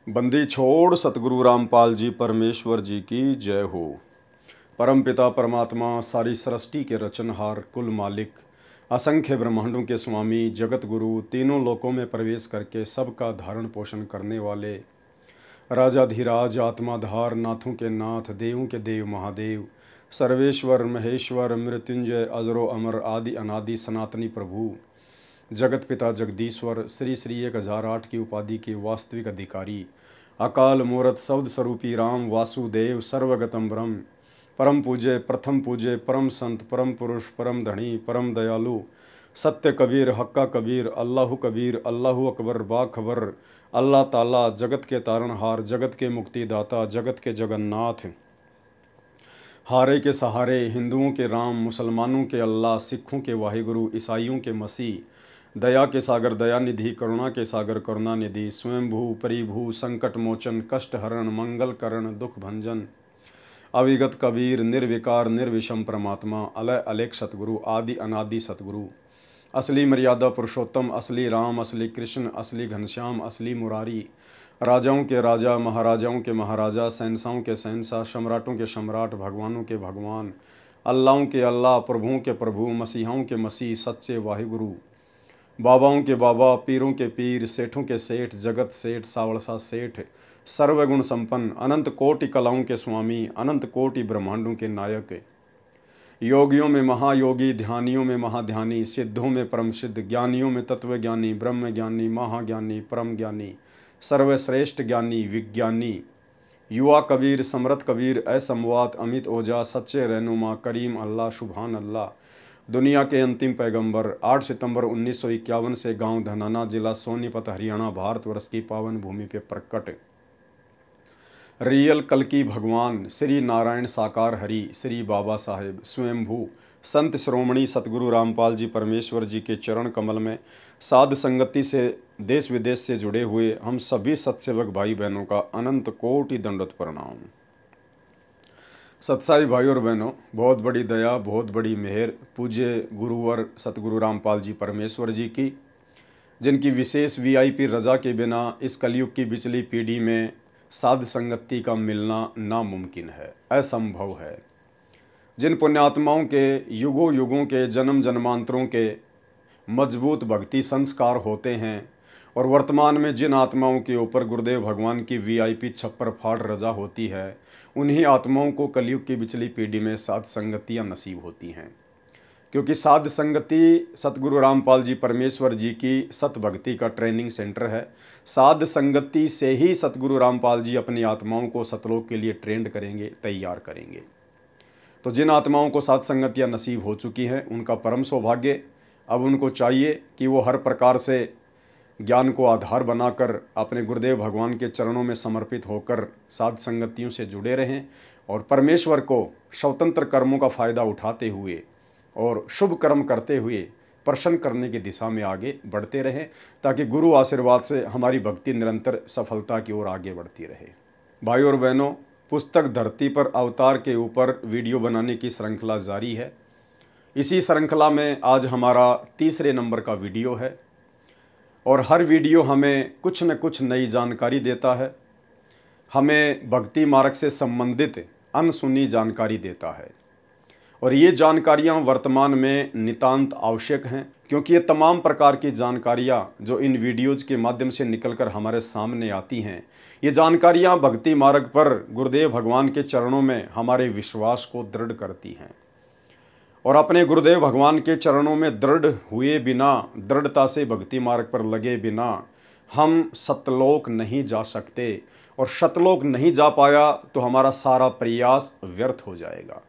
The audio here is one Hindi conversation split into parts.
बंदी छोड़ सतगुरु रामपाल जी परमेश्वर जी की जय हो। परमपिता परमात्मा सारी सृष्टि के रचनहार कुल मालिक असंख्य ब्रह्मांडों के स्वामी जगत गुरु तीनों लोकों में प्रवेश करके सबका धारण पोषण करने वाले राजाधिराज आत्माधार नाथों के नाथ देवों के देव महादेव सर्वेश्वर महेश्वर मृत्युंजय अजरो अमर आदि अनादि सनातनी प्रभु जगत पिता जगदीश्वर श्री श्री 1008 की उपाधि के वास्तविक अधिकारी अकाल मूर्त शब्द स्वरूपी राम वासुदेव सर्वगतम ब्रह्म परम पूज्य परम संत परम पुरुष परम धनी परम दयालु सत्य कबीर हक्का कबीर अल्लाहु अकबर बाखबर अल्लाह ताला जगत के तारणहार जगत के मुक्तिदाता जगत के जगन्नाथ हारे के सहारे हिंदुओं के राम मुसलमानों के अल्लाह सिखों के वाहिगुरु ईसाइयों के मसीह दया के सागर दयानिधि करुणा के सागर करुणानिधि स्वयंभू परिभू संकट मोचन कष्ट हरण मंगल करण दुख भंजन अविगत कबीर निर्विकार निर्विषम परमात्मा अलय अलेख सतगुरु आदि अनादि सतगुरु असली मर्यादा पुरुषोत्तम असली राम असली कृष्ण असली घनश्याम असली मुरारी राजाओं के राजा महाराजाओं के महाराजा शहंशाहों के शहंशाह सम्राटों के सम्राट भगवानों के भगवान अल्लाहों के अल्लाह प्रभुओं के प्रभु मसीहाओं के मसीह सच्चे वाहिगुरु बाबाओं के बाबा पीरों के पीर सेठों के सेठ जगत सेठ सावड़सा सेठ सर्वगुण संपन्न अनंत कोटि कलाओं के स्वामी अनंत कोटि ब्रह्मांडों के नायक योगियों में महायोगी ध्यानियों में महाध्यानी सिद्धों में परम सिद्ध ज्ञानियों में तत्वज्ञानी ब्रह्म ज्ञानी महाज्ञानी परम ज्ञानी सर्वश्रेष्ठ ज्ञानी विज्ञानी युवा कबीर समरथ कबीर असमवात अमित ओझा सच्चे रहनुमा करीम अल्लाह सुभान अल्लाह दुनिया के अंतिम पैगंबर 8 सितंबर 1951 से गांव धनाना जिला सोनीपत हरियाणा भारतवर्ष की पावन भूमि पे प्रकट रियल कल्कि भगवान श्री नारायण साकार हरि श्री बाबा साहेब स्वयंभू संत श्रोमणी सतगुरु रामपाल जी परमेश्वर जी के चरण कमल में साध संगति से देश विदेश से जुड़े हुए हम सभी सत्सेवक भाई बहनों का अनंत कोटि दंडवत प्रणाम। सत्साई भाई और बहनों, बहुत बड़ी दया बहुत बड़ी मेहर पूज्य गुरुवर सतगुरु रामपाल जी परमेश्वर जी की, जिनकी विशेष वीआईपी रजा के बिना इस कलयुग की बिचली पीढ़ी में साध संगति का मिलना नामुमकिन है, असंभव है। जिन पुण्यात्माओं के युगों युगों के जन्म जन्मांतरों के मजबूत भक्ति संस्कार होते हैं और वर्तमान में जिन आत्माओं के ऊपर गुरुदेव भगवान की वीआईपी छप्पर फाड़ रजा होती है, उन्हीं आत्माओं को कलयुग की बिचली पीढ़ी में साध संगतियाँ नसीब होती हैं। क्योंकि साध संगति सतगुरु रामपाल जी परमेश्वर जी की सत भक्ति का ट्रेनिंग सेंटर है। साध संगति से ही सतगुरु रामपाल जी अपनी आत्माओं को सतलोक के लिए ट्रेंड करेंगे, तैयार करेंगे। तो जिन आत्माओं को साध संगतियाँ नसीब हो चुकी हैं, उनका परम सौभाग्य। अब उनको चाहिए कि वो हर प्रकार से ज्ञान को आधार बनाकर अपने गुरुदेव भगवान के चरणों में समर्पित होकर साध संगतियों से जुड़े रहें और परमेश्वर को स्वतंत्र कर्मों का फ़ायदा उठाते हुए और शुभ कर्म करते हुए प्रसन्न करने की दिशा में आगे बढ़ते रहें, ताकि गुरु आशीर्वाद से हमारी भक्ति निरंतर सफलता की ओर आगे बढ़ती रहे। भाई और बहनों, पुस्तक धरती पर अवतार के ऊपर वीडियो बनाने की श्रृंखला जारी है। इसी श्रृंखला में आज हमारा तीसरे नंबर का वीडियो है और हर वीडियो हमें कुछ न कुछ नई जानकारी देता है, हमें भक्ति मार्ग से संबंधित अनसुनी जानकारी देता है। और ये जानकारियाँ वर्तमान में नितांत आवश्यक हैं, क्योंकि ये तमाम प्रकार की जानकारियाँ जो इन वीडियोज़ के माध्यम से निकलकर हमारे सामने आती हैं, ये जानकारियाँ भक्ति मार्ग पर गुरुदेव भगवान के चरणों में हमारे विश्वास को दृढ़ करती हैं। और अपने गुरुदेव भगवान के चरणों में दृढ़ हुए बिना, दृढ़ता से भक्ति मार्ग पर लगे बिना हम सतलोक नहीं जा सकते, और सतलोक नहीं जा पाया तो हमारा सारा प्रयास व्यर्थ हो जाएगा।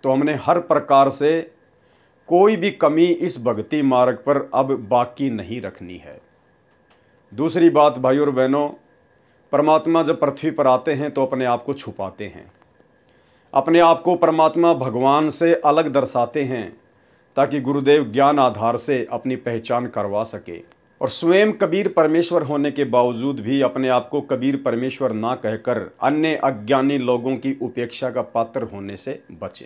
तो हमने हर प्रकार से कोई भी कमी इस भक्ति मार्ग पर अब बाकी नहीं रखनी है। दूसरी बात भाई और बहनों, परमात्मा जब पृथ्वी पर आते हैं तो अपने आप को छुपाते हैं, अपने आप को परमात्मा भगवान से अलग दर्शाते हैं, ताकि गुरुदेव ज्ञान आधार से अपनी पहचान करवा सके। और स्वयं कबीर परमेश्वर होने के बावजूद भी अपने आप को कबीर परमेश्वर ना कहकर अन्य अज्ञानी लोगों की उपेक्षा का पात्र होने से बचें।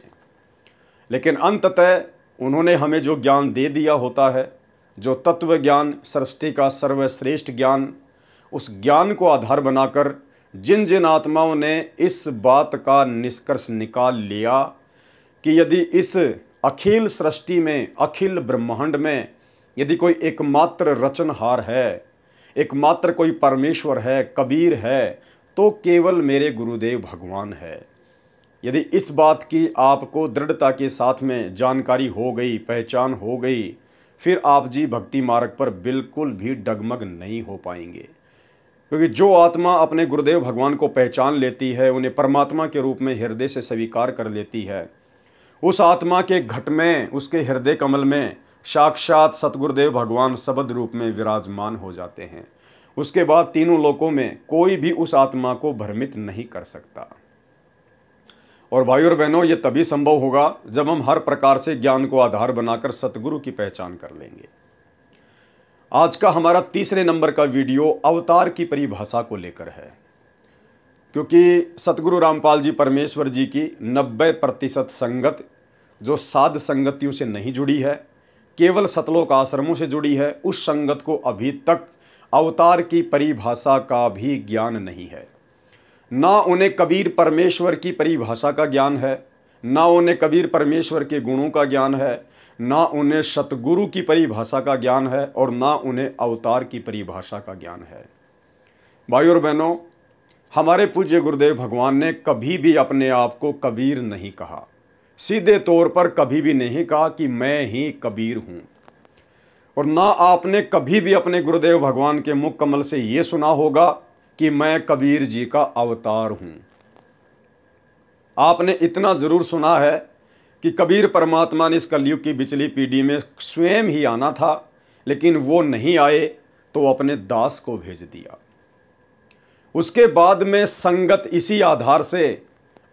लेकिन अंततः उन्होंने हमें जो ज्ञान दे दिया होता है, जो तत्व ज्ञान, सृष्टि का सर्वश्रेष्ठ ज्ञान, उस ज्ञान को आधार बनाकर जिन जिन आत्माओं ने इस बात का निष्कर्ष निकाल लिया कि यदि इस अखिल सृष्टि में, अखिल ब्रह्मांड में यदि कोई एकमात्र रचनहार है, एकमात्र कोई परमेश्वर है, कबीर है, तो केवल मेरे गुरुदेव भगवान है। यदि इस बात की आपको दृढ़ता के साथ में जानकारी हो गई, पहचान हो गई, फिर आप जी भक्ति मार्ग पर बिल्कुल भी डगमग नहीं हो पाएंगे। क्योंकि जो आत्मा अपने गुरुदेव भगवान को पहचान लेती है, उन्हें परमात्मा के रूप में हृदय से स्वीकार कर लेती है, उस आत्मा के घट में, उसके हृदय कमल में साक्षात सतगुरुदेव भगवान शब्द रूप में विराजमान हो जाते हैं। उसके बाद तीनों लोकों में कोई भी उस आत्मा को भ्रमित नहीं कर सकता। और भाइयों और बहनों, ये तभी संभव होगा जब हम हर प्रकार से ज्ञान को आधार बनाकर सतगुरु की पहचान कर लेंगे। आज का हमारा तीसरे नंबर का वीडियो अवतार की परिभाषा को लेकर है, क्योंकि सतगुरु रामपाल जी परमेश्वर जी की 90% संगत जो साध संगतियों से नहीं जुड़ी है, केवल सतलोक आश्रमों से जुड़ी है, उस संगत को अभी तक अवतार की परिभाषा का भी ज्ञान नहीं है। ना उन्हें कबीर परमेश्वर की परिभाषा का ज्ञान है, ना उन्हें कबीर परमेश्वर के गुणों का ज्ञान है, ना उन्हें सतगुरु की परिभाषा का ज्ञान है, और ना उन्हें अवतार की परिभाषा का ज्ञान है। भाइयों और बहनों, हमारे पूज्य गुरुदेव भगवान ने कभी भी अपने आप को कबीर नहीं कहा। सीधे तौर पर कभी भी नहीं कहा कि मैं ही कबीर हूँ। और ना आपने कभी भी अपने गुरुदेव भगवान के मुख कमल से ये सुना होगा कि मैं कबीर जी का अवतार हूँ। आपने इतना ज़रूर सुना है कि कबीर परमात्मा ने इस कलयुग की बिचली पीढ़ी में स्वयं ही आना था, लेकिन वो नहीं आए तो अपने दास को भेज दिया। उसके बाद में संगत इसी आधार से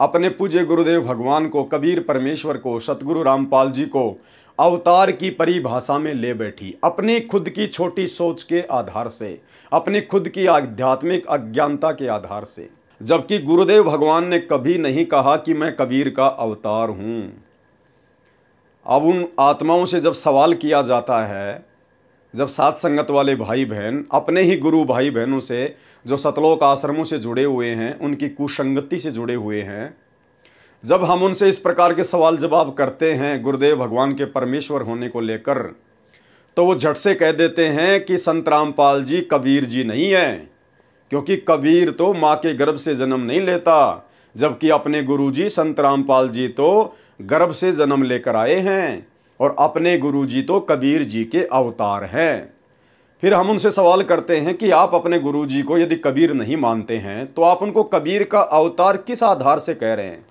अपने पूज्य गुरुदेव भगवान को, कबीर परमेश्वर को, सतगुरु रामपाल जी को अवतार की परिभाषा में ले बैठी, अपनी खुद की छोटी सोच के आधार से, अपनी खुद की आध्यात्मिक अज्ञानता के आधार से। जबकि गुरुदेव भगवान ने कभी नहीं कहा कि मैं कबीर का अवतार हूँ। अब उन आत्माओं से जब सवाल किया जाता है, जब साथ संगत वाले भाई बहन अपने ही गुरु भाई बहनों से जो सतलोक आश्रमों से जुड़े हुए हैं, उनकी कुसंगति से जुड़े हुए हैं, जब हम उनसे इस प्रकार के सवाल जवाब करते हैं गुरुदेव भगवान के परमेश्वर होने को लेकर, तो वो झट से कह देते हैं कि संत रामपाल जी कबीर जी नहीं है, क्योंकि कबीर तो माँ के गर्भ से जन्म नहीं लेता, जबकि अपने गुरुजी संत रामपाल जी तो गर्भ से जन्म लेकर आए हैं, और अपने गुरुजी तो कबीर जी के अवतार हैं। फिर हम उनसे सवाल करते हैं कि आप अपने गुरुजी को यदि कबीर नहीं मानते हैं, तो आप उनको कबीर का अवतार किस आधार से कह रहे हैं?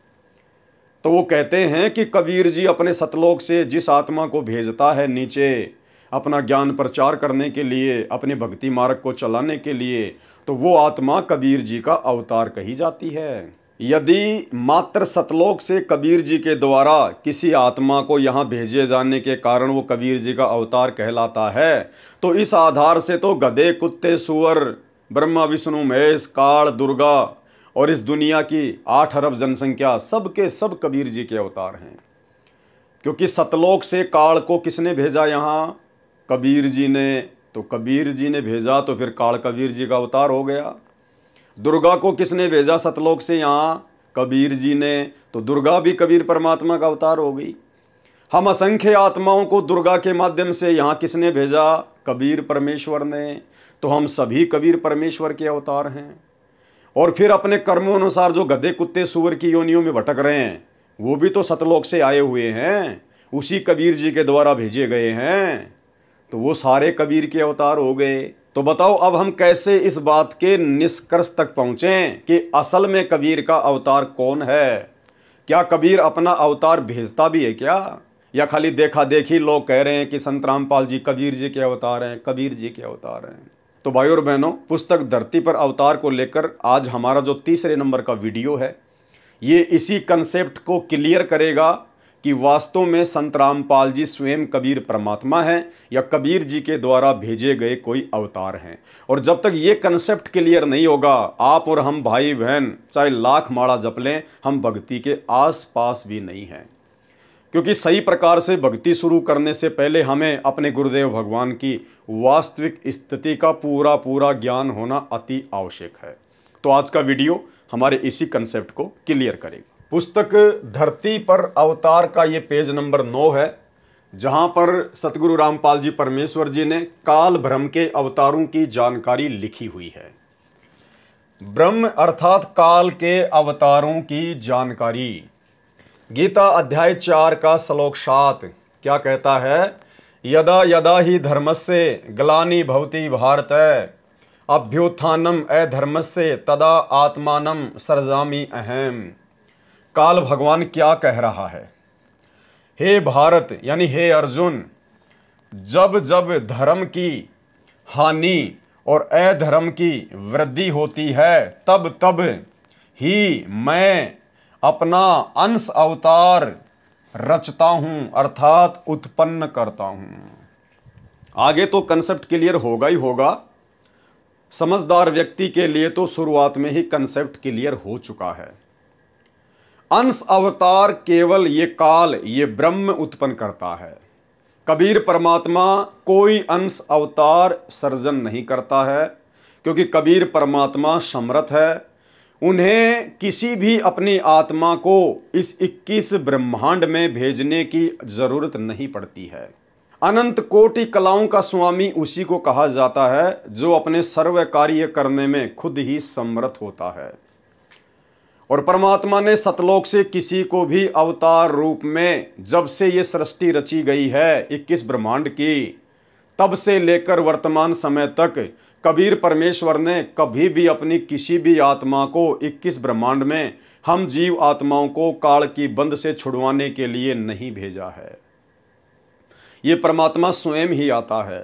तो वो कहते हैं कि कबीर जी अपने सतलोक से जिस आत्मा को भेजता है नीचे अपना ज्ञान प्रचार करने के लिए, अपने भक्ति मार्ग को चलाने के लिए, तो वो आत्मा कबीर जी का अवतार कही जाती है। यदि मात्र सतलोक से कबीर जी के द्वारा किसी आत्मा को यहाँ भेजे जाने के कारण वो कबीर जी का अवतार कहलाता है, तो इस आधार से तो गधे, कुत्ते, सुअर, ब्रह्मा, विष्णु, महेश, काल, दुर्गा और इस दुनिया की 8 अरब जनसंख्या सब के सब कबीर जी के अवतार हैं। क्योंकि सतलोक से काल को किसने भेजा यहाँ? कबीर जी ने। तो कबीर जी ने भेजा तो फिर काल कबीर जी का अवतार हो गया। दुर्गा को किसने भेजा सतलोक से यहाँ? कबीर जी ने। तो दुर्गा भी कबीर परमात्मा का अवतार हो गई। हम असंख्य आत्माओं को दुर्गा के माध्यम से यहाँ किसने भेजा? कबीर परमेश्वर ने। तो हम सभी कबीर परमेश्वर के अवतार हैं। और फिर अपने कर्मों अनुसार जो गधे, कुत्ते, सूअर की योनियों में भटक रहे हैं, वो भी तो सतलोक से आए हुए हैं, उसी कबीर जी के द्वारा भेजे गए हैं। तो वो सारे कबीर के अवतार हो गए। तो बताओ अब हम कैसे इस बात के निष्कर्ष तक पहुँचें कि असल में कबीर का अवतार कौन है? क्या कबीर अपना अवतार भेजता भी है क्या? या खाली देखा देखी लोग कह रहे हैं कि संत रामपाल जी कबीर जी के अवतार हैं, कबीर जी के अवतार हैं? तो भाइयों और बहनों, पुस्तक धरती पर अवतार को लेकर आज हमारा जो तीसरे नंबर का वीडियो है, ये इसी कंसेप्ट को क्लियर करेगा कि वास्तव में संत रामपाल जी स्वयं कबीर परमात्मा हैं या कबीर जी के द्वारा भेजे गए कोई अवतार हैं। और जब तक ये कंसेप्ट क्लियर नहीं होगा, आप और हम भाई बहन चाहे लाख माला जप लें, हम भक्ति के आस पास भी नहीं हैं। क्योंकि सही प्रकार से भक्ति शुरू करने से पहले हमें अपने गुरुदेव भगवान की वास्तविक स्थिति का पूरा पूरा ज्ञान होना अति आवश्यक है। तो आज का वीडियो हमारे इसी कंसेप्ट को क्लियर करेगा। पुस्तक धरती पर अवतार का ये पेज नंबर 9 है, जहां पर सतगुरु रामपाल जी परमेश्वर जी ने काल ब्रह्म के अवतारों की जानकारी लिखी हुई है। ब्रह्म अर्थात काल के अवतारों की जानकारी। गीता अध्याय 4 का श्लोक 7 क्या कहता है? यदा यदा ही धर्मस्य ग्लानि भवति भारत अभ्युत्थानम अधर्मस्य तदा आत्मानं सृजामि अहम्। काल भगवान क्या कह रहा है? हे भारत यानी हे अर्जुन, जब जब धर्म की हानि और अधर्म की वृद्धि होती है तब तब ही मैं अपना अंश अवतार रचता हूं अर्थात उत्पन्न करता हूं। आगे तो कंसेप्ट क्लियर होगा ही होगा। समझदार व्यक्ति के लिए तो शुरुआत में ही कंसेप्ट क्लियर हो चुका है। अंश अवतार केवल ये काल, ये ब्रह्म उत्पन्न करता है। कबीर परमात्मा कोई अंश अवतार सर्जन नहीं करता है, क्योंकि कबीर परमात्मा समर्थ है। उन्हें किसी भी अपनी आत्मा को इस 21 ब्रह्मांड में भेजने की जरूरत नहीं पड़ती है। अनंत कोटि कलाओं का स्वामी उसी को कहा जाता है जो अपने सर्व कार्य करने में खुद ही समर्थ होता है। और परमात्मा ने सतलोक से किसी को भी अवतार रूप में, जब से ये सृष्टि रची गई है 21 ब्रह्मांड की, तब से लेकर वर्तमान समय तक कबीर परमेश्वर ने कभी भी अपनी किसी भी आत्मा को 21 ब्रह्मांड में हम जीव आत्माओं को काल की बंध से छुड़वाने के लिए नहीं भेजा है। ये परमात्मा स्वयं ही आता है।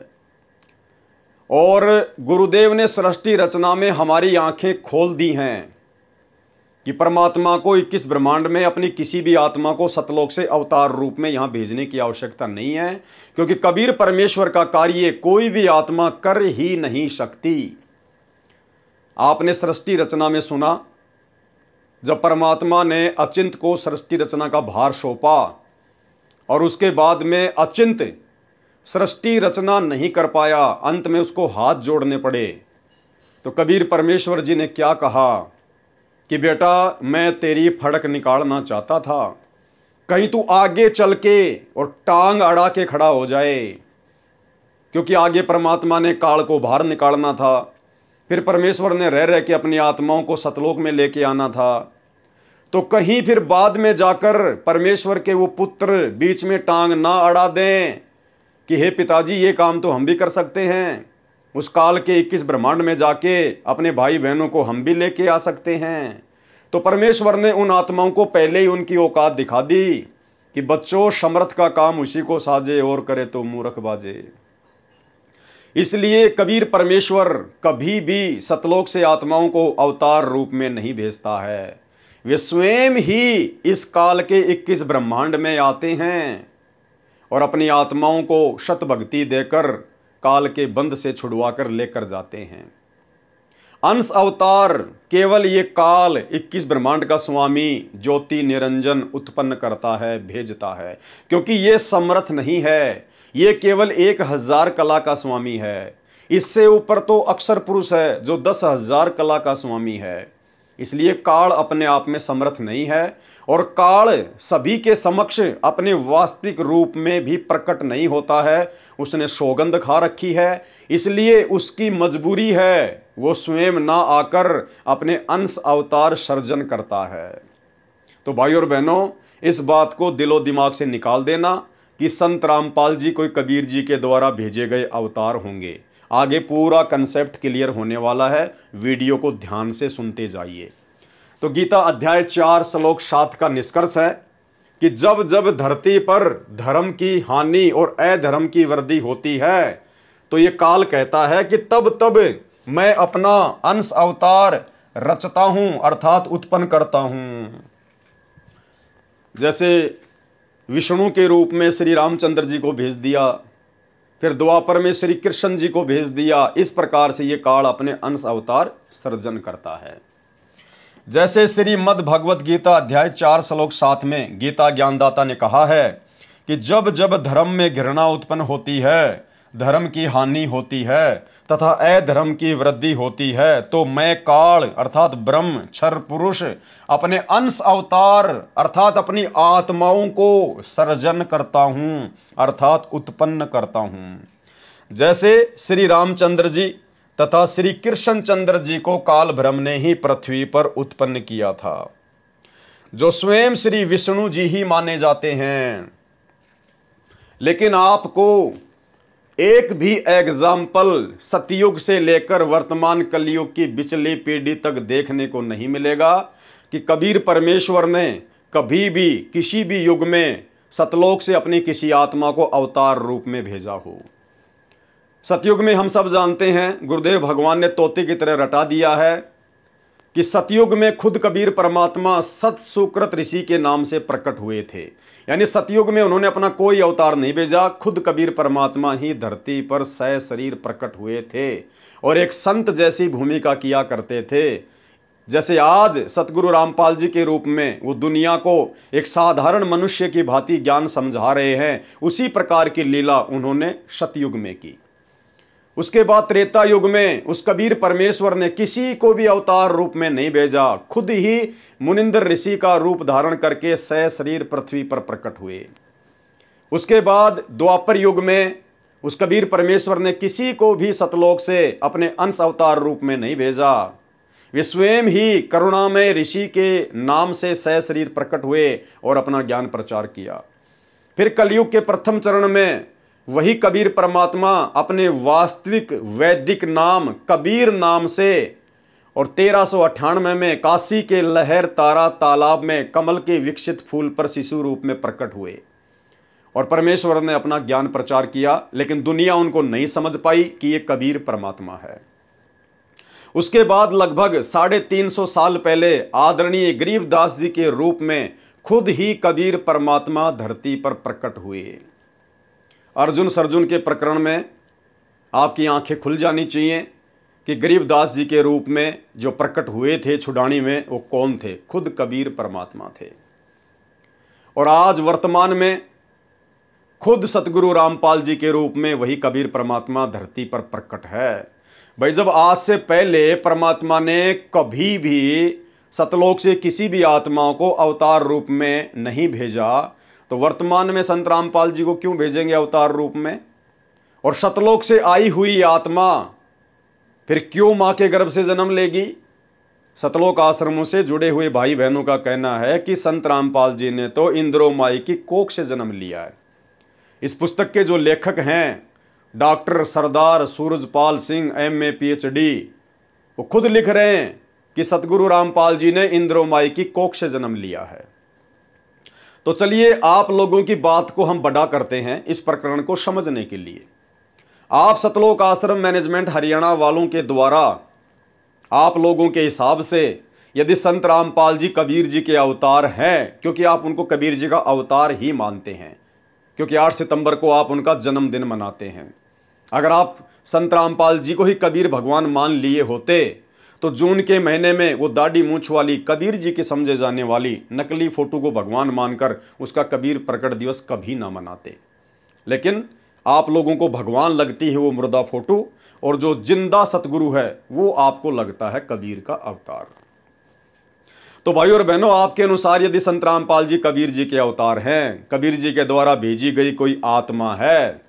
और गुरुदेव ने सृष्टि रचना में हमारी आंखें खोल दी हैं कि परमात्मा को 21 ब्रह्मांड में अपनी किसी भी आत्मा को सतलोक से अवतार रूप में यहां भेजने की आवश्यकता नहीं है, क्योंकि कबीर परमेश्वर का कार्य कोई भी आत्मा कर ही नहीं सकती। आपने सृष्टि रचना में सुना, जब परमात्मा ने अचिंत को सृष्टि रचना का भार सौंपा और उसके बाद में अचिंत सृष्टि रचना नहीं कर पाया, अंत में उसको हाथ जोड़ने पड़े, तो कबीर परमेश्वर जी ने क्या कहा कि बेटा मैं तेरी फड़क निकालना चाहता था, कहीं तू आगे चल के और टांग अड़ा के खड़ा हो जाए, क्योंकि आगे परमात्मा ने काल को बाहर निकालना था, फिर परमेश्वर ने रह रह के अपनी आत्माओं को सतलोक में लेके आना था। तो कहीं फिर बाद में जाकर परमेश्वर के वो पुत्र बीच में टांग ना अड़ा दें कि हे पिताजी ये काम तो हम भी कर सकते हैं, उस काल के 21 ब्रह्मांड में जाके अपने भाई बहनों को हम भी लेके आ सकते हैं। तो परमेश्वर ने उन आत्माओं को पहले ही उनकी औकात दिखा दी कि बच्चों समर्थ का काम उसी को साजे और करे तो मूर्ख बाजे। इसलिए कबीर परमेश्वर कभी भी सतलोक से आत्माओं को अवतार रूप में नहीं भेजता है। वे स्वयं ही इस काल के 21 ब्रह्मांड में आते हैं और अपनी आत्माओं को शत भक्ति देकर काल के बंध से छुड़वा कर लेकर जाते हैं। अंश अवतार केवल ये काल 21 ब्रह्मांड का स्वामी ज्योति निरंजन उत्पन्न करता है, भेजता है, क्योंकि ये समर्थ नहीं है। ये केवल 1000 कला का स्वामी है। इससे ऊपर तो अक्षर पुरुष है जो 10,000 कला का स्वामी है। इसलिए काल अपने आप में समर्थ नहीं है, और काल सभी के समक्ष अपने वास्तविक रूप में भी प्रकट नहीं होता है। उसने सौगंध खा रखी है, इसलिए उसकी मजबूरी है वो स्वयं ना आकर अपने अंश अवतार सर्जन करता है। तो भाई और बहनों, इस बात को दिलो दिमाग से निकाल देना कि संत रामपाल जी कोई कबीर जी के द्वारा भेजे गए अवतार होंगे। आगे पूरा कंसेप्ट क्लियर होने वाला है, वीडियो को ध्यान से सुनते जाइए। तो गीता अध्याय 4 श्लोक 7 का निष्कर्ष है कि जब जब धरती पर धर्म की हानि और अधर्म की वृद्धि होती है तो ये काल कहता है कि तब तब मैं अपना अंश अवतार रचता हूं अर्थात उत्पन्न करता हूं। जैसे विष्णु के रूप में श्री रामचंद्र जी को भेज दिया, फिर द्वापर में श्री कृष्ण जी को भेज दिया, इस प्रकार से ये काल अपने अंश अवतार सर्जन करता है। जैसे श्रीमद् भगवत गीता अध्याय 4 श्लोक 7 में गीता ज्ञानदाता ने कहा है कि जब जब धर्म में घृणा उत्पन्न होती है, धर्म की हानि होती है तथा अधर्म की वृद्धि होती है, तो मैं काल अर्थात ब्रह्म क्षर पुरुष अपने अंश अवतार अर्थात अपनी आत्माओं को सर्जन करता हूं अर्थात उत्पन्न करता हूं। जैसे श्री रामचंद्र जी तथा श्री कृष्णचंद्र जी को काल ब्रह्म ने ही पृथ्वी पर उत्पन्न किया था, जो स्वयं श्री विष्णु जी ही माने जाते हैं। लेकिन आपको एक भी एग्जाम्पल सतयुग से लेकर वर्तमान कलयुग की बिचली पीढ़ी तक देखने को नहीं मिलेगा कि कबीर परमेश्वर ने कभी भी किसी भी युग में सतलोक से अपनी किसी आत्मा को अवतार रूप में भेजा हो। सतयुग में हम सब जानते हैं, गुरुदेव भगवान ने तोते की तरह रटा दिया है कि सतयुग में खुद कबीर परमात्मा सत सुकृत ऋषि के नाम से प्रकट हुए थे। यानी सतयुग में उन्होंने अपना कोई अवतार नहीं भेजा, खुद कबीर परमात्मा ही धरती पर सशरीर प्रकट हुए थे और एक संत जैसी भूमिका किया करते थे। जैसे आज सतगुरु रामपाल जी के रूप में वो दुनिया को एक साधारण मनुष्य की भांति ज्ञान समझा रहे हैं, उसी प्रकार की लीला उन्होंने सतयुग में की। उसके बाद त्रेता युग में उस कबीर परमेश्वर ने किसी को भी अवतार रूप में नहीं भेजा, खुद ही मुनिंदर ऋषि का रूप धारण करके सशरीर पृथ्वी पर प्रकट हुए। उसके बाद द्वापर युग में उस कबीर परमेश्वर ने किसी को भी सतलोक से अपने अंश अवतार रूप में नहीं भेजा, वे स्वयं ही करुणामय ऋषि के नाम से सशरीर प्रकट हुए और अपना ज्ञान प्रचार किया। फिर कलयुग के प्रथम चरण में वही कबीर परमात्मा अपने वास्तविक वैदिक नाम कबीर नाम से और 1398 में काशी के लहर तारा तालाब में कमल के विकसित फूल पर शिशु रूप में प्रकट हुए और परमेश्वर ने अपना ज्ञान प्रचार किया। लेकिन दुनिया उनको नहीं समझ पाई कि ये कबीर परमात्मा है। उसके बाद लगभग 350 साल पहले आदरणीय गरीबदास जी के रूप में खुद ही कबीर परमात्मा धरती पर प्रकट हुए। अर्जुन सर्जुन के प्रकरण में आपकी आंखें खुल जानी चाहिए कि गरीबदास जी के रूप में जो प्रकट हुए थे छुडानी में, वो कौन थे? खुद कबीर परमात्मा थे। और आज वर्तमान में खुद सतगुरु रामपाल जी के रूप में वही कबीर परमात्मा धरती पर प्रकट है। भाई, जब आज से पहले परमात्मा ने कभी भी सतलोक से किसी भी आत्माओं को अवतार रूप में नहीं भेजा, तो वर्तमान में संत रामपाल जी को क्यों भेजेंगे अवतार रूप में? और सतलोक से आई हुई आत्मा फिर क्यों मां के गर्भ से जन्म लेगी? सतलोक आश्रमों से जुड़े हुए भाई बहनों का कहना है कि संत रामपाल जी ने तो इंद्रो माई की कोख से जन्म लिया है। इस पुस्तक के जो लेखक हैं डॉक्टर सरदार सूरजपाल सिंह MA PhD, वो खुद लिख रहे हैं कि सतगुरु रामपाल जी ने इंद्रो माई की कोख से जन्म लिया है। तो चलिए आप लोगों की बात को हम बड़ा करते हैं इस प्रकरण को समझने के लिए। आप सतलोक आश्रम मैनेजमेंट हरियाणा वालों के द्वारा आप लोगों के हिसाब से यदि संत रामपाल जी कबीर जी के अवतार हैं, क्योंकि आप उनको कबीर जी का अवतार ही मानते हैं, क्योंकि 8 सितंबर को आप उनका जन्मदिन मनाते हैं। अगर आप संत रामपाल जी को ही कबीर भगवान मान लिए होते तो जून के महीने में वो दाढ़ी मूंछ वाली कबीर जी के समझे जाने वाली नकली फोटो को भगवान मानकर उसका कबीर प्रकट दिवस कभी ना मनाते। लेकिन आप लोगों को भगवान लगती है वो मुर्दा फोटो, और जो जिंदा सतगुरु है वो आपको लगता है कबीर का अवतार। तो भाई और बहनों, आपके अनुसार यदि संत रामपाल जी कबीर जी के अवतार हैं, कबीर जी के द्वारा भेजी गई कोई आत्मा है,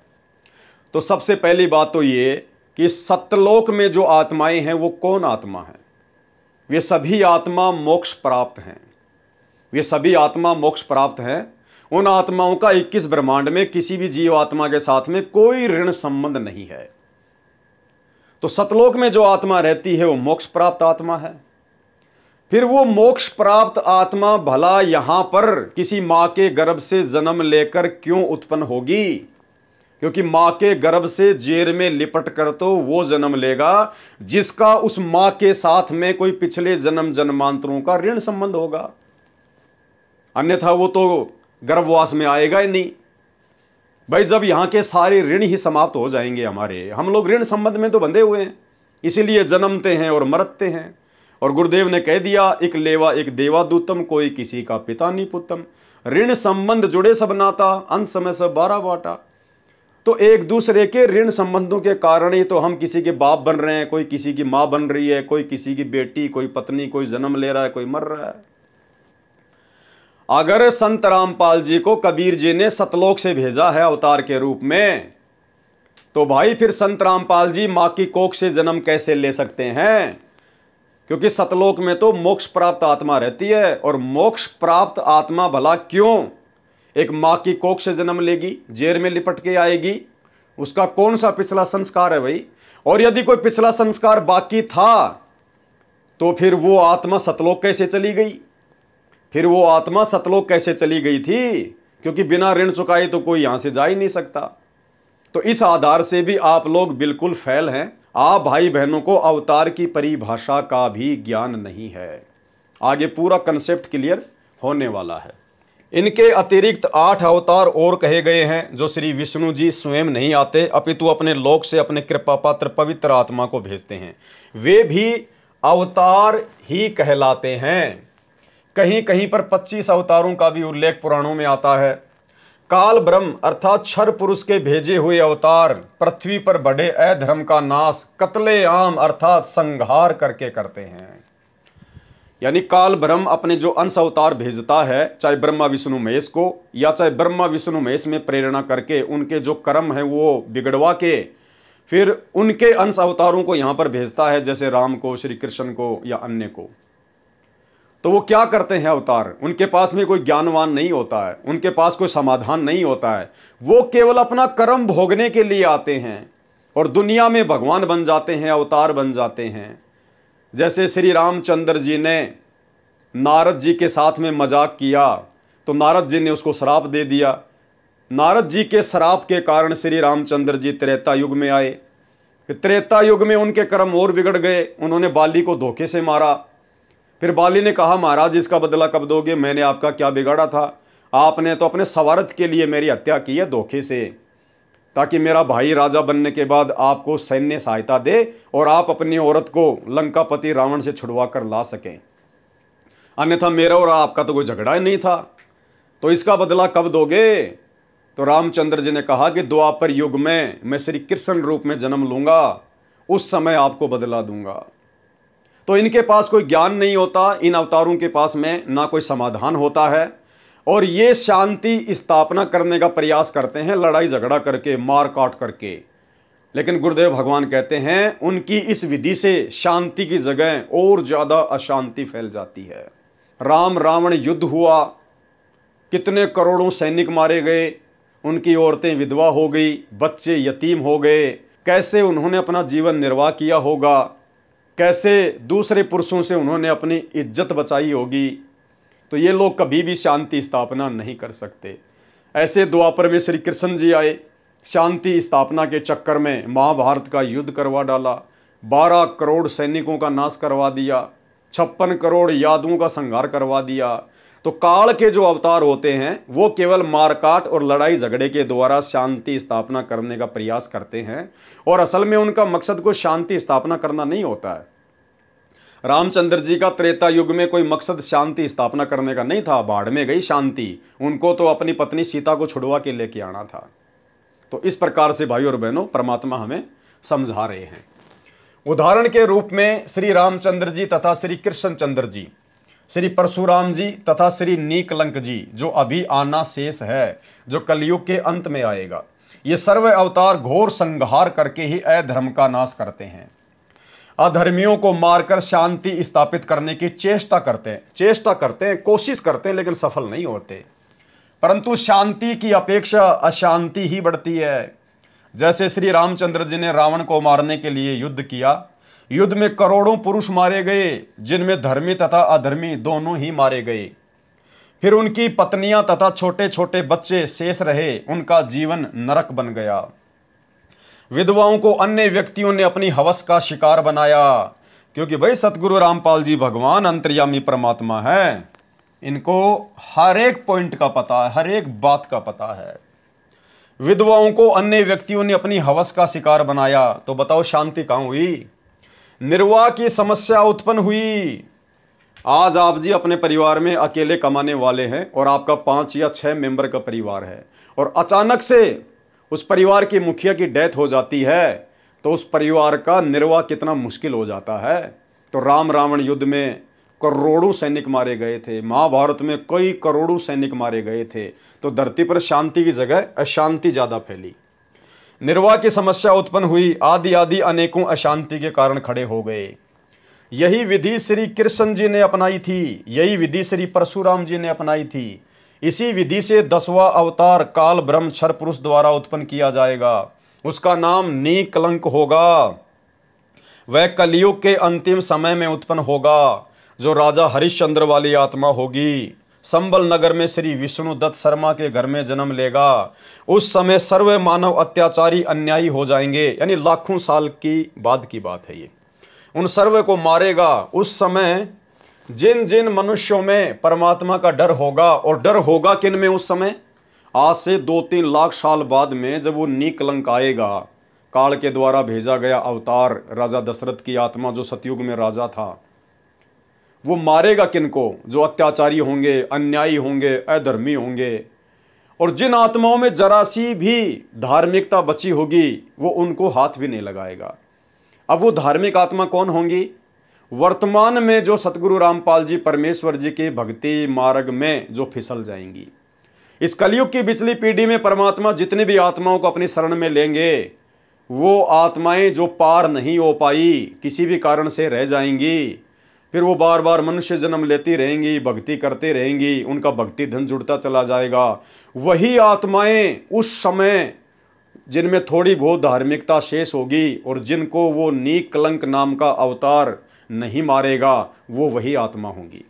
तो सबसे पहली बात तो ये कि सतलोक में जो आत्माएं हैं वो कौन आत्मा है? वे सभी आत्मा मोक्ष प्राप्त हैं। वे सभी आत्मा मोक्ष प्राप्त हैं। उन आत्माओं का 21 ब्रह्मांड में किसी भी जीव आत्मा के साथ में कोई ऋण संबंध नहीं है। तो सतलोक में जो आत्मा रहती है वो मोक्ष प्राप्त आत्मा है। फिर वो मोक्ष प्राप्त आत्मा भला यहां पर किसी मां के गर्भ से जन्म लेकर क्यों उत्पन्न होगी? क्योंकि मां के गर्भ से जेर में लिपट कर तो वो जन्म लेगा जिसका उस मां के साथ में कोई पिछले जन्म जन्मांतरों का ऋण संबंध होगा, अन्यथा वो तो गर्भवास में आएगा ही नहीं। भाई, जब यहां के सारे ऋण ही समाप्त हो जाएंगे हमारे, हम लोग ऋण संबंध में तो बंधे हुए हैं, इसीलिए जन्मते हैं और मरते हैं। और गुरुदेव ने कह दिया, एक लेवा एक देवा दूतम, कोई किसी का पिता नहीं पुतम। ऋण संबंध जुड़े सब नाता, अंत समय सब 12 बाटा। तो एक दूसरे के ऋण संबंधों के कारण ही तो हम किसी के बाप बन रहे हैं, कोई किसी की माँ बन रही है, कोई किसी की बेटी, कोई पत्नी, कोई जन्म ले रहा है, कोई मर रहा है। अगर संत रामपाल जी को कबीर जी ने सतलोक से भेजा है अवतार के रूप में, तो भाई फिर संत रामपाल जी माँ की कोख से जन्म कैसे ले सकते हैं? क्योंकि सतलोक में तो मोक्ष प्राप्त आत्मा रहती है, और मोक्ष प्राप्त आत्मा भला क्यों एक माँ की कोख से जन्म लेगी, जेर में लिपट के आएगी? उसका कौन सा पिछला संस्कार है भाई? और यदि कोई पिछला संस्कार बाकी था तो फिर वो आत्मा सतलोक कैसे चली गई? फिर वो आत्मा सतलोक कैसे चली गई थी? क्योंकि बिना ऋण चुकाए तो कोई यहां से जा ही नहीं सकता। तो इस आधार से भी आप लोग बिल्कुल फेल हैं। आप भाई बहनों को अवतार की परिभाषा का भी ज्ञान नहीं है। आगे पूरा कंसेप्ट क्लियर होने वाला है। इनके अतिरिक्त 8 अवतार और कहे गए हैं जो श्री विष्णु जी स्वयं नहीं आते, अपितु अपने लोक से अपने कृपा पात्र पवित्र आत्मा को भेजते हैं। वे भी अवतार ही कहलाते हैं। कहीं कहीं पर 25 अवतारों का भी उल्लेख पुराणों में आता है। काल ब्रह्म अर्थात क्षर पुरुष के भेजे हुए अवतार पृथ्वी पर बढ़े अधर्म का नाश कत्ले आम अर्थात संहार करके करते हैं। यानी काल ब्रह्म अपने जो अंश अवतार भेजता है, चाहे ब्रह्मा विष्णु महेश को, या चाहे ब्रह्मा विष्णु महेश में प्रेरणा करके उनके जो कर्म है वो बिगड़वा के फिर उनके अंश अवतारों को यहां पर भेजता है, जैसे राम को, श्री कृष्ण को या अन्य को। तो वो क्या करते हैं अवतार? उनके पास में कोई ज्ञानवान नहीं होता है, उनके पास कोई समाधान नहीं होता है। वो केवल अपना कर्म भोगने के लिए आते हैं और दुनिया में भगवान बन जाते हैं, अवतार बन जाते हैं। जैसे श्री रामचंद्र जी ने नारद जी के साथ में मजाक किया तो नारद जी ने उसको श्राप दे दिया। नारद जी के श्राप के कारण श्री रामचंद्र जी त्रेता युग में आए। फिर त्रेता युग में उनके कर्म और बिगड़ गए। उन्होंने बाली को धोखे से मारा। फिर बाली ने कहा, महाराज इसका बदला कब दोगे? मैंने आपका क्या बिगाड़ा था? आपने तो अपने स्वार्थ के लिए मेरी हत्या की है धोखे से, ताकि मेरा भाई राजा बनने के बाद आपको सैन्य सहायता दे और आप अपनी औरत को लंकापति रावण से छुड़वा कर ला सकें। अन्यथा मेरा और आपका तो कोई झगड़ा ही नहीं था, तो इसका बदला कब दोगे? तो रामचंद्र जी ने कहा कि द्वापर युग में मैं श्री कृष्ण रूप में जन्म लूंगा, उस समय आपको बदला दूंगा। तो इनके पास कोई ज्ञान नहीं होता, इन अवतारों के पास में ना कोई समाधान होता है, और ये शांति स्थापना करने का प्रयास करते हैं लड़ाई झगड़ा करके, मार काट करके। लेकिन गुरुदेव भगवान कहते हैं उनकी इस विधि से शांति की जगह और ज़्यादा अशांति फैल जाती है। राम रावण युद्ध हुआ, कितने करोड़ों सैनिक मारे गए, उनकी औरतें विधवा हो गई, बच्चे यतीम हो गए। कैसे उन्होंने अपना जीवन निर्वाह किया होगा, कैसे दूसरे पुरुषों से उन्होंने अपनी इज्जत बचाई होगी। तो ये लोग कभी भी शांति स्थापना नहीं कर सकते। ऐसे द्वापर में श्री कृष्ण जी आए, शांति स्थापना के चक्कर में महाभारत का युद्ध करवा डाला, 12 करोड़ सैनिकों का नाश करवा दिया, 56 करोड़ यादवों का संहार करवा दिया। तो काल के जो अवतार होते हैं वो केवल मारकाट और लड़ाई झगड़े के द्वारा शांति स्थापना करने का प्रयास करते हैं, और असल में उनका मकसद को शांति स्थापना करना नहीं होता है। रामचंद्र जी का त्रेता युग में कोई मकसद शांति स्थापना करने का नहीं था, बाढ़ में गई शांति, उनको तो अपनी पत्नी सीता को छुड़वा के लेके आना था। तो इस प्रकार से भाई और बहनों परमात्मा हमें समझा रहे हैं। उदाहरण के रूप में श्री रामचंद्र जी तथा श्री कृष्णचंद्र जी, श्री परशुराम जी तथा श्री नीकलंक जी, जो अभी आना शेष है, जो कलयुग के अंत में आएगा, ये सर्व अवतार घोर संहार करके ही अधर्म का नाश करते हैं। अधर्मियों को मारकर शांति स्थापित करने की चेष्टा करते हैं, कोशिश करते हैं, लेकिन सफल नहीं होते। परंतु शांति की अपेक्षा अशांति ही बढ़ती है। जैसे श्री रामचंद्र जी ने रावण को मारने के लिए युद्ध किया, युद्ध में करोड़ों पुरुष मारे गए, जिनमें धर्मी तथा अधर्मी दोनों ही मारे गए। फिर उनकी पत्नियां तथा छोटे छोटे बच्चे शेष रहे, उनका जीवन नरक बन गया। विधवाओं को अन्य व्यक्तियों ने अपनी हवस का शिकार बनाया, क्योंकि भाई सतगुरु रामपाल जी भगवान अंतर्यामी परमात्मा है, इनको हर एक पॉइंट का पता है, हर एक बात का पता है। विधवाओं को अन्य व्यक्तियों ने अपनी हवस का शिकार बनाया, तो बताओ शांति कहाँ हुई? निर्वाह की समस्या उत्पन्न हुई। आज आप जी अपने परिवार में अकेले कमाने वाले हैं और आपका 5 या 6 मेंबर का परिवार है, और अचानक से उस परिवार के मुखिया की डेथ हो जाती है, तो उस परिवार का निर्वाह कितना मुश्किल हो जाता है। तो राम रावण युद्ध में करोड़ों सैनिक मारे गए थे, महाभारत में कई करोड़ों सैनिक मारे गए थे, तो धरती पर शांति की जगह अशांति ज़्यादा फैली। निर्वाह की समस्या उत्पन्न हुई, आदि आदि अनेकों अशांति के कारण खड़े हो गए। यही विधि श्री कृष्ण जी ने अपनाई थी, यही विधि श्री परशुराम जी ने अपनाई थी। इसी विधि से 10वां अवतार काल ब्रह्म क्षर पुरुष द्वारा उत्पन्न किया जाएगा। उसका नाम निकलंक होगा। वह कलयुग के अंतिम समय में उत्पन्न होगा, जो राजा हरिश्चंद्र वाली आत्मा होगी। संबल नगर में श्री विष्णु दत्त शर्मा के घर में जन्म लेगा। उस समय सर्व मानव अत्याचारी अन्यायी हो जाएंगे, यानी लाखों साल की बाद की बात है ये। उन सर्व को मारेगा। उस समय जिन जिन मनुष्यों में परमात्मा का डर होगा, और डर होगा किन में उस समय, आज से 2-3 लाख साल बाद में जब वो निकलंक आएगा, काल के द्वारा भेजा गया अवतार राजा दशरथ की आत्मा जो सतयुग में राजा था, वो मारेगा किनको, जो अत्याचारी होंगे, अन्यायी होंगे, अधर्मी होंगे। और जिन आत्माओं में जरा सी भी धार्मिकता बची होगी, वो उनको हाथ भी नहीं लगाएगा। अब वो धार्मिक आत्मा कौन होंगी? वर्तमान में जो सतगुरु रामपाल जी परमेश्वर जी के भक्ति मार्ग में जो फिसल जाएंगी। इस कलयुग की पिछली पीढ़ी में परमात्मा जितनी भी आत्माओं को अपनी शरण में लेंगे, वो आत्माएं जो पार नहीं हो पाई, किसी भी कारण से रह जाएंगी, फिर वो बार बार मनुष्य जन्म लेती रहेंगी, भक्ति करते रहेंगी, उनका भक्ति धन जुड़ता चला जाएगा। वही आत्माएं उस समय जिनमें थोड़ी बहुत धार्मिकता शेष होगी, और जिनको वो निकलंक नाम का अवतार नहीं मारेगा, वो वही आत्मा होंगी।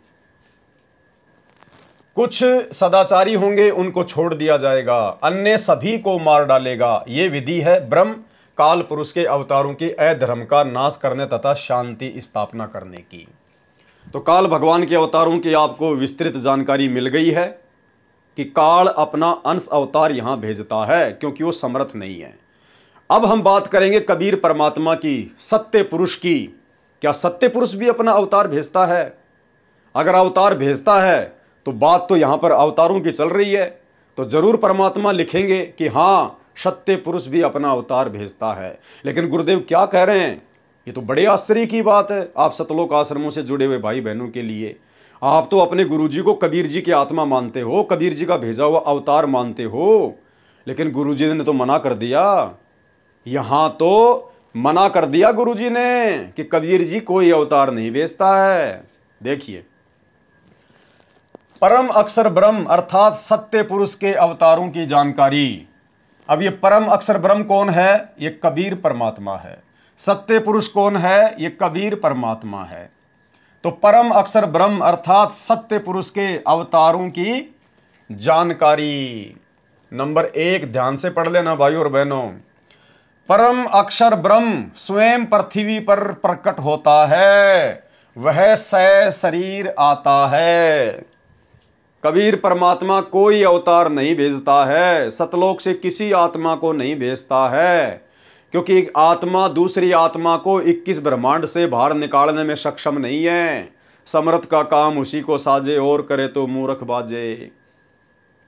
कुछ सदाचारी होंगे, उनको छोड़ दिया जाएगा, अन्य सभी को मार डालेगा। ये विधि है ब्रह्म काल पुरुष के अवतारों की अधर्म का नाश करने तथा शांति स्थापना करने की। तो काल भगवान के अवतारों की आपको विस्तृत जानकारी मिल गई है कि काल अपना अंश अवतार यहां भेजता है, क्योंकि वो समर्थ नहीं है। अब हम बात करेंगे कबीर परमात्मा की, सत्य पुरुष की। क्या सत्य पुरुष भी अपना अवतार भेजता है? अगर अवतार भेजता है तो बात तो यहां पर अवतारों की चल रही है, तो जरूर परमात्मा लिखेंगे कि हाँ, सत्य पुरुष भी अपना अवतार भेजता है। लेकिन गुरुदेव क्या कह रहे हैं? ये तो बड़े आश्चर्य की बात है आप सतलोक आश्रमों से जुड़े हुए भाई बहनों के लिए। आप तो अपने गुरुजी को कबीर जी की आत्मा मानते हो, कबीर जी का भेजा हुआ अवतार मानते हो, लेकिन गुरुजी ने तो मना कर दिया। यहां तो मना कर दिया गुरुजी ने कि कबीर जी कोई अवतार नहीं भेजता है। देखिए, परम अक्षर ब्रह्म अर्थात सत्य पुरुष के अवतारों की जानकारी। अब ये परम अक्षर ब्रह्म कौन है? ये कबीर परमात्मा है। सत्य पुरुष कौन है? ये कबीर परमात्मा है। तो परम अक्षर ब्रह्म अर्थात सत्य पुरुष के अवतारों की जानकारी। नंबर 1 ध्यान से पढ़ लेना भाइयों और बहनों। परम अक्षर ब्रह्म स्वयं पृथ्वी पर प्रकट होता है, वह शरीर आता है। कबीर परमात्मा कोई अवतार नहीं भेजता है, सतलोक से किसी आत्मा को नहीं भेजता है, क्योंकि एक आत्मा दूसरी आत्मा को 21 ब्रह्मांड से बाहर निकालने में सक्षम नहीं है। समर्थ का काम उसी को साजे, और करे तो मूर्ख बाजे।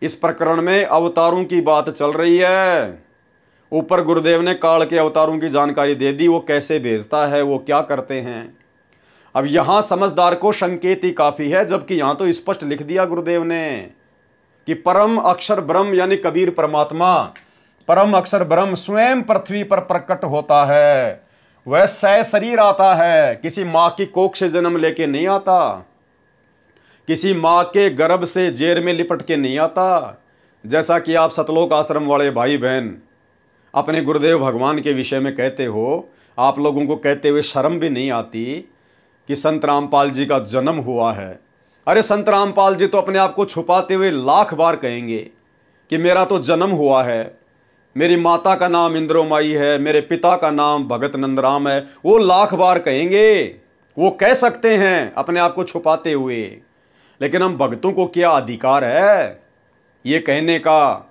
इस प्रकरण में अवतारों की बात चल रही है। ऊपर गुरुदेव ने काल के अवतारों की जानकारी दे दी, वो कैसे भेजता है, वो क्या करते हैं। अब यहां समझदार को संकेत ही काफी है, जबकि यहां तो स्पष्ट लिख दिया गुरुदेव ने कि परम अक्षर ब्रह्म यानी कबीर परमात्मा, परम अक्षर ब्रह्म स्वयं पृथ्वी पर प्रकट होता है, वह शरीर आता है। किसी मां की कोख से जन्म लेके नहीं आता, किसी मां के गर्भ से जेर में लिपट के नहीं आता। जैसा कि आप सतलोक आश्रम वाले भाई बहन अपने गुरुदेव भगवान के विषय में कहते हो, आप लोगों को कहते हुए शर्म भी नहीं आती कि संत रामपाल जी का जन्म हुआ है। अरे संत रामपाल जी तो अपने आप को छुपाते हुए लाख बार कहेंगे कि मेरा तो जन्म हुआ है, मेरी माता का नाम इंद्रोमाई है, मेरे पिता का नाम भगत नंदराम है। वो लाख बार कहेंगे, वो कह सकते हैं अपने आप को छुपाते हुए। लेकिन हम भक्तों को क्या अधिकार है ये कहने का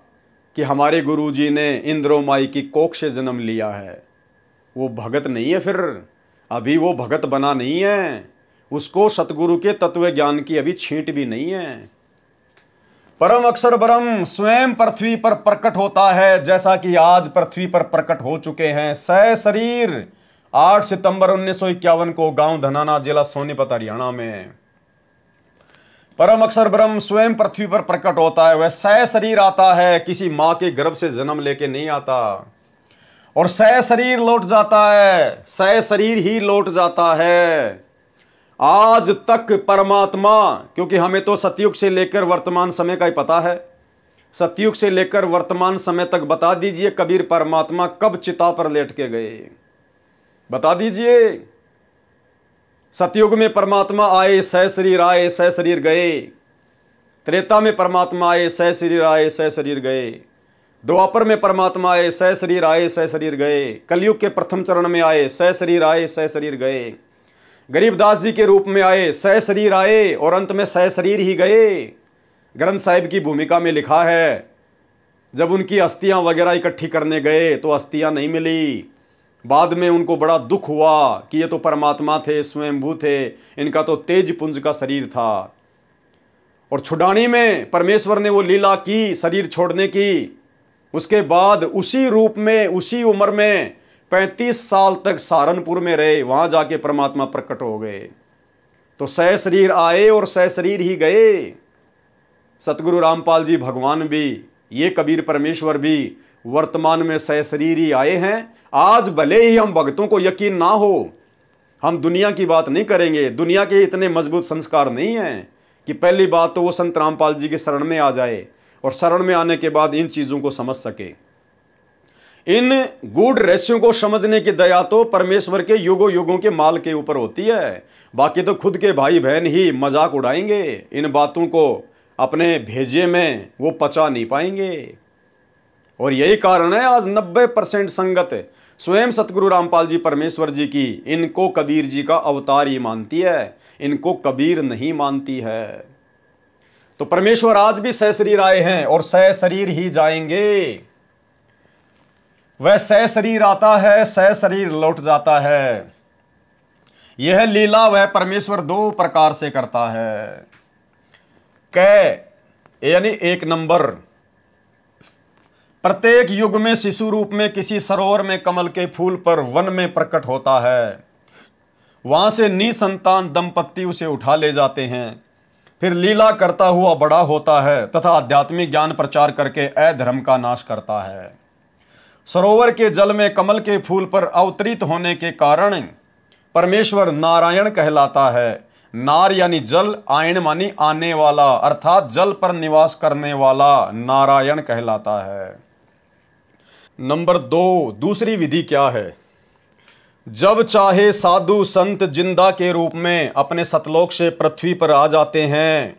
कि हमारे गुरुजी ने इंद्रोमाई की कोख से जन्म लिया है? वो भगत नहीं है फिर। अभी वो भगत बना नहीं है, उसको सतगुरु के तत्व ज्ञान की अभी छींट भी नहीं है। परम अक्षर ब्रह्म स्वयं पृथ्वी पर प्रकट होता है, जैसा कि आज पृथ्वी पर प्रकट हो चुके हैं। सह शरीर 8 सितंबर 1951 को गांव धनाना, जिला सोनीपत, हरियाणा में परम अक्षर ब्रह्म स्वयं पृथ्वी पर प्रकट होता है। वह सह शरीर आता है, किसी मां के गर्भ से जन्म लेके नहीं आता, और सह शरीर लौट जाता है, सह शरीर ही लौट जाता है। आज तक परमात्मा, क्योंकि हमें तो सतयुग से लेकर वर्तमान समय का ही पता है, सतयुग से लेकर वर्तमान समय तक बता दीजिए कबीर परमात्मा कब चिता पर लेट के गए, बता दीजिए। सतयुग में परमात्मा आए, सह शरीर आए, सह शरीर गए। त्रेता में परमात्मा आए, सह शरीर आए, सह शरीर गए। द्वापर में परमात्मा आए, सह शरीर आए, सह शरीर गए। कलयुग के प्रथम चरण में आए, सह शरीर आए, सह शरीर गए। गरीबदास जी के रूप में आए, सह शरीर आए और अंत में सह शरीर ही गए। ग्रंथ साहिब की भूमिका में लिखा है, जब उनकी अस्थियां वगैरह इकट्ठी करने गए तो अस्थियां नहीं मिली। बाद में उनको बड़ा दुख हुआ कि ये तो परमात्मा थे, स्वयंभू थे, इनका तो तेज पुंज का शरीर था। और छुड़ानी में परमेश्वर ने वो लीला की शरीर छोड़ने की। उसके बाद उसी रूप में, उसी उम्र में 35 साल तक सहारनपुर में रहे, वहां जाके परमात्मा प्रकट हो गए। तो सह शरीर आए और सह शरीर ही गए। सतगुरु रामपाल जी भगवान भी, ये कबीर परमेश्वर भी वर्तमान में सह शरीर ही आए हैं। आज भले ही हम भक्तों को यकीन ना हो, हम दुनिया की बात नहीं करेंगे, दुनिया के इतने मजबूत संस्कार नहीं हैं कि पहली बात तो वो संत रामपाल जी के शरण में आ जाए और शरण में आने के बाद इन चीज़ों को समझ सके। इन गूढ़ रहस्यों को समझने की दया तो परमेश्वर के युगों युगों के माल के ऊपर होती है। बाकी तो खुद के भाई बहन ही मजाक उड़ाएंगे, इन बातों को अपने भेजे में वो पचा नहीं पाएंगे। और यही कारण है आज 90% संगत स्वयं सतगुरु रामपाल जी परमेश्वर जी की इनको कबीर जी का अवतार ही मानती है, इनको कबीर नहीं मानती है। तो परमेश्वर आज भी सह शरीर आए हैं और सह शरीर ही जाएंगे। वह सह शरीर आता है, सह शरीर लौट जाता है। यह लीला वह परमेश्वर 2 प्रकार से करता है। कै यानी 1 नंबर, प्रत्येक युग में शिशु रूप में किसी सरोवर में कमल के फूल पर वन में प्रकट होता है। वहां से निसंतान दंपत्ति उसे उठा ले जाते हैं, फिर लीला करता हुआ बड़ा होता है तथा आध्यात्मिक ज्ञान प्रचार करके अधर्म का नाश करता है। सरोवर के जल में कमल के फूल पर अवतरित होने के कारण परमेश्वर नारायण कहलाता है। नार यानी जल, आयन मानी आने वाला, अर्थात जल पर निवास करने वाला नारायण कहलाता है। नंबर 2, दूसरी विधि क्या है? जब चाहे साधु संत जिंदा के रूप में अपने सतलोक से पृथ्वी पर आ जाते हैं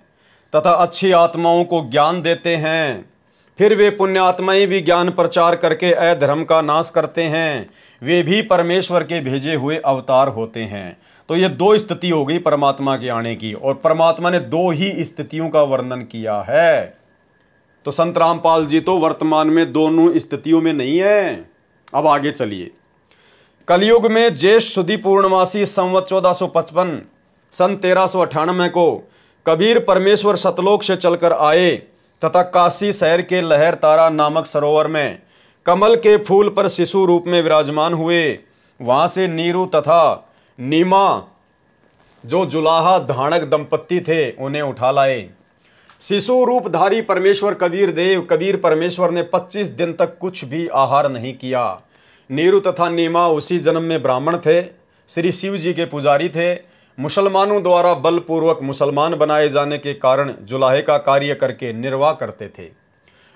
तथा अच्छी आत्माओं को ज्ञान देते हैं, फिर वे पुण्यात्माएं भी ज्ञान प्रचार करके अधर्म का नाश करते हैं। वे भी परमेश्वर के भेजे हुए अवतार होते हैं। तो ये 2 स्थिति हो गई परमात्मा के आने की, और परमात्मा ने 2 ही स्थितियों का वर्णन किया है। तो संत रामपाल जी तो वर्तमान में दोनों स्थितियों में नहीं है। अब आगे चलिए। कलयुग में ज्येष्ठ शुद्धि पूर्णमासी संवत 1455 सन 1398 को कबीर परमेश्वर सतलोक से चलकर आए तथा काशी शहर के लहर तारा नामक सरोवर में कमल के फूल पर शिशु रूप में विराजमान हुए। वहां से नीरू तथा नीमा जो जुलाहा धानक दंपत्ति थे उन्हें उठा लाए। शिशु रूपधारी परमेश्वर कबीर परमेश्वर ने 25 दिन तक कुछ भी आहार नहीं किया। नीरू तथा नीमा उसी जन्म में ब्राह्मण थे, श्री शिव जी के पुजारी थे। मुसलमानों द्वारा बलपूर्वक मुसलमान बनाए जाने के कारण जुलाहे का कार्य करके निर्वाह करते थे।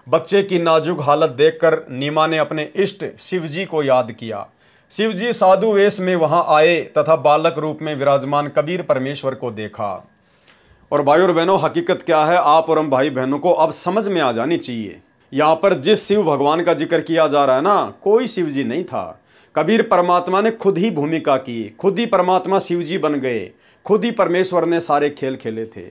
बच्चे की नाजुक हालत देखकर नीमा ने अपने इष्ट शिव जी को याद किया। शिव जी साधु वेश में वहां आए तथा बालक रूप में विराजमान कबीर परमेश्वर को देखा। और भाई और बहनों, हकीकत क्या है आप और हम भाई बहनों को अब समझ में आ जानी चाहिए। यहाँ पर जिस शिव भगवान का जिक्र किया जा रहा है ना, कोई शिव जी नहीं था। कबीर परमात्मा ने खुद ही भूमिका की, खुद ही परमात्मा शिव जी बन गए, खुद ही परमेश्वर ने सारे खेल खेले थे।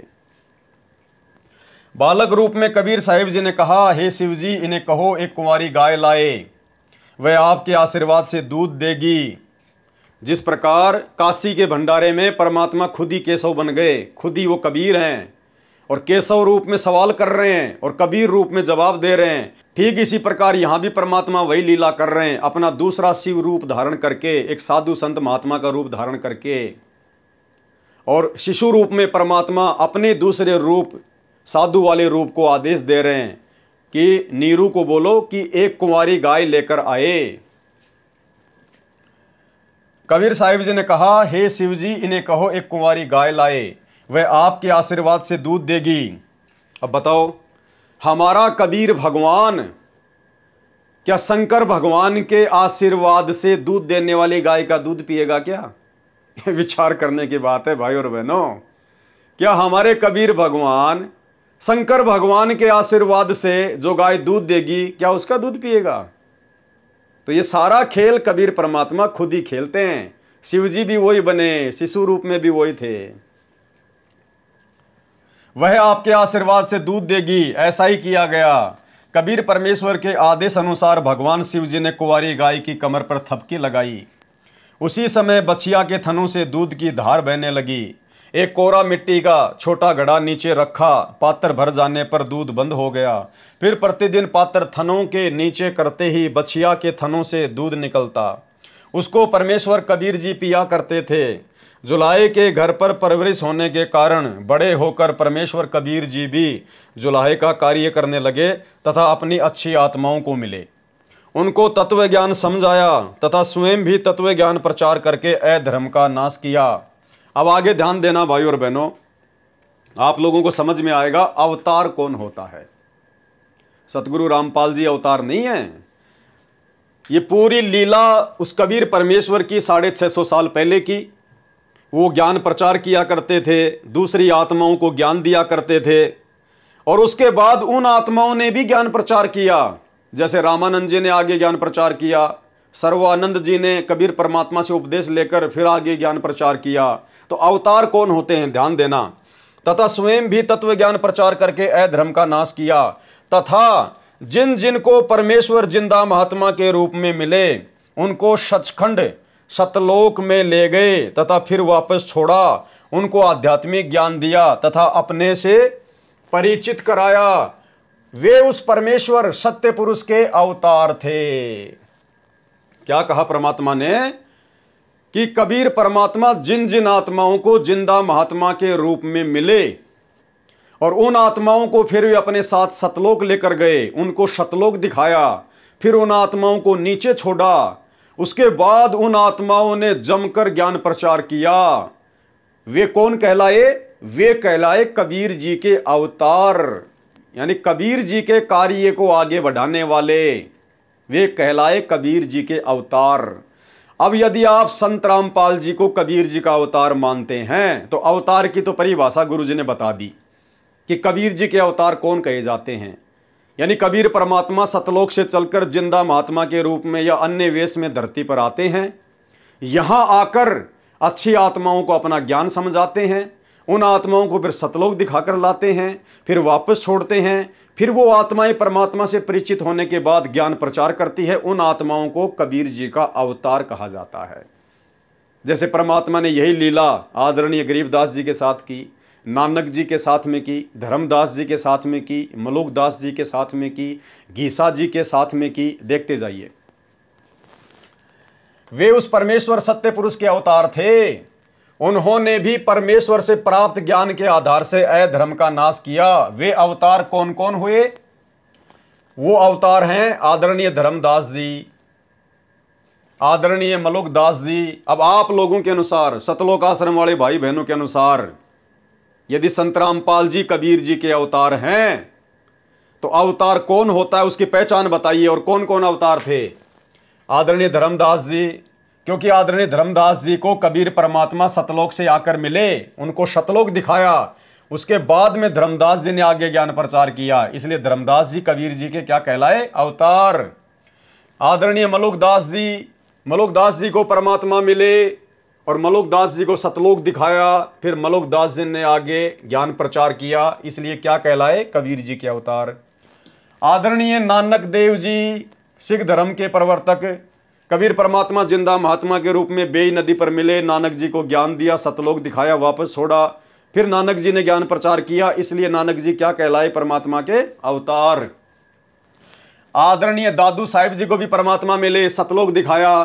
बालक रूप में कबीर साहिब जी ने कहा, हे शिव जी, इन्हें कहो एक कुंवारी गाय लाए, वह आपके आशीर्वाद से दूध देगी। जिस प्रकार काशी के भंडारे में परमात्मा खुद ही केशव बन गए, खुद ही वो कबीर हैं और केशव रूप में सवाल कर रहे हैं और कबीर रूप में जवाब दे रहे हैं, ठीक इसी प्रकार यहाँ भी परमात्मा वही लीला कर रहे हैं, अपना दूसरा शिव रूप धारण करके, एक साधु संत महात्मा का रूप धारण करके, और शिशु रूप में परमात्मा अपने दूसरे रूप साधु वाले रूप को आदेश दे रहे हैं कि नीरू को बोलो कि एक कुंवारी गाय लेकर आए। कबीर साहिब जी ने कहा, हे शिव जी, इन्हें कहो एक कुंवारी गाय लाए, वह आपके आशीर्वाद से दूध देगी। अब बताओ, हमारा कबीर भगवान क्या शंकर भगवान के आशीर्वाद से दूध देने वाली गाय का दूध पिएगा क्या? विचार करने की बात है भाई और बहनों। क्या हमारे कबीर भगवान शंकर भगवान के आशीर्वाद से जो गाय दूध देगी, क्या उसका दूध पिएगा? तो ये सारा खेल कबीर परमात्मा खुद ही खेलते हैं। शिव जी भी वही बने, शिशु रूप में भी वही थे। वह आपके आशीर्वाद से दूध देगी, ऐसा ही किया गया। कबीर परमेश्वर के आदेश अनुसार भगवान शिव जी ने कुंवारी गाय की कमर पर थपकी लगाई। उसी समय बछिया के थनों से दूध की धार बहने लगी। एक कोरा मिट्टी का छोटा घड़ा नीचे रखा, पात्र भर जाने पर दूध बंद हो गया। फिर प्रतिदिन पात्र थनों के नीचे करते ही बछिया के थनों से दूध निकलता। उसको परमेश्वर कबीर जी पिया करते थे। जुलाहे के घर पर परवरिश होने के कारण बड़े होकर परमेश्वर कबीर जी भी जुलाहे का कार्य करने लगे तथा अपनी अच्छी आत्माओं को मिले। उनको तत्व ज्ञान समझाया तथा स्वयं भी तत्व ज्ञान प्रचार करके अधर्म का नाश किया। अब आगे ध्यान देना भाई और बहनों, आप लोगों को समझ में आएगा अवतार कौन होता है। सतगुरु रामपाल जी अवतार नहीं है। ये पूरी लीला उस कबीर परमेश्वर की 650 साल पहले की। वो ज्ञान प्रचार किया करते थे, दूसरी आत्माओं को ज्ञान दिया करते थे, और उसके बाद उन आत्माओं ने भी ज्ञान प्रचार किया। जैसे रामानंद जी ने आगे ज्ञान प्रचार किया, सर्वानंद जी ने कबीर परमात्मा से उपदेश लेकर फिर आगे ज्ञान प्रचार किया। तो अवतार कौन होते हैं, ध्यान देना। तथा स्वयं भी तत्व ज्ञान प्रचार करके अधर्म का नाश किया। तथा जिन जिन को परमेश्वर जिंदा महात्मा के रूप में मिले, उनको सचखंड सतलोक में ले गए तथा फिर वापस छोड़ा। उनको आध्यात्मिक ज्ञान दिया तथा अपने से परिचित कराया। वे उस परमेश्वर सत्य पुरुष के अवतार थे। क्या कहा परमात्मा ने कि कबीर परमात्मा जिन जिन आत्माओं को जिंदा महात्मा के रूप में मिले और उन आत्माओं को फिर वे अपने साथ सतलोक लेकर गए, उनको सतलोक दिखाया, फिर उन आत्माओं को नीचे छोड़ा। उसके बाद उन आत्माओं ने जमकर ज्ञान प्रचार किया। वे कौन कहलाए? वे कहलाए कबीर जी के अवतार, यानी कबीर जी के कार्य को आगे बढ़ाने वाले। वे कहलाए कबीर जी के अवतार। अब यदि आप संत रामपाल जी को कबीर जी का अवतार मानते हैं तो अवतार की तो परिभाषा गुरु जी ने बता दी कि कबीर जी के अवतार कौन कहे जाते हैं। यानी कबीर परमात्मा सतलोक से चलकर जिंदा महात्मा के रूप में या अन्य वेश में धरती पर आते हैं। यहाँ आकर अच्छी आत्माओं को अपना ज्ञान समझाते हैं, उन आत्माओं को फिर सतलोक दिखाकर लाते हैं, फिर वापस छोड़ते हैं। फिर वो आत्माएं परमात्मा से परिचित होने के बाद ज्ञान प्रचार करती है। उन आत्माओं को कबीर जी का अवतार कहा जाता है। जैसे परमात्मा ने यही लीला आदरणीय गरीबदास जी के साथ की, नानक जी के साथ में की, धर्मदास जी के साथ में की, मलुकदास जी के साथ में की, गीसा जी के साथ में की। देखते जाइए। वे उस परमेश्वर सत्य पुरुष के अवतार थे। उन्होंने भी परमेश्वर से प्राप्त ज्ञान के आधार से अधर्म का नाश किया। वे अवतार कौन कौन हुए? वो अवतार हैं आदरणीय धर्मदास जी, आदरणीय मलुकदास जी। अब आप लोगों के अनुसार, सतलोक आश्रम वाले भाई बहनों के अनुसार, यदि संत रामपाल जी कबीर जी के अवतार हैं तो अवतार कौन होता है, उसकी पहचान बताइए। और कौन कौन अवतार थे? आदरणीय धर्मदास जी, क्योंकि आदरणीय धर्मदास जी को कबीर परमात्मा सतलोक से आकर मिले, उनको सतलोक दिखाया। उसके बाद में धर्मदास जी ने आगे ज्ञान प्रचार किया, इसलिए धर्मदास जी कबीर जी के क्या कहलाए? अवतार। आदरणीय मलुकदास जी को परमात्मा मिले और मलुकदास जी को सतलोक दिखाया, फिर मलुकदास जी ने आगे ज्ञान प्रचार किया, इसलिए क्या कहलाए? कबीर जी के अवतार। आदरणीय नानक देव जी सिख धर्म के प्रवर्तक, कबीर परमात्मा जिंदा महात्मा के रूप में बेई नदी पर मिले, नानक जी को ज्ञान दिया, सतलोक दिखाया, वापस छोड़ा, फिर नानक जी ने ज्ञान प्रचार किया, इसलिए नानक जी क्या कहलाए? परमात्मा के अवतार। आदरणीय दादू साहिब जी को भी परमात्मा मिले, सतलोक दिखाया,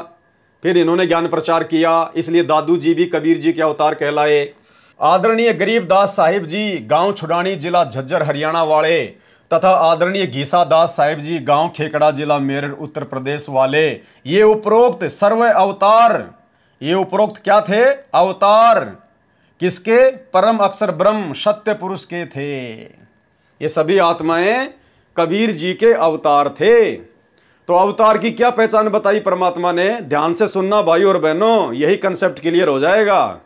फिर इन्होंने ज्ञान प्रचार किया, इसलिए दादू जी भी कबीर जी के अवतार कहलाए। आदरणीय गरीबदास साहिब जी गांव छुड़ानी जिला झज्जर हरियाणा वाले तथा आदरणीय घीसा दास साहिब जी गांव खेकड़ा जिला मेरठ उत्तर प्रदेश वाले, ये उपरोक्त सर्व अवतार, ये उपरोक्त क्या थे? अवतार। किसके? परम अक्षर ब्रह्म सत्य पुरुष के थे। ये सभी आत्माएं कबीर जी के अवतार थे। तो अवतार की क्या पहचान बताई परमात्मा ने? ध्यान से सुनना भाई और बहनों, यही कंसेप्ट क्लियर हो जाएगा।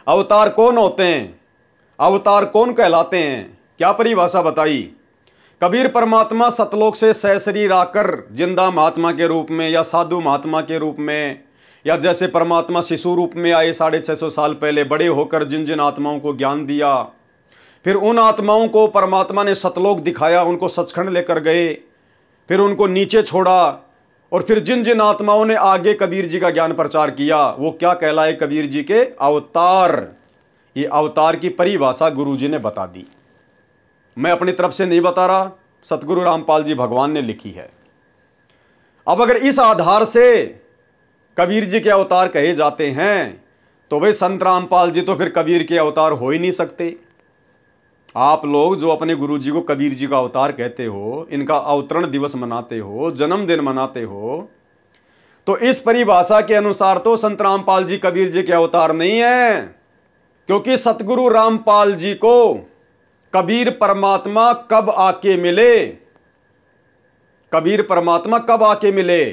अवतार कौन होते हैं? अवतार कौन कहलाते हैं? क्या परिभाषा बताई? कबीर परमात्मा सतलोक से सशरीर आकर जिंदा महात्मा के रूप में या साधु महात्मा के रूप में, या जैसे परमात्मा शिशु रूप में आए 650 साल पहले, बड़े होकर जिन जिन आत्माओं को ज्ञान दिया, फिर उन आत्माओं को परमात्मा ने सतलोक दिखाया, उनको सचखंड लेकर गए, फिर उनको नीचे छोड़ा, और फिर जिन जिन आत्माओं ने आगे कबीर जी का ज्ञान प्रचार किया, वो क्या कहलाए? कबीर जी के अवतार। ये अवतार की परिभाषा गुरु जी ने बता दी, मैं अपनी तरफ से नहीं बता रहा, सतगुरु रामपाल जी भगवान ने लिखी है। अब अगर इस आधार से कबीर जी के अवतार कहे जाते हैं, तो भाई संत रामपाल जी तो फिर कबीर के अवतार हो ही नहीं सकते। आप लोग जो अपने गुरु जी को कबीर जी का अवतार कहते हो, इनका अवतरण दिवस मनाते हो, जन्मदिन मनाते हो, तो इस परिभाषा के अनुसार तो संत रामपाल जी कबीर जी के अवतार नहीं है, क्योंकि सतगुरु रामपाल जी को कबीर परमात्मा कब आके मिले? कबीर परमात्मा कब आके मिले?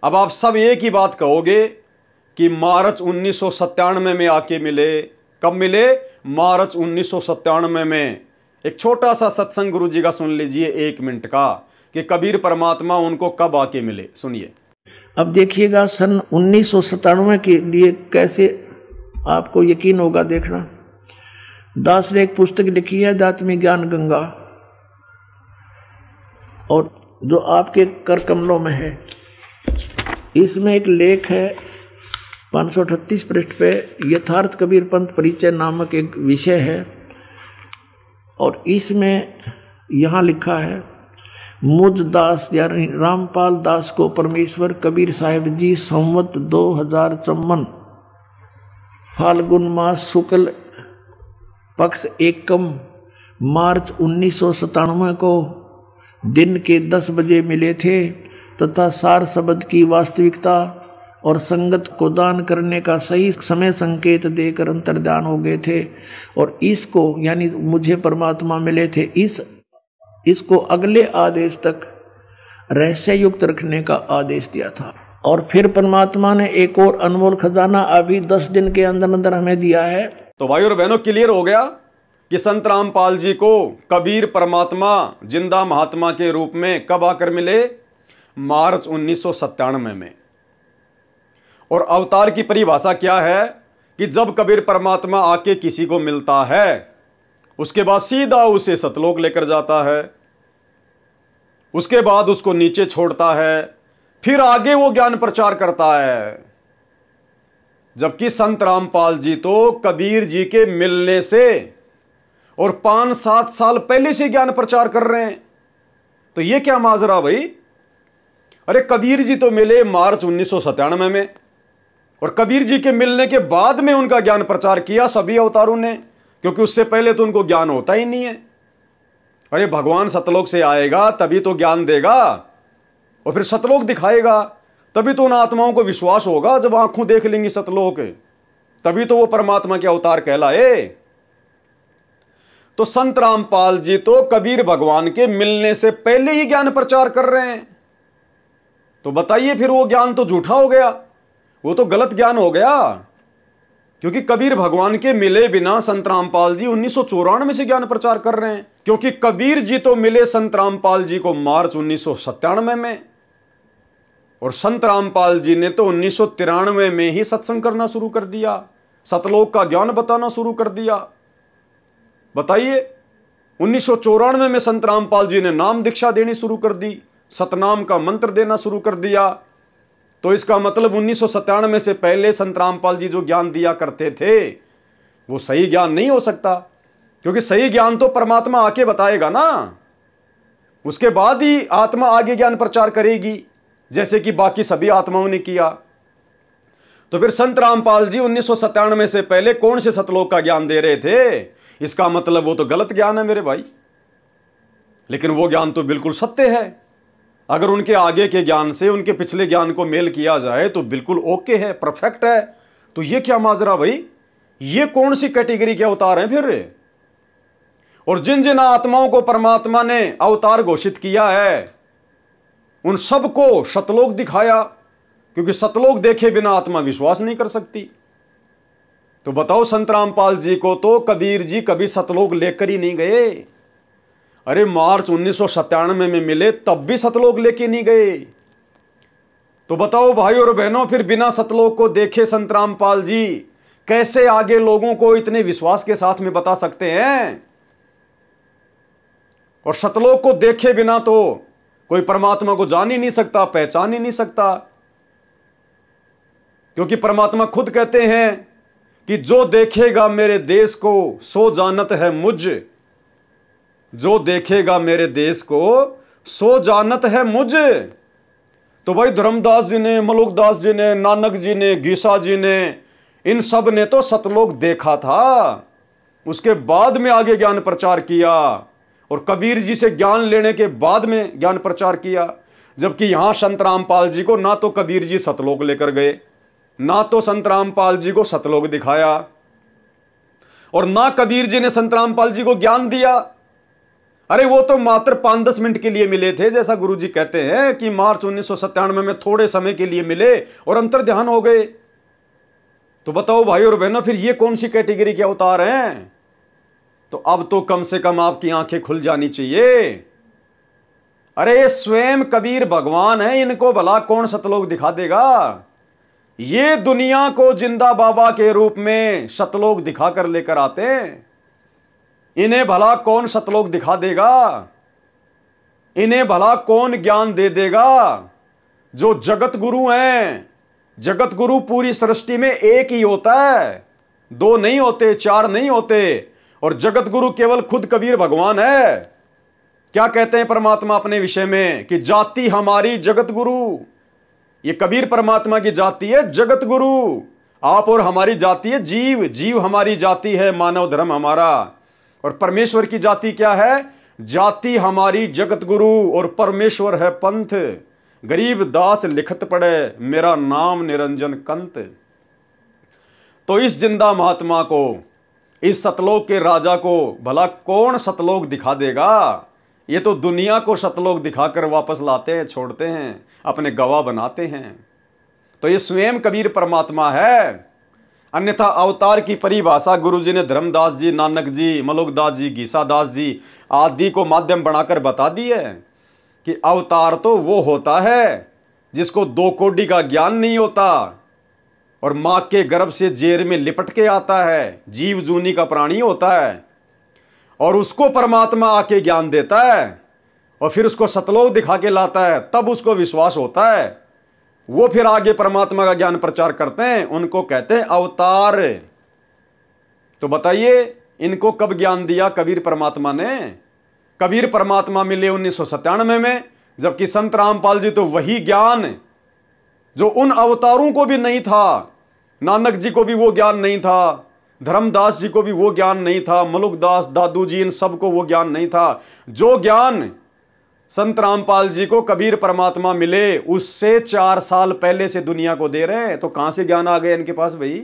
अब आप सब एक ही बात कहोगे कि मार्च 1997 में आके मिले। कब मिले? मार्च 1997 में। एक छोटा सा सत्संग गुरु जी का सुन लीजिए 1 मिनट का, कि कबीर परमात्मा उनको कब आके मिले। सुनिए। अब देखिएगा सन 1997 के लिए कैसे आपको यकीन होगा, देखना। दास ने एक पुस्तक लिखी है दात्मी ज्ञान गंगा, और जो आपके कर कमलों में है, इसमें एक लेख है 538 पृष्ठ पे, यथार्थ कबीर पंथ परिचय नामक एक विषय है, और इसमें यहाँ लिखा है, मुझ दास यानी रामपाल दास को परमेश्वर कबीर साहिब जी संवत 2054 फाल्गुन मास शुक्ल पक्ष एकम मार्च 1997 को दिन के 10 बजे मिले थे, तथा सार शब्द की वास्तविकता और संगत को दान करने का सही समय संकेत देकर अंतर्ध्यान हो गए थे, और इसको यानी मुझे परमात्मा मिले थे, इसको अगले आदेश तक रहस्य युक्त रखने का आदेश दिया था। और फिर परमात्मा ने एक और अनमोल खजाना अभी 10 दिन के अंदर अंदर हमें दिया है। तो भाई और बहनों, क्लियर हो गया कि संत रामपाल जी को कबीर परमात्मा जिंदा महात्मा के रूप में कब आकर मिले? मार्च 1997 में। और अवतार की परिभाषा क्या है कि जब कबीर परमात्मा आके किसी को मिलता है, उसके बाद सीधा उसे सतलोक लेकर जाता है, उसके बाद उसको नीचे छोड़ता है, फिर आगे वो ज्ञान प्रचार करता है। जबकि संत रामपाल जी तो कबीर जी के मिलने से और 5-7 साल पहले से ज्ञान प्रचार कर रहे हैं। तो ये क्या माजरा भाई? अरे कबीर जी तो मिले मार्च 1997 में, और कबीर जी के मिलने के बाद में उनका ज्ञान प्रचार किया सभी अवतारों ने, क्योंकि उससे पहले तो उनको ज्ञान होता ही नहीं है। अरे भगवान सतलोक से आएगा तभी तो ज्ञान देगा, और फिर सतलोक दिखाएगा, तभी तो उन आत्माओं को विश्वास होगा। जब आंखों देख लेंगी सतलोक, तभी तो वो परमात्मा के अवतार कहलाए। तो संत रामपाल जी तो कबीर भगवान के मिलने से पहले ही ज्ञान प्रचार कर रहे हैं। तो बताइए फिर वो ज्ञान तो झूठा हो गया, वो तो गलत ज्ञान हो गया, क्योंकि कबीर भगवान के मिले बिना संत रामपाल जी 1994 से ज्ञान प्रचार कर रहे हैं। क्योंकि कबीर जी तो मिले संत रामपाल जी को मार्च 1997 में, और संत रामपाल जी ने तो 1993 में ही सत्संग करना शुरू कर दिया, सतलोक का ज्ञान बताना शुरू कर दिया। बताइए, 1994 में संत रामपाल जी ने नाम दीक्षा देनी शुरू कर दी, सतनाम का मंत्र देना शुरू कर दिया, तो इसका मतलब 1997 से पहले संत रामपाल जी जो ज्ञान दिया करते थे वो सही ज्ञान नहीं हो सकता, क्योंकि सही ज्ञान तो परमात्मा आके बताएगा ना, उसके बाद ही आत्मा आगे ज्ञान प्रचार करेगी, जैसे कि बाकी सभी आत्माओं ने किया। तो फिर संत रामपाल जी 1997 से पहले कौन से सतलोक का ज्ञान दे रहे थे? इसका मतलब वो तो गलत ज्ञान है मेरे भाई। लेकिन वो ज्ञान तो बिल्कुल सत्य है। अगर उनके आगे के ज्ञान से उनके पिछले ज्ञान को मेल किया जाए तो बिल्कुल ओके है, परफेक्ट है। तो ये क्या माजरा भाई, ये कौन सी कैटेगरी के अवतार हैं फिर? और जिन जिन आत्माओं को परमात्मा ने अवतार घोषित किया है उन सबको सतलोक दिखाया, क्योंकि सतलोक देखे बिना आत्मा विश्वास नहीं कर सकती। तो बताओ, संत रामपाल जी को तो कबीर जी कभी सतलोक लेकर ही नहीं गए। अरे मार्च 1997 में मिले तब भी सतलोक लेके नहीं गए। तो बताओ भाई और बहनों, फिर बिना सतलोक को देखे संत रामपाल जी कैसे आगे लोगों को इतने विश्वास के साथ में बता सकते हैं? और सतलोक को देखे बिना तो कोई परमात्मा को जान ही नहीं सकता, पहचान ही नहीं सकता, क्योंकि परमात्मा खुद कहते हैं कि जो देखेगा मेरे देश को सो जानत है मुझ, जो देखेगा मेरे देश को सो जानत है मुझ। तो भाई धर्मदास जी ने, मलुकदास जी ने, नानक जी ने, गीसा जी ने, इन सब ने तो सतलोक देखा था, उसके बाद में आगे ज्ञान प्रचार किया, और कबीर जी से ज्ञान लेने के बाद में ज्ञान प्रचार किया। जबकि यहां संत रामपाल जी को ना तो कबीर जी सतलोक लेकर गए, ना तो संत रामपाल जी को सतलोक दिखाया, और ना कबीर जी ने संत रामपाल जी को ज्ञान दिया। अरे वो तो मात्र 5-10 मिनट के लिए मिले थे, जैसा गुरु जी कहते हैं कि मार्च 1997 में थोड़े समय के लिए मिले और अंतर ध्यान हो गए। तो बताओ भाई और बहनों, फिर ये कौन सी कैटेगरी के अवतार हैं? तो अब तो कम से कम आपकी आंखें खुल जानी चाहिए। अरे स्वयं कबीर भगवान है, इनको भला कौन सतलोक दिखा देगा? ये दुनिया को जिंदा बाबा के रूप में सतलोक दिखाकर लेकर आते हैं, इन्हें भला कौन सतलोक दिखा देगा? इन्हें भला कौन ज्ञान दे देगा? जो जगत गुरु हैं। जगत गुरु पूरी सृष्टि में एक ही होता है, 2 नहीं होते, 4 नहीं होते, और जगत गुरु केवल खुद कबीर भगवान है। क्या कहते हैं परमात्मा अपने विषय में कि जाति हमारी जगत गुरु। ये कबीर परमात्मा की जाति है जगत गुरु, आप और हमारी जाति है जीव, जीव हमारी जाति है, मानव धर्म हमारा। और परमेश्वर की जाति क्या है? जाति हमारी जगत गुरु और परमेश्वर है पंथ। गरीब दास लिखत पड़े, मेरा नाम निरंजन कंत। तो इस जिंदा महात्मा को, इस सतलोक के राजा को भला कौन सतलोक दिखा देगा? ये तो दुनिया को सतलोक दिखाकर वापस लाते हैं, छोड़ते हैं, अपने गवाह बनाते हैं। तो ये स्वयं कबीर परमात्मा है। अन्यथा अवतार की परिभाषा गुरु जी ने धर्मदास जी, नानक जी, मलुकदास जी, गीसादास जी आदि को माध्यम बनाकर बता दी है कि अवतार तो वो होता है जिसको 2 कोड़ी का ज्ञान नहीं होता और मां के गर्भ से जेर में लिपट के आता है, जीव जूनी का प्राणी होता है, और उसको परमात्मा आके ज्ञान देता है और फिर उसको सतलोक दिखा के लाता है, तब उसको विश्वास होता है। वो फिर आगे परमात्मा का ज्ञान प्रचार करते हैं, उनको कहते हैं अवतार। तो बताइए इनको कब ज्ञान दिया कबीर परमात्मा ने? कबीर परमात्मा मिले 1997 में, जबकि संत रामपाल जी तो वही ज्ञान जो उन अवतारों को भी नहीं था, नानक जी को भी वो ज्ञान नहीं था, धर्मदास जी को भी वो ज्ञान नहीं था, मलुकदास, दादू जी, इन सबको वो ज्ञान नहीं था। जो ज्ञान संत रामपाल जी को कबीर परमात्मा मिले उससे 4 साल पहले से दुनिया को दे रहे हैं। तो कहां से ज्ञान आ गया इनके पास भाई?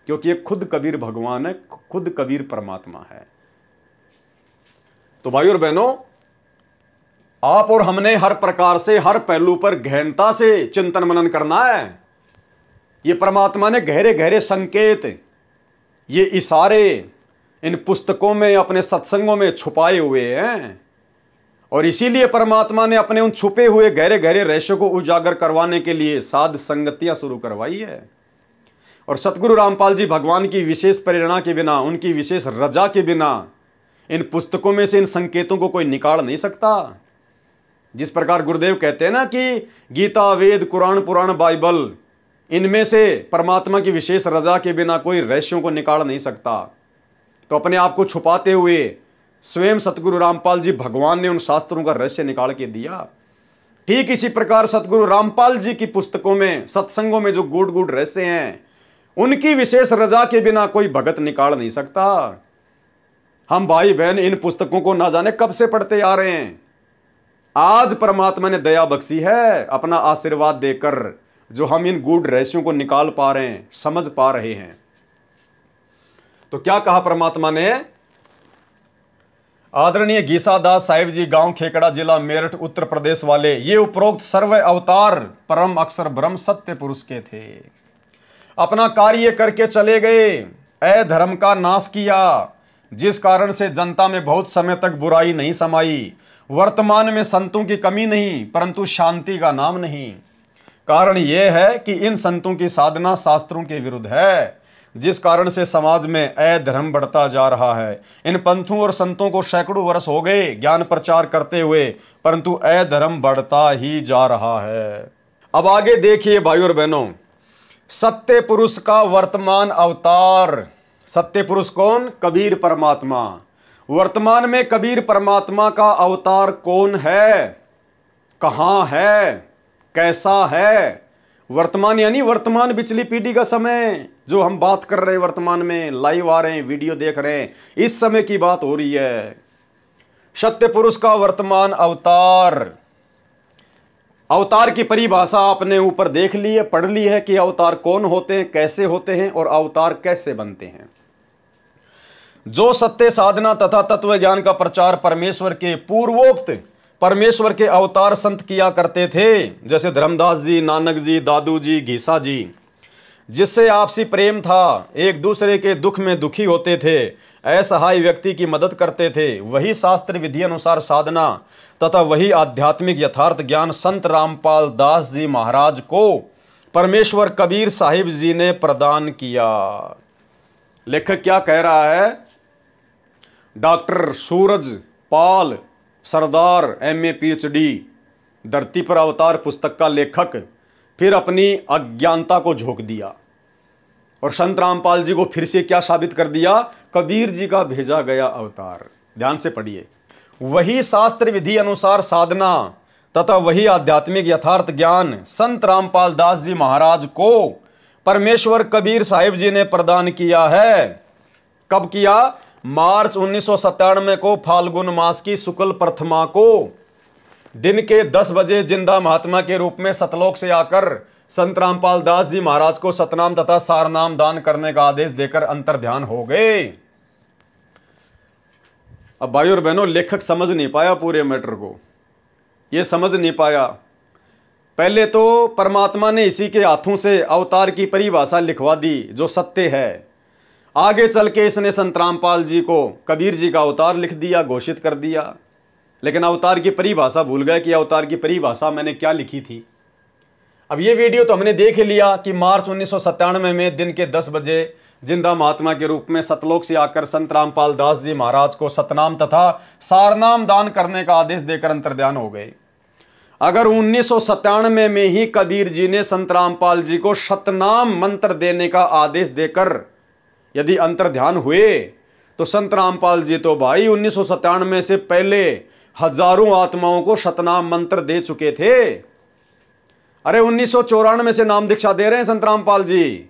क्योंकि ये खुद कबीर भगवान है, खुद कबीर परमात्मा है। तो भाई और बहनों, आप और हमने हर प्रकार से, हर पहलू पर गहनता से चिंतन मनन करना है। ये परमात्मा ने गहरे गहरे संकेत, ये इशारे इन पुस्तकों में, अपने सत्संगों में छुपाए हुए हैं, और इसीलिए परमात्मा ने अपने उन छुपे हुए गहरे गहरे रहस्यों को उजागर करवाने के लिए साध संगतियां शुरू करवाई है। और सतगुरु रामपाल जी भगवान की विशेष प्रेरणा के बिना, उनकी विशेष रजा के बिना इन पुस्तकों में से इन संकेतों को कोई निकाल नहीं सकता। जिस प्रकार गुरुदेव कहते हैं ना कि गीता, वेद, कुरान, पुराण, बाइबल, इनमें से परमात्मा की विशेष रजा के बिना कोई रहस्यों को निकाल नहीं सकता। तो अपने आप को छुपाते हुए स्वयं सतगुरु रामपाल जी भगवान ने उन शास्त्रों का रहस्य निकाल के दिया। ठीक इसी प्रकार सतगुरु रामपाल जी की पुस्तकों में, सत्संगों में जो गूढ़ गूढ़ रहस्य हैं, उनकी विशेष रजा के बिना कोई भगत निकाल नहीं सकता। हम भाई बहन इन पुस्तकों को ना जाने कब से पढ़ते आ रहे हैं। आज परमात्मा ने दया बख्शी है अपना आशीर्वाद देकर, जो हम इन गूढ़ रहस्यों को निकाल पा रहे हैं, समझ पा रहे हैं। तो क्या कहा परमात्मा ने? आदरणीय गीसादास साहिब जी, गांव खेकड़ा, जिला मेरठ, उत्तर प्रदेश वाले, ये उपरोक्त सर्व अवतार परम अक्षर ब्रह्म सत्य पुरुष के थे। अपना कार्य करके चले गए, अधर्म का नाश किया, जिस कारण से जनता में बहुत समय तक बुराई नहीं समाई। वर्तमान में संतों की कमी नहीं, परंतु शांति का नाम नहीं। कारण यह है कि इन संतों की साधना शास्त्रों के विरुद्ध है, जिस कारण से समाज में अधर्म बढ़ता जा रहा है। इन पंथों और संतों को सैकड़ों वर्ष हो गए ज्ञान प्रचार करते हुए, परंतु अधर्म बढ़ता ही जा रहा है। अब आगे देखिए भाइयों और बहनों, सत्य पुरुष का वर्तमान अवतार। सत्य पुरुष कौन? कबीर परमात्मा। वर्तमान में कबीर परमात्मा का अवतार कौन है, कहां है, कैसा है? वर्तमान यानी वर्तमान पिछली पीढ़ी का समय, जो हम बात कर रहे हैं वर्तमान में, लाइव आ रहे हैं, वीडियो देख रहे हैं, इस समय की बात हो रही है। सत्य पुरुष का वर्तमान अवतार। अवतार की परिभाषा आपने ऊपर देख ली है, पढ़ ली है कि अवतार कौन होते हैं, कैसे होते हैं और अवतार कैसे बनते हैं। जो सत्य साधना तथा तत्व ज्ञान का प्रचार परमेश्वर के पूर्वोक्त परमेश्वर के अवतार संत किया करते थे, जैसे धर्मदास जी, नानक जी, दादू जी, घीसा जी, जिससे आपसी प्रेम था, एक दूसरे के दुख में दुखी होते थे, असहाय व्यक्ति की मदद करते थे, वही शास्त्र विधि अनुसार साधना तथा वही आध्यात्मिक यथार्थ ज्ञान संत रामपाल दास जी महाराज को परमेश्वर कबीर साहिब जी ने प्रदान किया। लेखक क्या कह रहा है? डॉक्टर सूरज पाल सरदार MA PhD, धरती पर अवतार पुस्तक का लेखक, फिर अपनी अज्ञानता को झोंक दिया और संत रामपाल जी को फिर से क्या साबित कर दिया? कबीर जी का भेजा गया अवतार। ध्यान से पढ़िए, वही शास्त्र विधि अनुसार साधना तथा वही आध्यात्मिक यथार्थ ज्ञान संत रामपाल दास जी महाराज को परमेश्वर कबीर साहिब जी ने प्रदान किया है। कब किया? मार्च 1997 को फाल्गुन मास की शुक्ल प्रथमा को दिन के 10 बजे जिंदा महात्मा के रूप में सतलोक से आकर संत रामपाल दास जी महाराज को सतनाम तथा सारनाम दान करने का आदेश देकर अंतर्ध्यान हो गए। अब भाइयों और बहनों, लेखक समझ नहीं पाया पूरे मैटर को, यह समझ नहीं पाया। पहले तो परमात्मा ने इसी के हाथों से अवतार की परिभाषा लिखवा दी जो सत्य है। आगे चल के इसने संत रामपाल जी को कबीर जी का अवतार लिख दिया, घोषित कर दिया, लेकिन अवतार की परिभाषा भूल गए कि अवतार की परिभाषा मैंने क्या लिखी थी। अब ये वीडियो तो हमने देख लिया कि मार्च 1997 में दिन के 10 बजे जिंदा महात्मा के रूप में सतलोक से आकर संत रामपाल दास जी महाराज को सतनाम तथा सारनाम दान करने का आदेश देकर अंतर्ध्यान हो गए। अगर 1997 में ही कबीर जी ने संत रामपाल जी को सतनाम मंत्र देने का आदेश देकर यदि अंतर्ध्यान हुए, तो संत रामपाल जी तो भाई 1997 से पहले हजारों आत्माओं को सतनाम मंत्र दे चुके थे। अरे 1994 से नाम दीक्षा दे रहे हैं संत रामपाल जी,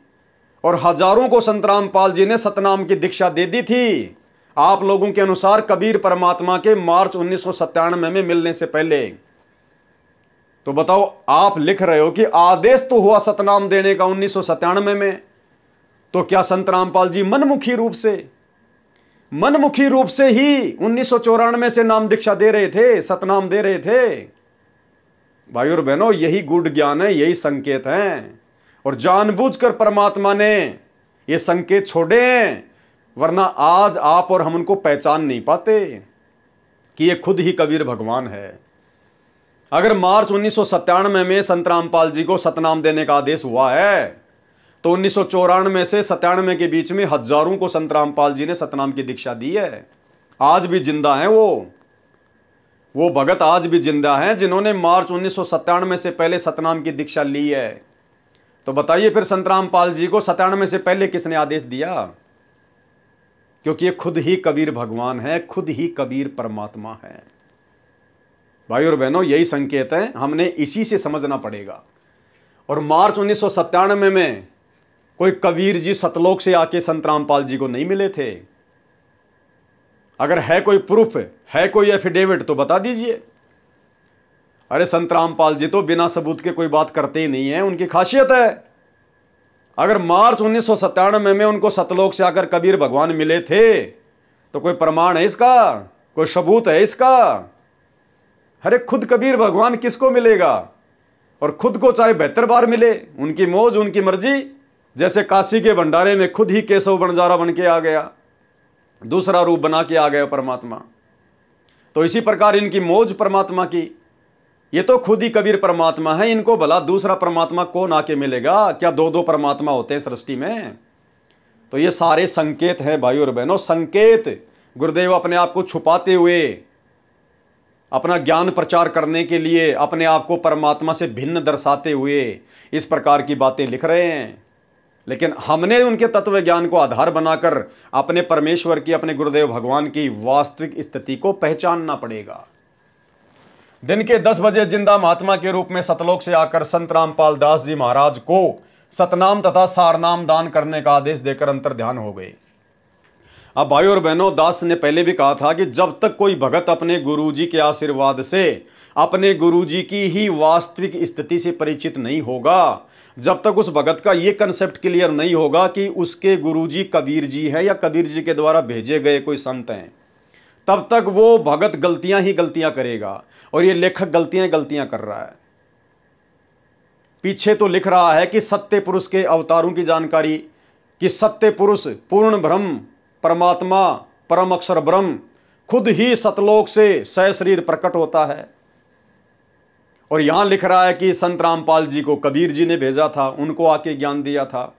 और हजारों को संत रामपाल जी ने सतनाम की दीक्षा दे दी थी। आप लोगों के अनुसार कबीर परमात्मा के मार्च 1997 में मिलने से पहले। तो बताओ, आप लिख रहे हो कि आदेश तो हुआ सतनाम देने का 1997 में, तो क्या संत रामपाल जी मनमुखी रूप से ही 1994 से नाम दीक्षा दे रहे थे, सतनाम दे रहे थे? भाइयों और बहनों, यही गूढ़ ज्ञान है, यही संकेत हैं, और जानबूझकर परमात्मा ने ये संकेत छोड़े हैं, वरना आज आप और हम उनको पहचान नहीं पाते कि ये खुद ही कबीर भगवान है। अगर मार्च 1997 में संत रामपाल जी को सतनाम देने का आदेश हुआ है, तो 1994 से 97 के बीच में हजारों को संत रामपाल जी ने सतनाम की दीक्षा दी है। आज भी जिंदा हैं वो भगत आज भी जिंदा हैं जिन्होंने मार्च 1997 से पहले सतनाम की दीक्षा ली है। तो बताइए फिर संत रामपाल जी को 97 से पहले किसने आदेश दिया? क्योंकि ये खुद ही कबीर भगवान है, खुद ही कबीर परमात्मा है। भाई और बहनों, यही संकेत है, हमने इसी से समझना पड़ेगा। और मार्च 1997 में कोई कबीर जी सतलोक से आके संत रामपाल जी को नहीं मिले थे। अगर है कोई प्रूफ, है कोई एफिडेविट तो बता दीजिए। अरे संत रामपाल जी तो बिना सबूत के कोई बात करते ही नहीं है, उनकी खासियत है। अगर मार्च 1997 में उनको सतलोक से आकर कबीर भगवान मिले थे तो कोई प्रमाण है इसका, कोई सबूत है इसका? अरे खुद कबीर भगवान किसको मिलेगा? और खुद को चाहे 72 बार मिले, उनकी मौज उनकी मर्जी। जैसे काशी के भंडारे में खुद ही केशव बंजारा बन के आ गया, दूसरा रूप बना के आ गया परमात्मा। तो इसी प्रकार इनकी मौज परमात्मा की। ये तो खुद ही कबीर परमात्मा है, इनको भला दूसरा परमात्मा कौन आके मिलेगा? क्या दो दो परमात्मा होते हैं सृष्टि में? तो ये सारे संकेत हैं भाई और बहनों, संकेत। गुरुदेव अपने आप को छुपाते हुए अपना ज्ञान प्रचार करने के लिए, अपने आप को परमात्मा से भिन्न दर्शाते हुए इस प्रकार की बातें लिख रहे हैं। लेकिन हमने उनके तत्व ज्ञान को आधार बनाकर अपने परमेश्वर की, अपने गुरुदेव भगवान की वास्तविक स्थिति को पहचानना पड़ेगा। दिन के 10 बजे जिंदा महात्मा के रूप में सतलोक से आकर संत रामपाल दास जी महाराज को सतनाम तथा सारनाम दान करने का आदेश देकर अंतर ध्यान हो गए। अब भाई और बहनों, दास ने पहले भी कहा था कि जब तक कोई भगत अपने गुरुजी के आशीर्वाद से अपने गुरुजी की ही वास्तविक स्थिति से परिचित नहीं होगा, जब तक उस भगत का ये कंसेप्ट क्लियर नहीं होगा कि उसके गुरुजी कबीर जी है या कबीर जी के द्वारा भेजे गए कोई संत हैं, तब तक वो भगत गलतियां ही गलतियां करेगा। और ये लेखक गलतियां कर रहा है। पीछे तो लिख रहा है कि सत्य पुरुष के अवतारों की जानकारी, कि सत्य पुरुष पूर्ण ब्रह्म परमात्मा परम अक्षर ब्रह्म खुद ही सतलोक से सशरीर प्रकट होता है। और यहां लिख रहा है कि संत रामपाल जी को कबीर जी ने भेजा था, उनको आके ज्ञान दिया था।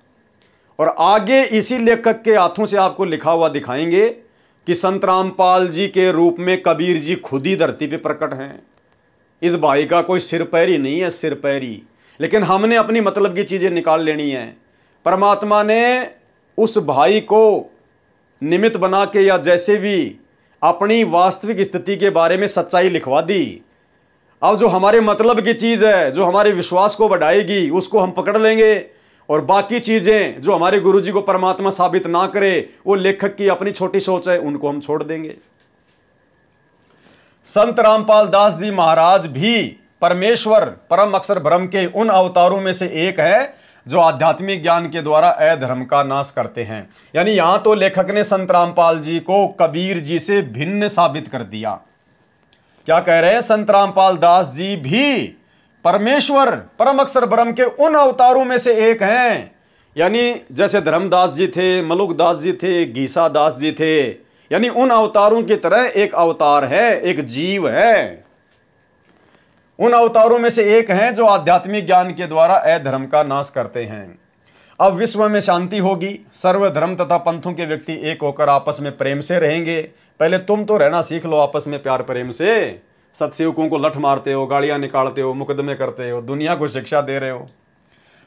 और आगे इसी लेखक के हाथों से आपको लिखा हुआ दिखाएंगे कि संत रामपाल जी के रूप में कबीर जी खुद ही धरती पे प्रकट हैं। इस भाई का कोई सिर पैर ही नहीं है, सिर पैर ही। लेकिन हमने अपनी मतलब की चीजें निकाल लेनी है। परमात्मा ने उस भाई को निमित्त बना के या जैसे भी अपनी वास्तविक स्थिति के बारे में सच्चाई लिखवा दी। अब जो हमारे मतलब की चीज है, जो हमारे विश्वास को बढ़ाएगी, उसको हम पकड़ लेंगे। और बाकी चीजें जो हमारे गुरुजी को परमात्मा साबित ना करे, वो लेखक की अपनी छोटी सोच है, उनको हम छोड़ देंगे। संत रामपाल दास जी महाराज भी परमेश्वर परम अक्षर ब्रह्म के उन अवतारों में से एक है जो आध्यात्मिक ज्ञान के द्वारा अधर्म का नाश करते हैं। यानी यहां तो लेखक ने संत रामपाल जी को कबीर जी से भिन्न साबित कर दिया। क्या कह रहे हैं? संत रामपाल दास जी भी परमेश्वर परम अक्षर ब्रह्म के उन अवतारों में से एक हैं। यानी जैसे धर्मदास जी थे, मलुक दास जी थे, गीसा दास जी थे, यानी उन अवतारों की तरह एक अवतार है, एक जीव है। उन अवतारों में से एक हैं जो आध्यात्मिक ज्ञान के द्वारा अधर्म का नाश करते हैं। अब विश्व में शांति होगी, सर्वधर्म तथा पंथों के व्यक्ति एक होकर आपस में प्रेम से रहेंगे। पहले तुम तो रहना सीख लो आपस में प्यार प्रेम से। सत्सेवकों को लठ मारते हो, गालियां निकालते हो, मुकदमे करते हो, दुनिया को शिक्षा दे रहे हो।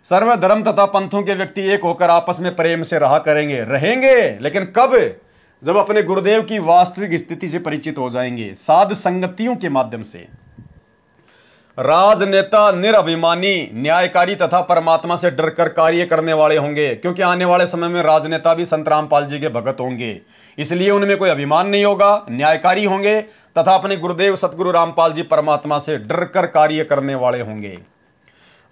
सर्वधर्म तथा पंथों के व्यक्ति एक होकर आपस में प्रेम से रहा करेंगे, रहेंगे। लेकिन कब? जब अपने गुरुदेव की वास्तविक स्थिति से परिचित हो जाएंगे, साध संगतियों के माध्यम से। राजनेता निरभिमानी, न्यायकारी तथा परमात्मा से डरकर कार्य करने वाले होंगे, क्योंकि आने वाले समय में राजनेता भी संत रामपाल जी के भगत होंगे। इसलिए उनमें कोई अभिमान नहीं होगा, न्यायकारी होंगे तथा अपने गुरुदेव सतगुरु रामपाल जी परमात्मा से डरकर कार्य करने वाले होंगे।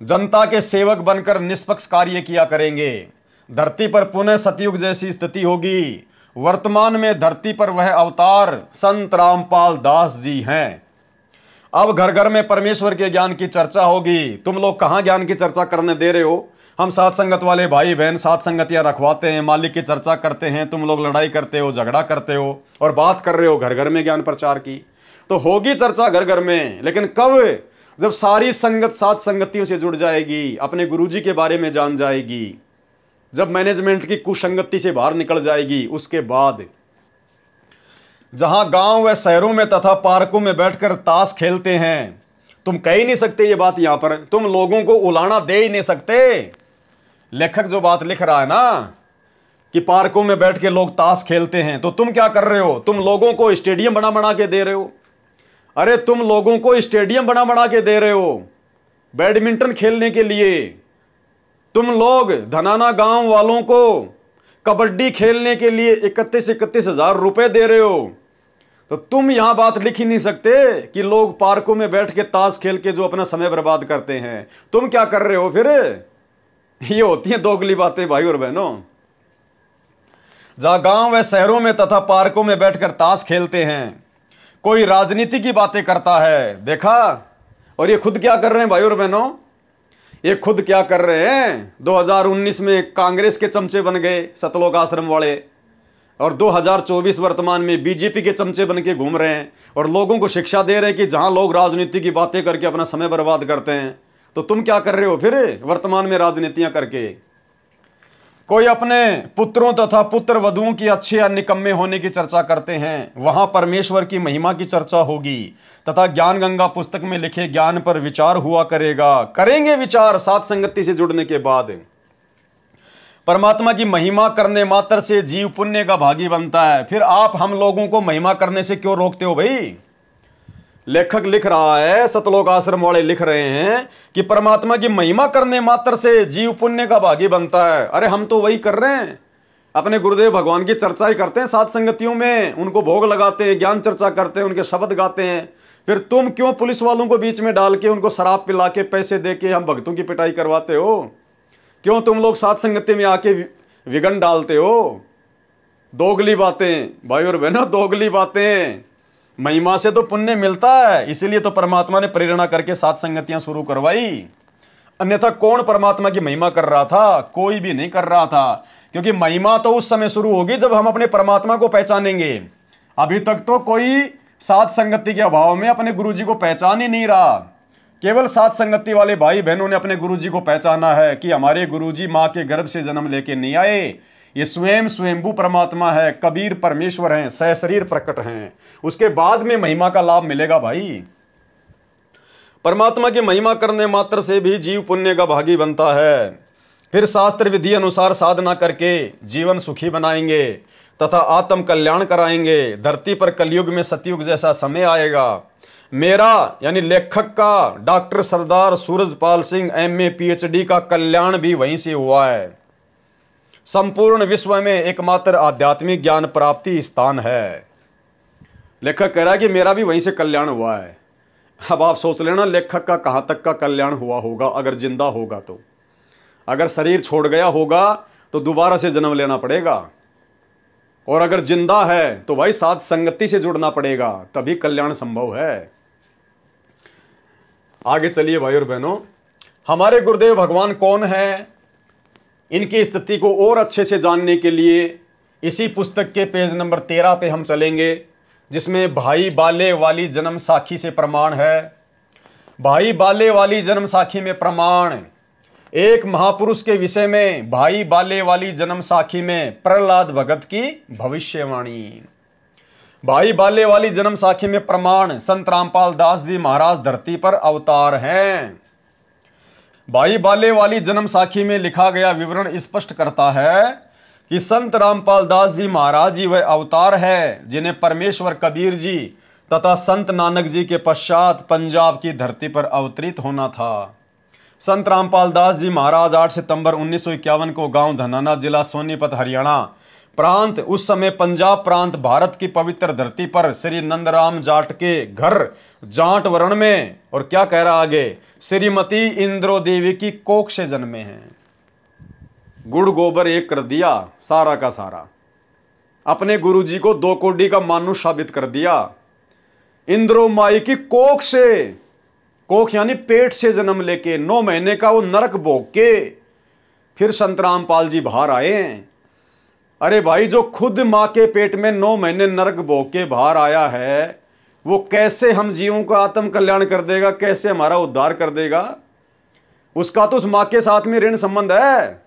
जनता के सेवक बनकर निष्पक्ष कार्य किया करेंगे। धरती पर पुनः सतयुग जैसी स्थिति होगी। वर्तमान में धरती पर वह अवतार संत रामपाल दास जी हैं। अब घर घर में परमेश्वर के ज्ञान की चर्चा होगी। तुम लोग कहाँ ज्ञान की चर्चा करने दे रहे हो? हम साथ संगत वाले भाई बहन साथ संगतियां रखवाते हैं, मालिक की चर्चा करते हैं, तुम लोग लड़ाई करते हो, झगड़ा करते हो और बात कर रहे हो घर घर में ज्ञान प्रचार की। तो होगी चर्चा घर घर में, लेकिन कब? जब सारी संगत साथ संगतियों से जुड़ जाएगी, अपने गुरुजी के बारे में जान जाएगी, जब मैनेजमेंट की कुसंगति से बाहर निकल जाएगी, उसके बाद। जहां गांव व शहरों में तथा पार्कों में बैठकर ताश खेलते हैं। तुम कह ही नहीं सकते ये बात, यहां पर तुम लोगों को उलाना दे ही नहीं सकते। लेखक जो बात लिख रहा है ना कि पार्कों में बैठ के लोग ताश खेलते हैं, तो तुम क्या कर रहे हो? तुम लोगों को स्टेडियम बना बना के दे रहे हो। अरे तुम लोगों को स्टेडियम बना बना के दे रहे हो बैडमिंटन खेलने के लिए। तुम लोग धनाना गांव वालों को कबड्डी खेलने के लिए 31 हजार रुपए दे रहे हो। तो तुम यहां बात लिख ही नहीं सकते कि लोग पार्कों में बैठ के ताश खेल के जो अपना समय बर्बाद करते हैं। तुम क्या कर रहे हो फिर? ये होती हैं दोगली बातें भाई और बहनों। जहां गांव व शहरों में तथा पार्कों में बैठकर ताश खेलते हैं, कोई राजनीति की बातें करता है, देखा? और ये खुद क्या कर रहे हैं भाई और बहनों? ये खुद क्या कर रहे हैं? 2019 में कांग्रेस के चमचे बन गए सतलोक आश्रम वाले, और 2024 वर्तमान में बीजेपी के चमचे बन के घूम रहे हैं और लोगों को शिक्षा दे रहे हैं कि जहां लोग राजनीति की बातें करके अपना समय बर्बाद करते हैं, तो तुम क्या कर रहे हो फिर वर्तमान में राजनीतियां करके? कोई अपने पुत्रों तथा पुत्र वधुओं की अच्छे या निकम्मे होने की चर्चा करते हैं, वहां परमेश्वर की महिमा की चर्चा होगी तथा ज्ञान गंगा पुस्तक में लिखे ज्ञान पर विचार हुआ करेगा। करेंगे विचार सात संगति से जुड़ने के बाद। परमात्मा की महिमा करने मात्र से जीव पुण्य का भागी बनता है। फिर आप हम लोगों को महिमा करने से क्यों रोकते हो भाई? लेखक लिख रहा है, सतलोक आश्रम वाले लिख रहे हैं कि परमात्मा की महिमा करने मात्र से जीव पुण्य का भागी बनता है। अरे हम तो वही कर रहे हैं, अपने गुरुदेव भगवान की चर्चा ही करते हैं सात संगतियों में, उनको भोग लगाते हैं, ज्ञान चर्चा करते हैं, उनके शब्द गाते हैं। फिर तुम क्यों पुलिस वालों को बीच में डाल के उनको शराब पिला के पैसे दे के हम भक्तों की पिटाई करवाते हो? क्यों तुम लोग सात संगति में आके विघन डालते हो? दोगली बातें भाई और बहनों, दोगली बातें। महिमा से तो पुण्य मिलता है, इसीलिए तो परमात्मा ने प्रेरणा करके सात संगतियां शुरू करवाई। अन्यथा कौन परमात्मा की महिमा कर रहा था? कोई भी नहीं कर रहा था, क्योंकि महिमा तो उस समय शुरू होगी जब हम अपने परमात्मा को पहचानेंगे। अभी तक तो कोई सात संगति के अभाव में अपने गुरुजी को पहचान ही नहीं रहा। केवल सात संगति वाले भाई बहनों ने अपने गुरुजी को पहचाना है कि हमारे गुरुजी माँ के गर्भ से जन्म लेके नहीं आए, ये स्वयं स्वयंभू परमात्मा है, कबीर परमेश्वर हैं, सहशरीर प्रकट हैं। उसके बाद में महिमा का लाभ मिलेगा भाई। परमात्मा की महिमा करने मात्र से भी जीव पुण्य का भागी बनता है। फिर शास्त्र विधि अनुसार साधना करके जीवन सुखी बनाएंगे तथा आत्म कल्याण कराएंगे। धरती पर कलयुग में सतयुग जैसा समय आएगा। मेरा यानी लेखक का डॉक्टर सरदार सूरजपाल सिंह MA PhD का कल्याण भी वहीं से हुआ है। संपूर्ण विश्व में एकमात्र आध्यात्मिक ज्ञान प्राप्ति स्थान है। लेखक कह रहा है कि मेरा भी वहीं से कल्याण हुआ है। अब आप सोच लेना लेखक का कहां तक का कल्याण हुआ होगा अगर जिंदा होगा तो। अगर शरीर छोड़ गया होगा तो दोबारा से जन्म लेना पड़ेगा, और अगर जिंदा है तो भाई साथ संगति से जुड़ना पड़ेगा, तभी कल्याण संभव है। आगे चलिए भाई और बहनों, हमारे गुरुदेव भगवान कौन है, इनकी स्थिति को और अच्छे से जानने के लिए इसी पुस्तक के पेज नंबर 13 पे हम चलेंगे, जिसमें भाई बाले वाली जन्म साखी से प्रमाण है। भाई बाले वाली जन्म साखी में प्रमाण, एक महापुरुष के विषय में भाई बाले वाली जन्म साखी में प्रहलाद भगत की भविष्यवाणी। भाई बाले वाली जन्म साखी में प्रमाण, संत रामपाल दास जी महाराज धरती पर अवतार हैं। भाई बाले वाली जन्म साखी में लिखा गया विवरण स्पष्ट करता है कि संत रामपाल दास जी महाराज जी वह अवतार है जिन्हें परमेश्वर कबीर जी तथा संत नानक जी के पश्चात पंजाब की धरती पर अवतरित होना था। संत रामपाल दास जी महाराज 8 सितंबर 1951 को गांव धनाना, जिला सोनीपत, हरियाणा प्रांत, उस समय पंजाब प्रांत, भारत की पवित्र धरती पर श्री नंदराम जाट के घर जाट वर्ण में, और क्या कह रहा आगे, श्रीमती इंद्रो देवी की कोख से जन्मे हैं। गुड़ गोबर एक कर दिया सारा का सारा, अपने गुरुजी को 2 कोड़ी का मानुष साबित कर दिया। इंद्रो माई की कोख से, कोख यानी पेट से जन्म लेके 9 महीने का वो नरक भोग के फिर संत रामपाल जी बाहर आए हैं। अरे भाई, जो खुद मां के पेट में 9 महीने नरक भोग के बाहर आया है, वो कैसे हम जीवों का आत्म कल्याण कर देगा, कैसे हमारा उद्धार कर देगा? उसका तो उस मां के साथ में ऋण संबंध है।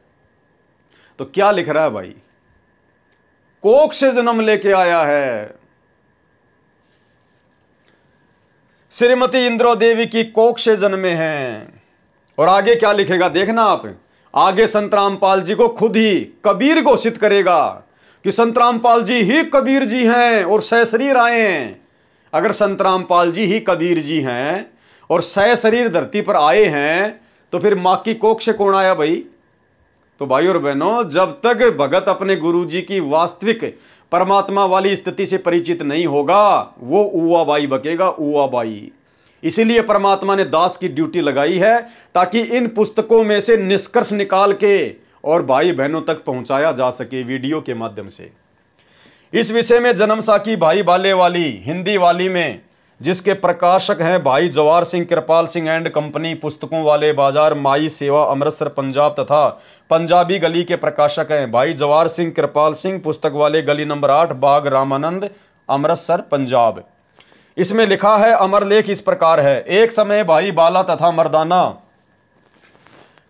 तो क्या लिख रहा है भाई, कोख से जन्म लेके आया है, श्रीमती इंद्रो देवी की कोख से जन्मे हैं। और आगे क्या लिखेगा देखना आप, आगे संत रामपाल जी को खुद ही कबीर घोषित करेगा कि संत रामपाल जी ही कबीर जी हैं और सशरीर आए हैं। अगर संत रामपाल जी ही कबीर जी हैं और सशरीर धरती पर आए हैं तो फिर मां की कोख से कौन आया भाई? तो भाई और बहनों, जब तक भगत अपने गुरु जी की वास्तविक परमात्मा वाली स्थिति से परिचित नहीं होगा वो उवा बाई बकेगा, उवा बाई। इसीलिए परमात्मा ने दास की ड्यूटी लगाई है ताकि इन पुस्तकों में से निष्कर्ष निकाल के और भाई बहनों तक पहुंचाया जा सके वीडियो के माध्यम से। इस विषय में जन्म साखी भाई बाले वाली हिंदी वाली में, जिसके प्रकाशक हैं भाई जवार सिंह कृपाल सिंह एंड कंपनी, पुस्तकों वाले बाजार माई सेवा अमृतसर पंजाब, तथा पंजाबी गली के प्रकाशक हैं भाई जवार सिंह कृपाल सिंह, पुस्तक वाले गली नंबर 8 बाग रामानंद अमृतसर पंजाब। इसमें लिखा है, अमर लेख इस प्रकार है। एक समय भाई बाला तथा मर्दाना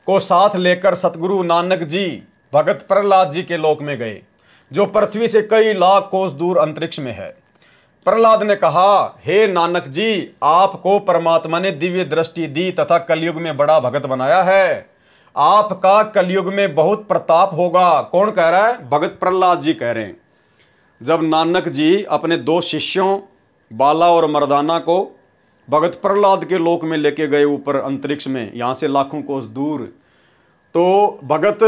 को साथ लेकर सतगुरु नानक जी भगत प्रहलाद जी के लोक में गए, जो पृथ्वी से कई लाख कोस दूर अंतरिक्ष में है। प्रहलाद ने कहा, हे नानक जी, आपको परमात्मा ने दिव्य दृष्टि दी तथा कलयुग में बड़ा भगत बनाया है। आपका कलयुग में बहुत प्रताप होगा। कौन कह रहा है? भगत प्रहलाद जी कह रहे हैं। जब नानक जी अपने 2 शिष्यों बाला और मर्दाना को भगत प्रहलाद के लोक में लेके गए ऊपर अंतरिक्ष में, यहां से लाखों कोस दूर, तो भगत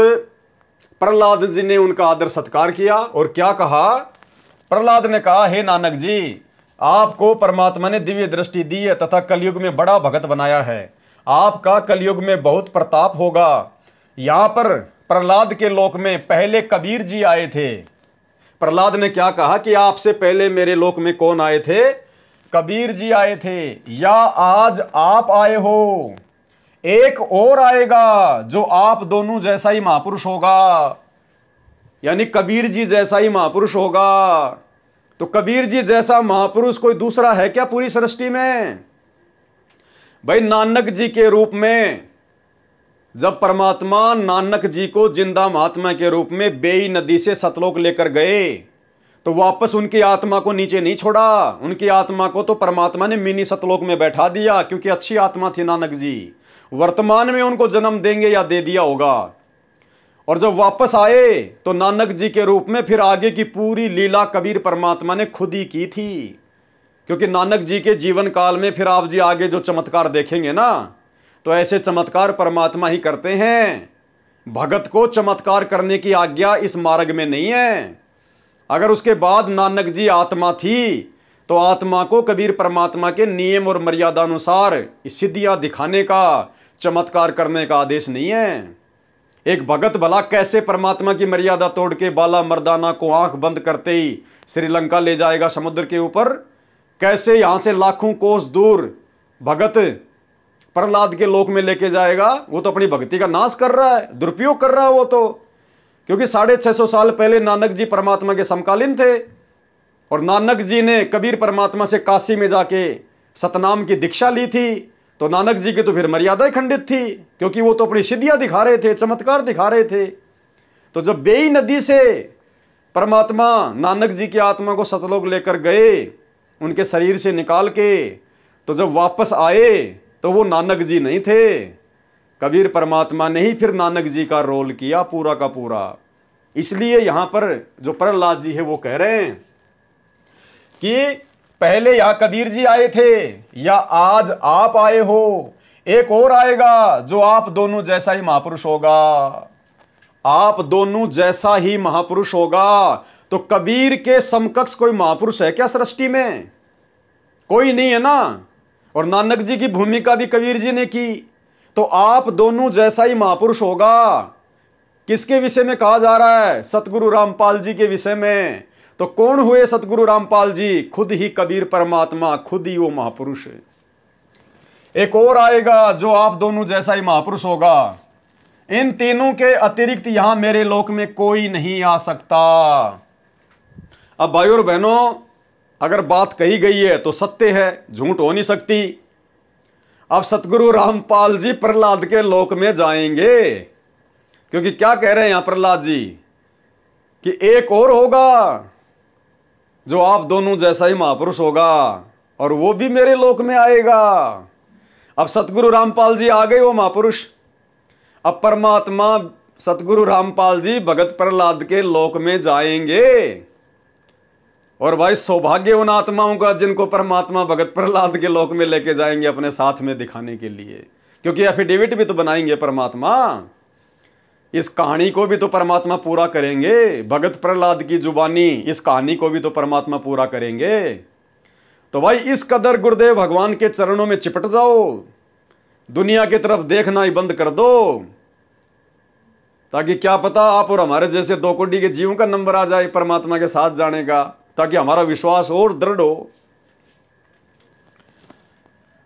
प्रहलाद जी ने उनका आदर सत्कार किया और क्या कहा? प्रहलाद ने कहा, हे नानक जी, आपको परमात्मा ने दिव्य दृष्टि दी है तथा कलयुग में बड़ा भगत बनाया है। आपका कलयुग में बहुत प्रताप होगा। यहां पर प्रहलाद के लोक में पहले कबीर जी आए थे। प्रहलाद ने क्या कहा कि आपसे पहले मेरे लोक में कौन आए थे? कबीर जी आए थे, या आज आप आए हो। एक और आएगा जो आप दोनों जैसा ही महापुरुष होगा, यानी कबीर जी जैसा ही महापुरुष होगा। तो कबीर जी जैसा महापुरुष कोई दूसरा है क्या पूरी सृष्टि में? भाई नानक जी के रूप में जब परमात्मा नानक जी को जिंदा महात्मा के रूप में बेई नदी से सतलोक लेकर गए तो वापस उनकी आत्मा को नीचे नहीं छोड़ा। उनकी आत्मा को तो परमात्मा ने मिनी सतलोक में बैठा दिया, क्योंकि अच्छी आत्मा थी नानक जी। वर्तमान में उनको जन्म देंगे या दे दिया होगा। और जब वापस आए तो नानक जी के रूप में फिर आगे की पूरी लीला कबीर परमात्मा ने खुद ही की थी, क्योंकि नानक जी के जीवन काल में फिर आप जी आगे जो चमत्कार देखेंगे ना, तो ऐसे चमत्कार परमात्मा ही करते हैं। भगत को चमत्कार करने की आज्ञा इस मार्ग में नहीं है। अगर उसके बाद नानक जी आत्मा थी तो आत्मा को कबीर परमात्मा के नियम और मर्यादा अनुसार सिद्धियां दिखाने का, चमत्कार करने का आदेश नहीं है। एक भगत भला कैसे परमात्मा की मर्यादा तोड़ के बाला मर्दाना को आंख बंद करते ही श्रीलंका ले जाएगा समुद्र के ऊपर? कैसे यहां से लाखों कोस दूर भगत प्रहलाद के लोक में लेके जाएगा? वो तो अपनी भक्ति का नाश कर रहा है, दुरुपयोग कर रहा है वो तो। क्योंकि 650 साल पहले नानक जी परमात्मा के समकालीन थे और नानक जी ने कबीर परमात्मा से काशी में जाके सतनाम की दीक्षा ली थी। तो नानक जी की तो फिर मर्यादा ही खंडित थी, क्योंकि वो तो अपनी सिद्धियां दिखा रहे थे, चमत्कार दिखा रहे थे। तो जब बेई नदी से परमात्मा नानक जी की आत्मा को सतलोक लेकर गए उनके शरीर से निकाल के, तो जब वापस आए तो वो नानक जी नहीं थे, कबीर परमात्मा ने ही फिर नानक जी का रोल किया पूरा का पूरा। इसलिए यहां पर जो प्रहलाद जी है वो कह रहे हैं कि पहले यहां कबीर जी आए थे या आज आप आए हो। एक और आएगा जो आप दोनों जैसा ही महापुरुष होगा। आप दोनों जैसा ही महापुरुष होगा। तो कबीर के समकक्ष कोई महापुरुष है क्या सृष्टि में? कोई नहीं है ना। और नानक जी की भूमिका भी कबीर जी ने की। तो आप दोनों जैसा ही महापुरुष होगा। किसके विषय में कहा जा रहा है? सतगुरु रामपाल जी के विषय में। तो कौन हुए सतगुरु रामपाल जी? खुद ही कबीर परमात्मा, खुद ही वो महापुरुष है। एक और आएगा जो आप दोनों जैसा ही महापुरुष होगा। इन तीनों के अतिरिक्त यहां मेरे लोक में कोई नहीं आ सकता। अब भाइयों और बहनों, अगर बात कही गई है तो सत्य है, झूठ हो नहीं सकती। अब सतगुरु रामपाल जी प्रहलाद के लोक में जाएंगे, क्योंकि क्या कह रहे हैं यहां प्रहलाद जी कि एक और होगा जो आप दोनों जैसा ही महापुरुष होगा। और वो भी मेरे लोक में आएगा। अब सतगुरु रामपाल जी आ गए वो महापुरुष। अब परमात्मा सतगुरु रामपाल जी भगत प्रहलाद के लोक में जाएंगे। और भाई सौभाग्य उन आत्माओं का जिनको परमात्मा भगत प्रहलाद के लोक में लेके जाएंगे अपने साथ में दिखाने के लिए, क्योंकि एफिडेविट भी तो बनाएंगे परमात्मा। इस कहानी को भी तो परमात्मा पूरा करेंगे, भगत प्रहलाद की जुबानी इस कहानी को भी तो परमात्मा पूरा करेंगे। तो भाई इस कदर गुरुदेव भगवान के चरणों में चिपट जाओ, दुनिया की तरफ देखना ही बंद कर दो, ताकि क्या पता आप और हमारे जैसे 2 कोटि के जीवों का नंबर आ जाए परमात्मा के साथ जाने का, ताकि हमारा विश्वास और दृढ़ हो।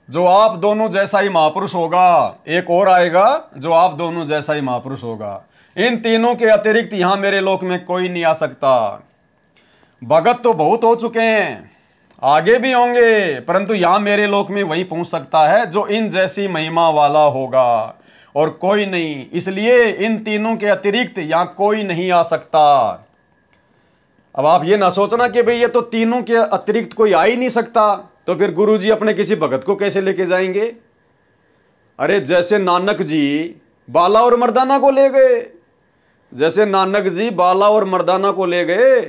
जो आप दोनों जैसा ही महापुरुष होगा, एक और आएगा जो आप दोनों जैसा ही महापुरुष होगा। इन तीनों के अतिरिक्त यहां मेरे लोक में कोई नहीं आ सकता। भगत तो बहुत हो चुके हैं, आगे भी होंगे, परंतु यहां मेरे लोक में वही पहुंच सकता है जो इन जैसी महिमा वाला होगा, और कोई नहीं। इसलिए इन तीनों के अतिरिक्त यहां कोई नहीं आ सकता। अब आप ये ना सोचना कि भाई ये तो तीनों के अतिरिक्त कोई आ ही नहीं सकता, तो फिर गुरुजी अपने किसी भगत को कैसे लेके जाएंगे? अरे जैसे नानक जी बाला और मर्दाना को ले गए, जैसे नानक जी बाला और मर्दाना को ले गए,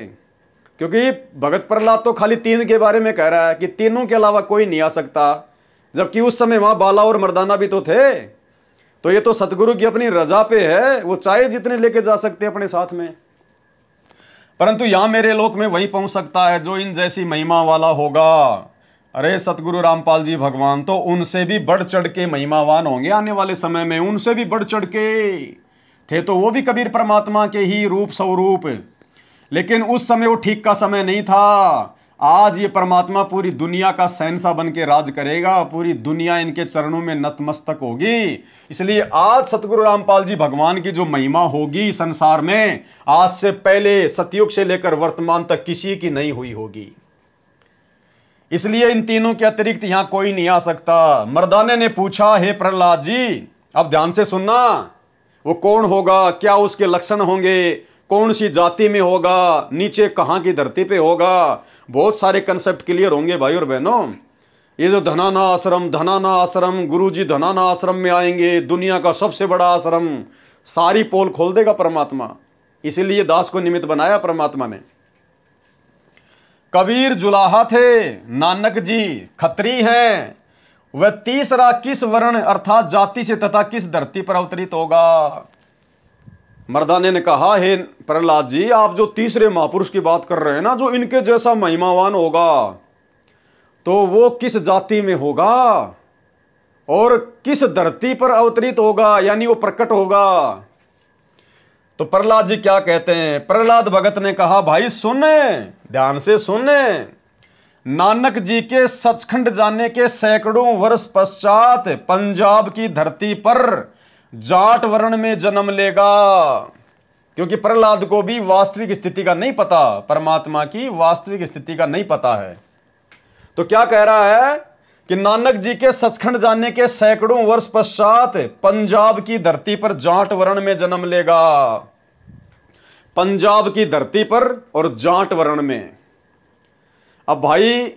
क्योंकि भगत प्रहलाद तो खाली 3 के बारे में कह रहा है कि तीनों के अलावा कोई नहीं आ सकता, जबकि उस समय वहां बाला और मर्दाना भी तो थे। तो ये तो सतगुरु की अपनी रजा पे है, वो चाहे जितने लेके जा सकते अपने साथ में, परंतु यहां मेरे लोक में वही पहुंच सकता है जो इन जैसी महिमा वाला होगा। अरे सतगुरु रामपाल जी भगवान तो उनसे भी बढ़ चढ़ के महिमावान होंगे आने वाले समय में, उनसे भी बढ़ चढ़ के थे तो वो भी कबीर परमात्मा के ही रूप स्वरूप, लेकिन उस समय वो ठीक का समय नहीं था। आज ये परमात्मा पूरी दुनिया का शहंशाह बन के राज करेगा, पूरी दुनिया इनके चरणों में नतमस्तक होगी। इसलिए आज सतगुरु रामपाल जी भगवान की जो महिमा होगी संसार में, आज से पहले सतयुग से लेकर वर्तमान तक किसी की नहीं हुई होगी। इसलिए इन तीनों के अतिरिक्त यहां कोई नहीं आ सकता। मर्दाने ने पूछा, हे प्रहलाद जी, अब ध्यान से सुनना, वो कौन होगा, क्या उसके लक्षण होंगे, कौन सी जाति में होगा, नीचे कहां की धरती पे होगा, बहुत सारे कंसेप्ट क्लियर होंगे भाई और बहनों। ये जो धनाना आश्रम, गुरुजी धनाना आश्रम में आएंगे, दुनिया का सबसे बड़ा आश्रम, सारी पोल खोल देगा परमात्मा। इसीलिए दास को निमित्त बनाया परमात्मा ने। कबीर जुलाहा थे, नानक जी खत्री हैं, वह तीसरा किस वर्ण अर्थात जाति से तथा किस धरती पर अवतरित होगा? मर्दाने ने कहा, हे प्रहलाद जी, आप जो तीसरे महापुरुष की बात कर रहे हैं ना, जो इनके जैसा महिमावान होगा, तो वो किस जाति में होगा और किस धरती पर अवतरित होगा, यानी वो प्रकट होगा। तो प्रहलाद जी क्या कहते हैं? प्रहलाद भगत ने कहा, भाई सुने, ध्यान से सुने, नानक जी के सचखंड जाने के सैकड़ों वर्ष पश्चात पंजाब की धरती पर जाट वर्ण में जन्म लेगा। क्योंकि प्रहलाद को भी वास्तविक स्थिति का नहीं पता, परमात्मा की वास्तविक स्थिति का नहीं पता है। तो क्या कह रहा है कि नानक जी के सचखंड जाने के सैकड़ों वर्ष पश्चात पंजाब की धरती पर जाट वर्ण में जन्म लेगा। पंजाब की धरती पर और जाट वर्ण में। अब भाई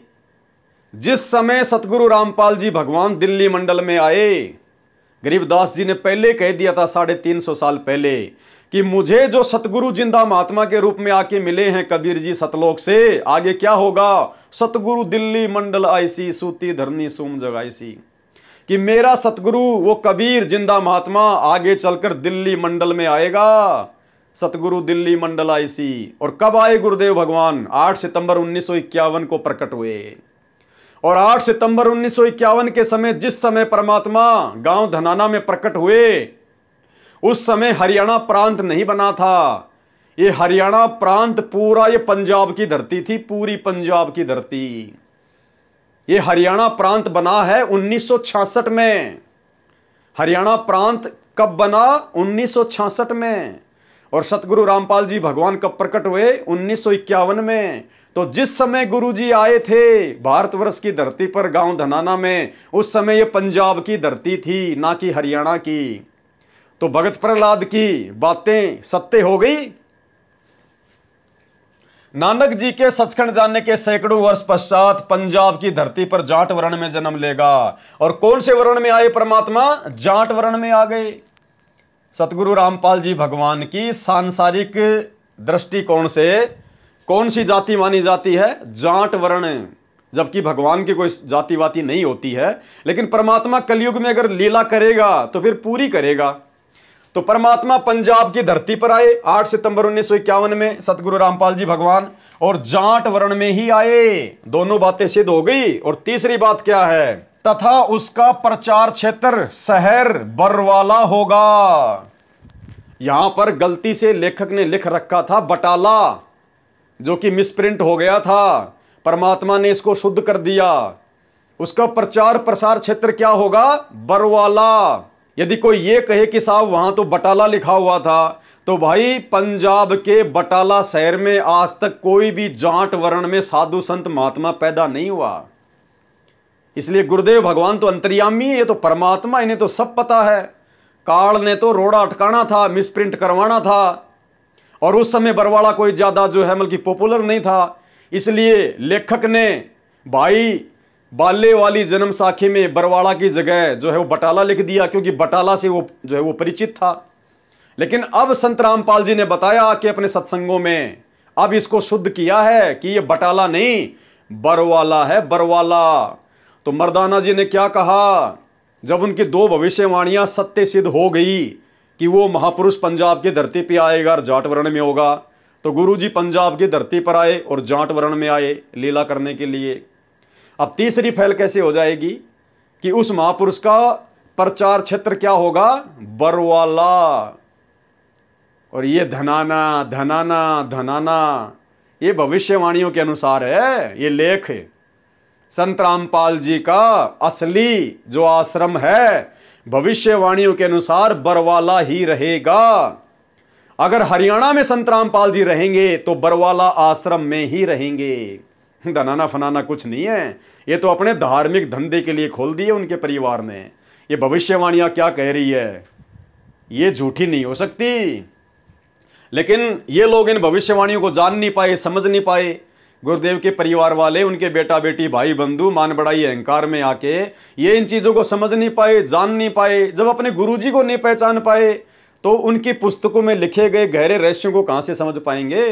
जिस समय सतगुरु रामपाल जी भगवान दिल्ली मंडल में आए, गरीबदास जी ने पहले कह दिया था 350 साल पहले कि मुझे जो सतगुरु जिंदा महात्मा के रूप में आके मिले हैं कबीर जी सतलोक से, आगे क्या होगा? सतगुरु दिल्ली मंडल आईसी, सूती धरनी सूम जगाईसी। कि मेरा सतगुरु वो कबीर जिंदा महात्मा आगे चलकर दिल्ली मंडल में आएगा। सतगुरु दिल्ली मंडल आईसी। और कब आए गुरुदेव भगवान? 8 सितंबर 1951 को प्रकट हुए। और 8 सितंबर 1951 के समय, जिस समय परमात्मा गांव धनाना में प्रकट हुए, उस समय हरियाणा प्रांत नहीं बना था। ये हरियाणा प्रांत पूरा ये पंजाब की धरती थी, पूरी पंजाब की धरती। ये हरियाणा प्रांत बना है 1966 में। हरियाणा प्रांत कब बना? 1966 में। और सतगुरु रामपाल जी भगवान कब प्रकट हुए? 1951 में। तो जिस समय गुरुजी आए थे भारतवर्ष की धरती पर गांव धनाना में, उस समय ये पंजाब की धरती थी, ना कि हरियाणा की। तो भगत प्रहलाद की बातें सत्य हो गई। नानक जी के सचखंड जाने के सैकड़ों वर्ष पश्चात पंजाब की धरती पर जाट वर्ण में जन्म लेगा। और कौन से वर्ण में आए परमात्मा? जाट वर्ण में आ गए। सतगुरु रामपाल जी भगवान की सांसारिक दृष्टिकोण से कौन सी जाति मानी जाती है? जाट वर्ण। जबकि भगवान की कोई जाति वाति नहीं होती है, लेकिन परमात्मा कलयुग में अगर लीला करेगा तो फिर पूरी करेगा। तो परमात्मा पंजाब की धरती पर आए 8 सितंबर 1951 में सतगुरु रामपाल जी भगवान, और जाट वर्ण में ही आए। दोनों बातें सिद्ध हो गई। और तीसरी बात क्या है? तथा उसका प्रचार क्षेत्र शहर बरवाला होगा। यहां पर गलती से लेखक ने लिख रखा था बटाला, जो कि मिसप्रिंट हो गया था। परमात्मा ने इसको शुद्ध कर दिया। उसका प्रचार प्रसार क्षेत्र क्या होगा? बरवाला। यदि कोई ये कहे कि साहब वहां तो बटाला लिखा हुआ था, तो भाई पंजाब के बटाला शहर में आज तक कोई भी जाट वर्ण में साधु संत महात्मा पैदा नहीं हुआ। इसलिए गुरुदेव भगवान तो अंतर्यामी है, ये तो परमात्मा, इन्हें तो सब पता है। काल ने तो रोड़ा अटकाना था, मिसप्रिंट करवाना था। और उस समय बरवाड़ा कोई ज्यादा जो है बल्कि पॉपुलर नहीं था। इसलिए लेखक ने भाई बाले वाली जन्म साखी में बरवाड़ा की जगह जो है वो बटाला लिख दिया, क्योंकि बटाला से वो जो है वो परिचित था। लेकिन अब संत रामपाल जी ने बताया कि अपने सत्संगों में अब इसको शुद्ध किया है कि ये बटाला नहीं बरवाला है, बरवाला। तो मर्दाना जी ने क्या कहा? जब उनकी 2 भविष्यवाणियां सत्य सिद्ध हो गई कि वो महापुरुष पंजाब की धरती पे आएगा और जाट वर्ण में होगा, तो गुरु जी पंजाब की धरती पर आए और जाट वर्ण में आए लीला करने के लिए। अब तीसरी फैल कैसे हो जाएगी कि उस महापुरुष का प्रचार क्षेत्र क्या होगा? बरवाला। और ये धनाना धनाना धनाना, ये भविष्यवाणियों के अनुसार है। ये लेख संत रामपाल जी का असली जो आश्रम है, भविष्यवाणियों के अनुसार बरवाला ही रहेगा। अगर हरियाणा में संत रामपाल जी रहेंगे तो बरवाला आश्रम में ही रहेंगे। धनाना फनाना कुछ नहीं है, ये तो अपने धार्मिक धंधे के लिए खोल दिए उनके परिवार ने। ये भविष्यवाणियां क्या कह रही है, ये झूठी नहीं हो सकती। लेकिन ये लोग इन भविष्यवाणियों को जान नहीं पाए, समझ नहीं पाए। गुरुदेव के परिवार वाले, उनके बेटा बेटी भाई बंधु मान बड़ाई अहंकार में आके ये इन चीजों को समझ नहीं पाए, जान नहीं पाए। जब अपने गुरुजी को नहीं पहचान पाए तो उनकी पुस्तकों में लिखे गए गहरे रहस्यों को कहां से समझ पाएंगे?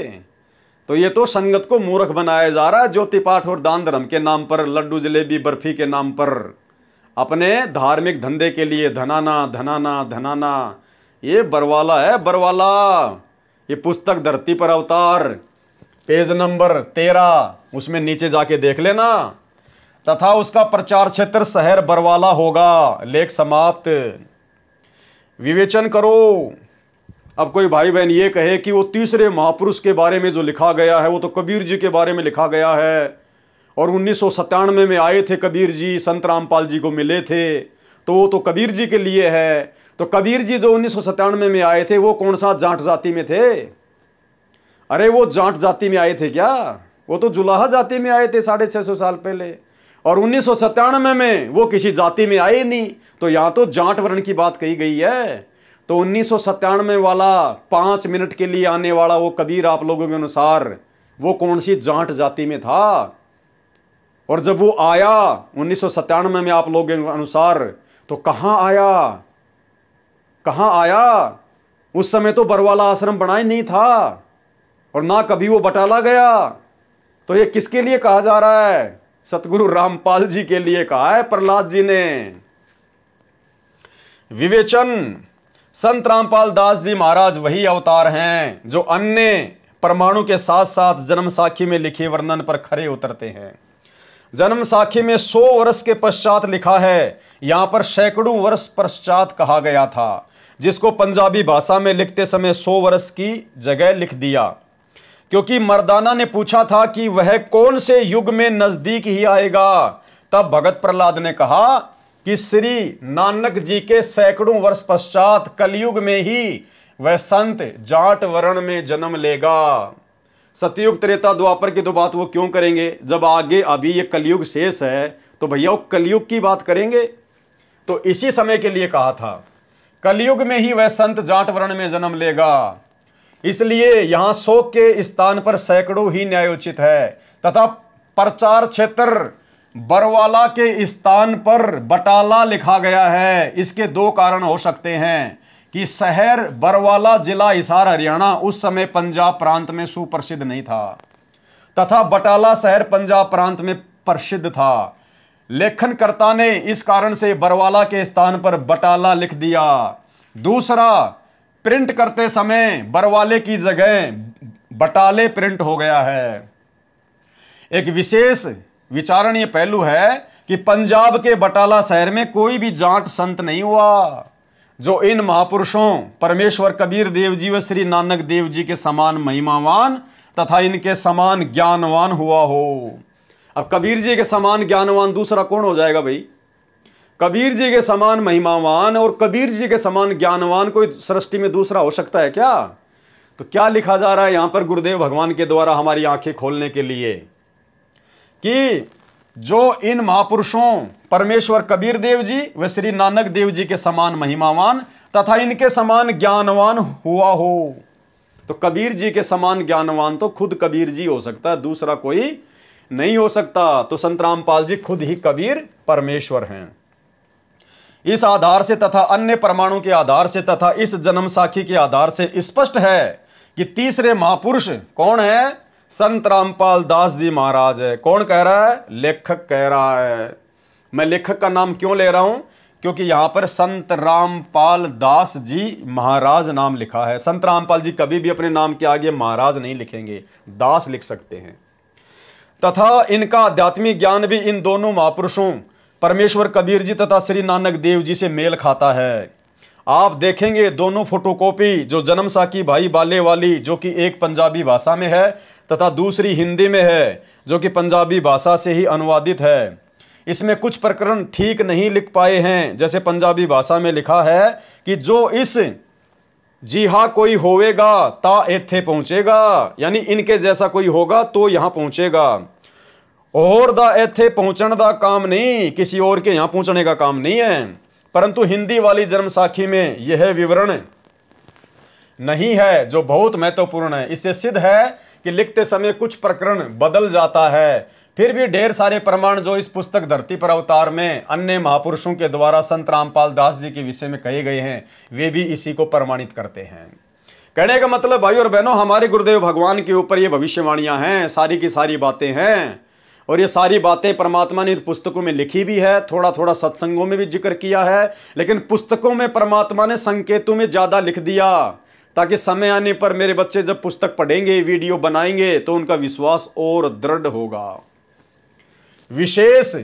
तो ये तो संगत को मूर्ख बनाया जा रहा है। ज्योति पाठ और दान धर्म के नाम पर, लड्डू जलेबी बर्फी के नाम पर, अपने धार्मिक धंधे के लिए धनाना धनाना धनाना। ये बरवाला है, बरवाला। ये पुस्तक धरती पर अवतार पेज नंबर 13, उसमें नीचे जाके देख लेना। तथा उसका प्रचार क्षेत्र शहर बरवाला होगा। लेख समाप्त। विवेचन करो। अब कोई भाई बहन ये कहे कि वो तीसरे महापुरुष के बारे में जो लिखा गया है वो तो कबीर जी के बारे में लिखा गया है, और 1997 में आए थे कबीर जी, संत रामपाल जी को मिले थे, तो वो तो कबीर जी के लिए है। तो कबीर जी जो 1997 में आए थे वो कौन सा जाट जाति में थे? अरे वो जाट जाति में आए थे क्या? वो तो जुलाहा जाति में आए थे 650 साल पहले। और 1997 में वो किसी जाति में आए नहीं। तो यहाँ तो जाट वर्ण की बात कही गई है। तो 1997 वाला 5 मिनट के लिए आने वाला वो कबीर आप लोगों के अनुसार वो कौन सी जाट जाति में था? और जब वो आया 1997 में आप लोगों के अनुसार, तो कहाँ आया? कहाँ आया? उस समय तो बरवाला आश्रम बना ही नहीं था, और ना कभी वो बटाला गया। तो ये किसके लिए कहा जा रहा है? सतगुरु रामपाल जी के लिए कहा है प्रहलाद जी ने। विवेचन। संत रामपाल दास जी महाराज वही अवतार हैं जो अन्य परमाणु के साथ साथ जन्म साखी में लिखे वर्णन पर खरे उतरते हैं। जन्म साखी में 100 वर्ष के पश्चात लिखा है, यहां पर सैकड़ों वर्ष पश्चात कहा गया था, जिसको पंजाबी भाषा में लिखते समय 100 वर्ष की जगह लिख दिया, क्योंकि मर्दाना ने पूछा था कि वह कौन से युग में नजदीक ही आएगा। तब भगत प्रहलाद ने कहा कि श्री नानक जी के सैकड़ों वर्ष पश्चात कलयुग में ही वह संत जाट वर्ण में जन्म लेगा। सतयुग त्रेता द्वापर की तो बात वो क्यों करेंगे, जब आगे अभी ये कलयुग शेष है तो भैया वो कलयुग की बात करेंगे। तो इसी समय के लिए कहा था, कलयुग में ही वह संत जाट वर्ण में जन्म लेगा। इसलिए यहां शोक के स्थान पर सैकड़ों ही न्यायोचित है तथा प्रचार क्षेत्र बरवाला के स्थान पर बटाला लिखा गया है। इसके दो कारण हो सकते हैं कि शहर बरवाला जिला हिसार हरियाणा उस समय पंजाब प्रांत में सुप्रसिद्ध नहीं था तथा बटाला शहर पंजाब प्रांत में प्रसिद्ध था। लेखनकर्ता ने इस कारण से बरवाला के स्थान पर बटाला लिख दिया। दूसरा, प्रिंट करते समय बरवाले की जगह बटाले प्रिंट हो गया है। एक विशेष विचारणीय पहलू है कि पंजाब के बटाला शहर में कोई भी जाट संत नहीं हुआ जो इन महापुरुषों परमेश्वर कबीर देव जी व श्री नानक देव जी के समान महिमावान तथा इनके समान ज्ञानवान हुआ हो। अब कबीर जी के समान ज्ञानवान दूसरा कौन हो जाएगा भाई? कबीर जी के समान महिमावान और कबीर जी के समान ज्ञानवान कोई सृष्टि में दूसरा हो सकता है क्या? तो क्या लिखा जा रहा है यहां पर गुरुदेव भगवान के द्वारा हमारी आंखें खोलने के लिए कि जो इन महापुरुषों परमेश्वर कबीर देव जी व श्री नानक देव जी के समान महिमावान तथा इनके समान ज्ञानवान हुआ हो। तो कबीर जी के समान ज्ञानवान तो खुद कबीर जी हो सकता है, दूसरा कोई नहीं हो सकता। तो संत रामपाल जी खुद ही कबीर परमेश्वर हैं। इस आधार से तथा अन्य प्रमाणों के आधार से तथा इस जन्म साखी के आधार से स्पष्ट है कि तीसरे महापुरुष कौन है? संत रामपाल दास जी महाराज है। कौन कह रहा है? लेखक कह रहा है। मैं लेखक का नाम क्यों ले रहा हूं? क्योंकि यहां पर संत रामपाल दास जी महाराज नाम लिखा है। संत रामपाल जी कभी भी अपने नाम के आगे महाराज नहीं लिखेंगे, दास लिख सकते हैं। तथा इनका आध्यात्मिक ज्ञान भी इन दोनों महापुरुषों परमेश्वर कबीर जी तथा श्री नानक देव जी से मेल खाता है। आप देखेंगे दोनों फोटोकॉपी, जो जन्म साखी भाई बाले वाली जो कि एक पंजाबी भाषा में है तथा दूसरी हिंदी में है जो कि पंजाबी भाषा से ही अनुवादित है, इसमें कुछ प्रकरण ठीक नहीं लिख पाए हैं। जैसे पंजाबी भाषा में लिखा है कि जो इस जी हाँ कोई होवेगा ता एथे पहुंचेगा, यानी इनके जैसा कोई होगा तो यहां पहुंचेगा। और दा एथे पहुंचने का काम नहीं, किसी और के यहां पहुंचने का काम नहीं है। परंतु हिंदी वाली जन्म साखी में यह विवरण नहीं है जो बहुत महत्वपूर्ण है। इससे सिद्ध है कि लिखते समय कुछ प्रकरण बदल जाता है। फिर भी ढेर सारे प्रमाण जो इस पुस्तक धरती पर अवतार में अन्य महापुरुषों के द्वारा संत रामपाल दास जी के विषय में कहे गए हैं, वे भी इसी को प्रमाणित करते हैं। कहने का मतलब भाई और बहनों, हमारे गुरुदेव भगवान के ऊपर ये भविष्यवाणियां हैं, सारी की सारी बातें हैं। और ये सारी बातें परमात्मा ने पुस्तकों में लिखी भी है, थोड़ा थोड़ा सत्संगों में भी जिक्र किया है, लेकिन पुस्तकों में परमात्मा ने संकेतों में ज्यादा लिख दिया ताकि समय आने पर मेरे बच्चे जब पुस्तक पढ़ेंगे, वीडियो बनाएंगे तो उनका विश्वास और दृढ़ होगा। विशेष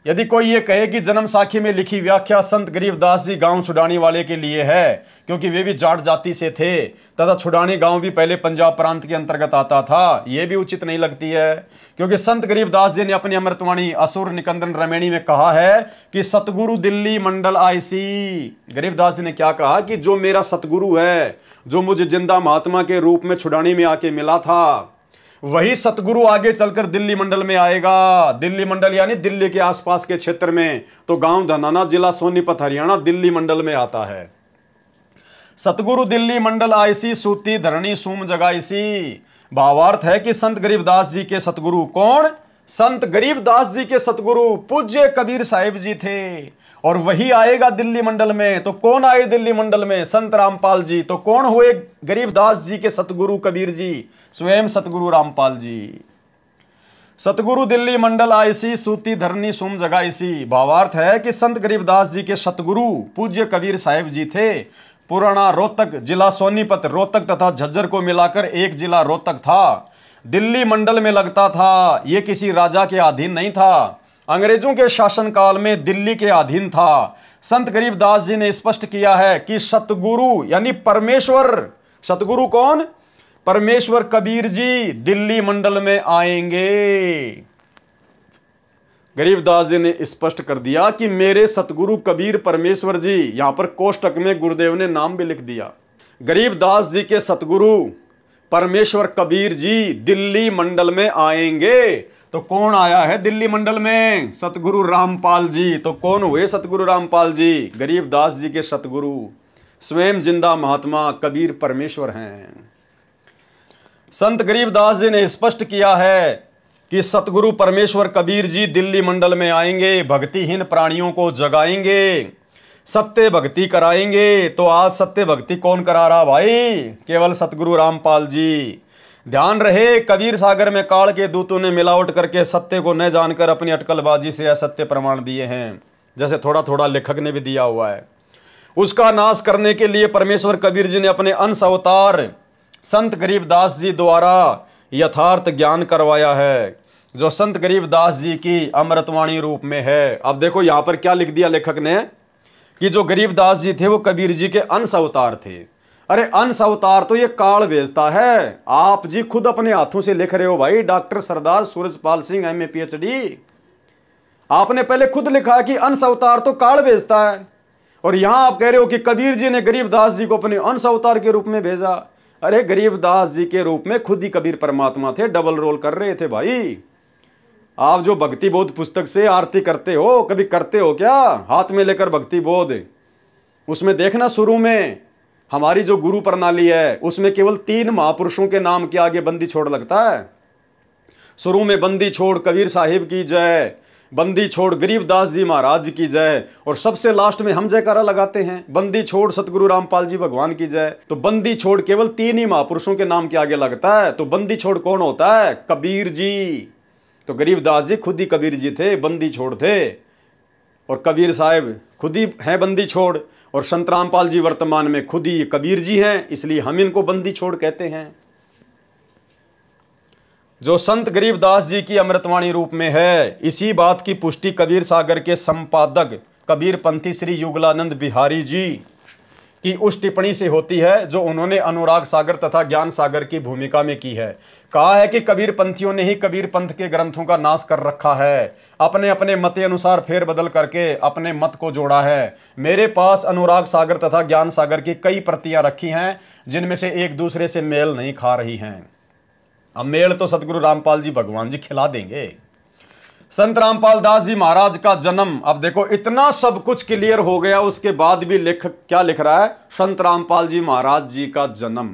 यदि कोई ये कहे कि जन्म साखी में लिखी व्याख्या संत गरीबदास जी गांव छुड़ानी वाले के लिए है, क्योंकि वे भी जाट जाति से थे तथा छुड़ानी गांव भी पहले पंजाब प्रांत के अंतर्गत आता था, ये भी उचित नहीं लगती है। क्योंकि संत गरीबदास जी ने अपनी अमृतवाणी असुर निकंदन रमैणी में कहा है कि सतगुरु दिल्ली मंडल आईसी। गरीबदास जी ने क्या कहा कि जो मेरा सतगुरु है, जो मुझे जिंदा महात्मा के रूप में छुड़ानी में आके मिला था, वही सतगुरु आगे चलकर दिल्ली मंडल में आएगा। दिल्ली मंडल यानी दिल्ली के आसपास के क्षेत्र में, तो गांव धनाना जिला सोनीपत हरियाणा दिल्ली मंडल में आता है। सतगुरु दिल्ली मंडल आईसी सूती धरणी सूम जगाईसी। भावार्थ है कि संत गरीबदास जी के सतगुरु कौन? संत गरीबदास जी के सतगुरु पूज्य कबीर साहिब जी थे, और वही आएगा दिल्ली मंडल में। तो कौन आए दिल्ली मंडल में? संत रामपाल जी। तो कौन हुए गरीबदास जी के सतगुरु कबीर जी? स्वयं सतगुरु रामपाल जी। सतगुरु दिल्ली मंडल आईसी सूती धरनी सुम जगाईसी। भावार्थ है कि संत गरीबदास जी के सतगुरु पूज्य कबीर साहिब जी थे। पुराना रोहतक जिला सोनीपत, रोहतक तथा झज्जर को मिलाकर एक जिला रोहतक था, दिल्ली मंडल में लगता था। यह किसी राजा के अधीन नहीं था, अंग्रेजों के शासनकाल में दिल्ली के अधीन था। संत गरीबदास जी ने स्पष्ट किया है कि सतगुरु यानी परमेश्वर, सतगुरु कौन? परमेश्वर कबीर जी दिल्ली मंडल में आएंगे। गरीबदास जी ने स्पष्ट कर दिया कि मेरे सतगुरु कबीर परमेश्वर जी। यहां पर कोष्टक में गुरुदेव ने नाम भी लिख दिया। गरीबदास जी के सतगुरु परमेश्वर कबीर जी दिल्ली मंडल में आएंगे। तो कौन आया है दिल्ली मंडल में? सतगुरु रामपाल जी। तो कौन हुए सतगुरु रामपाल जी? गरीबदास जी के सतगुरु स्वयं जिंदा महात्मा कबीर परमेश्वर हैं। संत गरीबदास जी ने स्पष्ट किया है कि सतगुरु परमेश्वर कबीर जी दिल्ली मंडल में आएंगे, भक्तिहीन प्राणियों को जगाएंगे, सत्य भक्ति कराएंगे। तो आज सत्य भक्ति कौन करा रहा भाई? केवल सतगुरु रामपाल जी। ध्यान रहे, कबीर सागर में काल के दूतों ने मिलावट करके सत्य को न जानकर अपनी अटकलबाजी से असत्य प्रमाण दिए हैं, जैसे थोड़ा थोड़ा लेखक ने भी दिया हुआ है। उसका नाश करने के लिए परमेश्वर कबीर जी ने अपने अंश अवतार संत गरीबदास जी द्वारा यथार्थ ज्ञान करवाया है, जो संत गरीबदास जी की अमृतवाणी रूप में है। अब देखो यहां पर क्या लिख दिया लेखक ने कि जो गरीबदास जी थे वो कबीर जी के अंश अवतार थे। अरे अंश अवतार तो ये काल भेजता है, आप जी खुद अपने हाथों से लिख रहे हो भाई। डॉक्टर सरदार सूरजपाल सिंह MA PhD, आपने पहले खुद लिखा कि अंश अवतार तो काल भेजता है, और यहां आप कह रहे हो कि कबीर जी ने गरीबदास जी को अपने अंश अवतार के रूप में भेजा। अरे गरीबदास जी के रूप में खुद ही कबीर परमात्मा थे, डबल रोल कर रहे थे भाई। आप जो भक्ति बोध पुस्तक से आरती करते हो, कभी करते हो क्या हाथ में लेकर भक्ति बोध? उसमें देखना शुरू में हमारी जो गुरु प्रणाली है उसमें केवल 3 महापुरुषों के नाम के आगे बंदी छोड़ लगता है। शुरू में बंदी छोड़ कबीर साहिब की जय, बंदी छोड़ गरीबदास जी महाराज की जय, और सबसे लास्ट में हम जयकारा लगाते हैं, बंदी छोड़ सतगुरु रामपाल जी भगवान की जय। तो बंदी छोड़ केवल 3 ही महापुरुषों के नाम के आगे लगता है। तो बंदी छोड़ कौन होता है? कबीर जी। तो गरीबदास जी खुद ही कबीर जी थे, बंदी छोड़ थे, और कबीर साहब खुद ही हैं बंदी छोड़, और संत रामपाल जी वर्तमान में खुद ही कबीर जी हैं, इसलिए हम इनको बंदी छोड़ कहते हैं। जो संत गरीबदास जी की अमृतवाणी रूप में है, इसी बात की पुष्टि कबीर सागर के संपादक कबीर पंथी श्री युगलानंद बिहारी जी की उस टिप्पणी से होती है जो उन्होंने अनुराग सागर तथा ज्ञान सागर की भूमिका में की है। कहा है कि कबीर पंथियों ने ही कबीर पंथ के ग्रंथों का नाश कर रखा है, अपने अपने मत अनुसार फेरबदल करके अपने मत को जोड़ा है। मेरे पास अनुराग सागर तथा ज्ञान सागर की कई प्रतियां रखी हैं, जिनमें से एक दूसरे से मेल नहीं खा रही हैं। अब मेल तो सतगुरु रामपाल जी भगवान जी खिला देंगे। संत रामपाल दास जी महाराज का जन्म, अब देखो इतना सब कुछ क्लियर हो गया, उसके बाद भी लेखक क्या लिख रहा है? संत रामपाल जी महाराज जी का जन्म।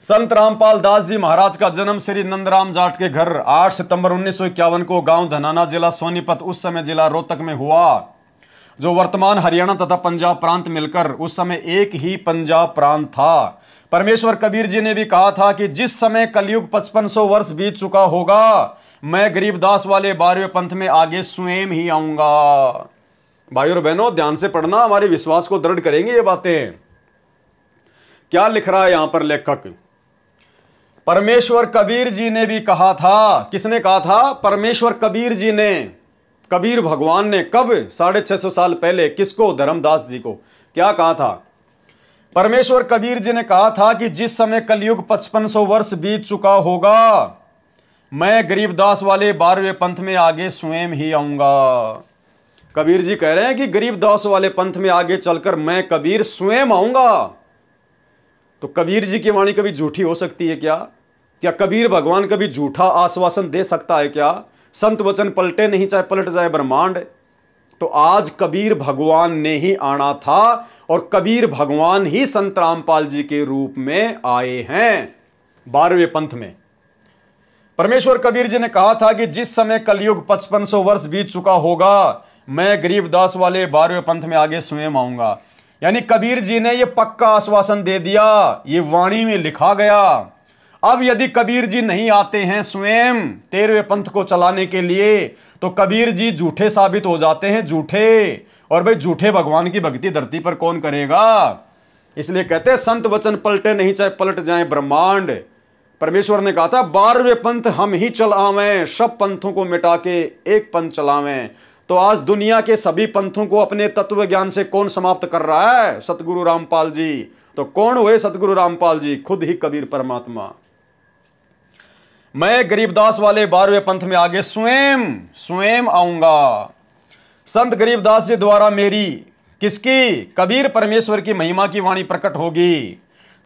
संत रामपाल दास जी महाराज का जन्म श्री नंदराम जाट के घर 8 सितंबर 1951 को गांव धनाना, जिला सोनीपत, उस समय जिला रोहतक में हुआ, जो वर्तमान हरियाणा तथा पंजाब प्रांत मिलकर उस समय एक ही पंजाब प्रांत था। परमेश्वर कबीर जी ने भी कहा था कि जिस समय कलयुग 5500 वर्ष बीत चुका होगा, मैं गरीबदास वाले 12वें पंथ में आगे स्वयं ही आऊंगा। भाइयों और बहनों ध्यान से पढ़ना, हमारे विश्वास को दृढ़ करेंगे ये बातें। क्या लिख रहा है यहां पर लेखक? परमेश्वर कबीर जी ने भी कहा था। किसने कहा था? परमेश्वर कबीर जी ने, कबीर भगवान ने। कब? 650 साल पहले। किसको? धर्मदास जी को। क्या कहा था? परमेश्वर कबीर जी ने कहा था कि जिस समय कलयुग 5500 वर्ष बीत चुका होगा, मैं गरीबदास वाले 12वें पंथ में आगे स्वयं ही आऊंगा। कबीर जी कह रहे हैं कि गरीबदास वाले पंथ में आगे चलकर मैं कबीर स्वयं आऊंगा। तो कबीर जी की वाणी कभी झूठी हो सकती है क्या? क्या कबीर भगवान कभी झूठा आश्वासन दे सकता है क्या? संत वचन पलटे नहीं, चाहे पलट जाए ब्रह्मांड। तो आज कबीर भगवान ने ही आना था, और कबीर भगवान ही संत रामपाल जी के रूप में आए हैं 12वें पंथ में। परमेश्वर कबीर जी ने कहा था कि जिस समय कलयुग 5500 वर्ष बीत चुका होगा, मैं गरीबदास वाले 12वें पंथ में आगे स्वयं आऊंगा। यानी कबीर जी ने यह पक्का आश्वासन दे दिया, ये वाणी में लिखा गया। अब यदि कबीर जी नहीं आते हैं स्वयं 13वें पंथ को चलाने के लिए, तो कबीर जी झूठे साबित हो जाते हैं, झूठे। और भाई झूठे भगवान की भक्ति धरती पर कौन करेगा? इसलिए कहते हैं संत वचन पलटे नहीं, चाहे पलट जाए ब्रह्मांड। परमेश्वर ने कहा था 12वें पंथ हम ही चलावें, सब पंथों को मिटा के एक पंथ चलावें। तो आज दुनिया के सभी पंथों को अपने तत्व ज्ञान से कौन समाप्त कर रहा है? सतगुरु रामपाल जी। तो कौन हुए सतगुरु रामपाल जी? खुद ही कबीर परमात्मा। मैं गरीबदास वाले 12वें पंथ में आगे स्वयं आऊंगा। संत गरीबदास जी द्वारा मेरी, किसकी? कबीर परमेश्वर की महिमा की वाणी प्रकट होगी,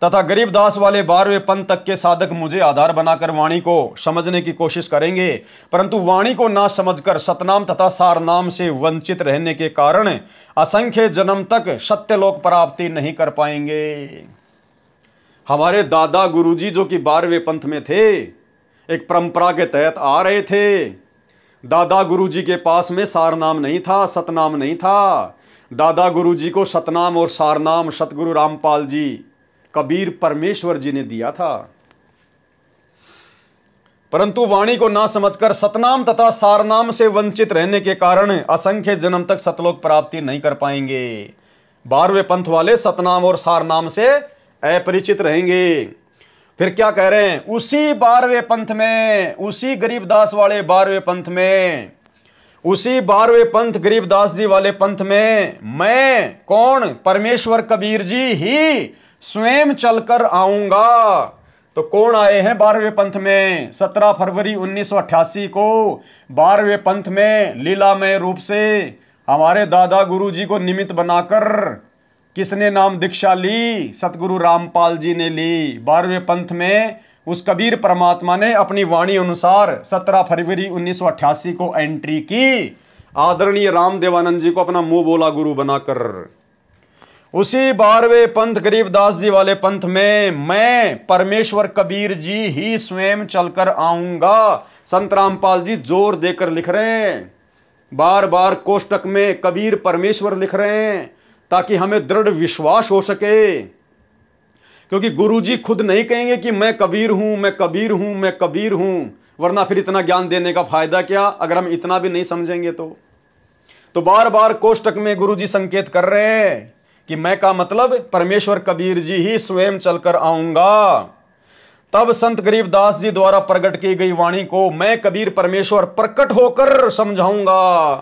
तथा गरीबदास वाले 12वें पंथ तक के साधक मुझे आधार बनाकर वाणी को समझने की कोशिश करेंगे, परंतु वाणी को ना समझकर सतनाम तथा सारनाम से वंचित रहने के कारण असंख्य जन्म तक सत्यलोक प्राप्ति नहीं कर पाएंगे। हमारे दादा गुरुजी जो कि 12वें पंथ में थे, एक परंपरा के तहत आ रहे थे। दादा गुरुजी के पास में सारनाम नहीं था, सतनाम नहीं था। दादा गुरुजी को सतनाम और सारनाम सतगुरु रामपाल जी, कबीर परमेश्वर जी ने दिया था। परंतु वाणी को ना समझकर सतनाम तथा सारनाम से वंचित रहने के कारण असंख्य जन्म तक सतलोक प्राप्ति नहीं कर पाएंगे। 12वें पंथ वाले सतनाम और सारनाम से अपरिचित रहेंगे। फिर क्या कह रहे हैं, उसी 12वें पंथ में, उसी गरीबदास वाले 12वें पंथ में, उसी 12वें पंथ गरीबदास जी वाले पंथ में मैं कौन, परमेश्वर कबीर जी ही स्वयं चलकर आऊंगा। तो कौन आए हैं 12वें पंथ में? 17 फरवरी 1988 को 12वें पंथ में लीलामय रूप से हमारे दादा गुरुजी को निमित्त बनाकर किसने नाम दीक्षा ली? सतगुरु रामपाल जी ने ली। 12वें पंथ में उस कबीर परमात्मा ने अपनी वाणी अनुसार 17 फरवरी 1988 को एंट्री की। आदरणीय रामदेवानंद जी को अपना मुंह बोला गुरु बनाकर। उसी 12वें पंथ गरीबदास जी वाले पंथ में मैं परमेश्वर कबीर जी ही स्वयं चलकर आऊंगा। संत रामपाल जी जोर देकर लिख रहे हैं, बार बार कोष्टक में कबीर परमेश्वर लिख रहे हैं ताकि हमें दृढ़ विश्वास हो सके। क्योंकि गुरुजी खुद नहीं कहेंगे कि मैं कबीर हूं, मैं कबीर हूं, मैं कबीर हूं, वरना फिर इतना ज्ञान देने का फायदा क्या अगर हम इतना भी नहीं समझेंगे तो बार बार कोष्टक में गुरुजी संकेत कर रहे हैं कि मैं का मतलब परमेश्वर कबीर जी ही स्वयं चलकर आऊंगा। तब संत गरीबदास जी द्वारा प्रकट की गई वाणी को मैं कबीर परमेश्वर प्रकट होकर समझाऊंगा,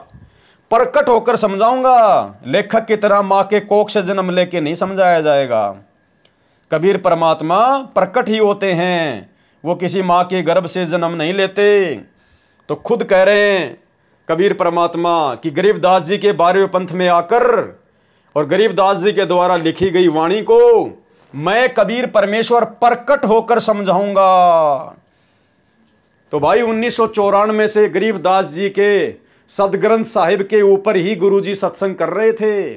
प्रकट होकर समझाऊंगा। लेखक की तरह मां के कोख से जन्म लेके नहीं समझाया जाएगा। कबीर परमात्मा प्रकट ही होते हैं, वो किसी मां के गर्भ से जन्म नहीं लेते। तो खुद कह रहे हैं कबीर परमात्मा कि गरीबदास जी के 12वें पंथ में आकर और गरीबदास जी के द्वारा लिखी गई वाणी को मैं कबीर परमेश्वर प्रकट होकर समझाऊंगा। तो भाई 1994 से गरीबदास जी के सदग्रंथ साहिब के ऊपर ही गुरुजी सत्संग कर रहे थे।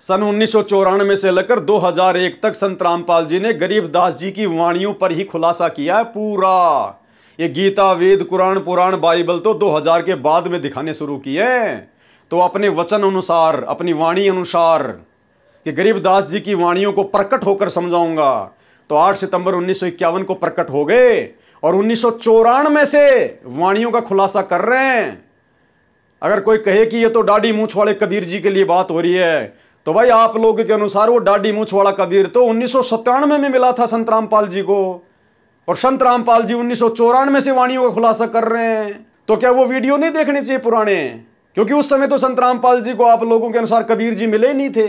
सन 1994 से लेकर 2001 तक संत रामपाल जी ने गरीबदास जी की वाणियों पर ही खुलासा किया है पूरा। ये गीता, वेद, कुरान, पुराण, बाइबल तो 2000 के बाद में दिखाने शुरू किए। तो अपने वचन अनुसार, अपनी वाणी अनुसार कि गरीबदास जी की वाणियों को प्रकट होकर समझाऊंगा। तो 8 सितंबर 1951 को प्रकट हो गए और 1994 से वाणियों का खुलासा कर रहे हैं। अगर कोई कहे कि ये तो डाडी मूंछ वाले कबीर जी के लिए बात हो रही है, तो भाई आप लोगों के अनुसार वो डाडी मूंछ वाला कबीर तो 1997 में मिला था संत रामपाल जी को, और संत रामपाल जी 1994 से वाणियों का खुलासा कर रहे हैं। तो क्या वो वीडियो नहीं देखने चाहिए पुराने? क्योंकि उस समय तो संत रामपाल जी को आप लोगों के अनुसार कबीर जी मिले ही नहीं थे,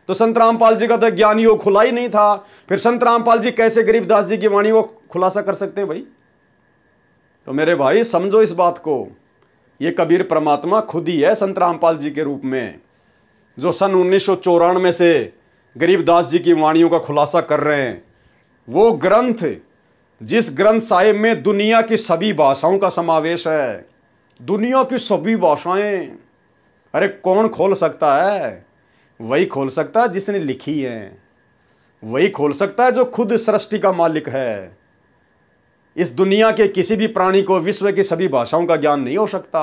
तो संत रामपाल जी का तो ज्ञानियों खुला ही नहीं था। फिर संत रामपाल जी कैसे गरीबदास जी की वाणी को खुलासा कर सकते हैं भाई? तो मेरे भाई समझो इस बात को, ये कबीर परमात्मा खुद ही है संत रामपाल जी के रूप में, जो सन 1994 से गरीबदास जी की वाणियों का खुलासा कर रहे हैं। वो ग्रंथ, जिस ग्रंथ साहिब में दुनिया की सभी भाषाओं का समावेश है, दुनिया की सभी भाषाएं, अरे कौन खोल सकता है? वही खोल सकता है जिसने लिखी है, वही खोल सकता है जो खुद सृष्टि का मालिक है। इस दुनिया के किसी भी प्राणी को विश्व की सभी भाषाओं का ज्ञान नहीं हो सकता।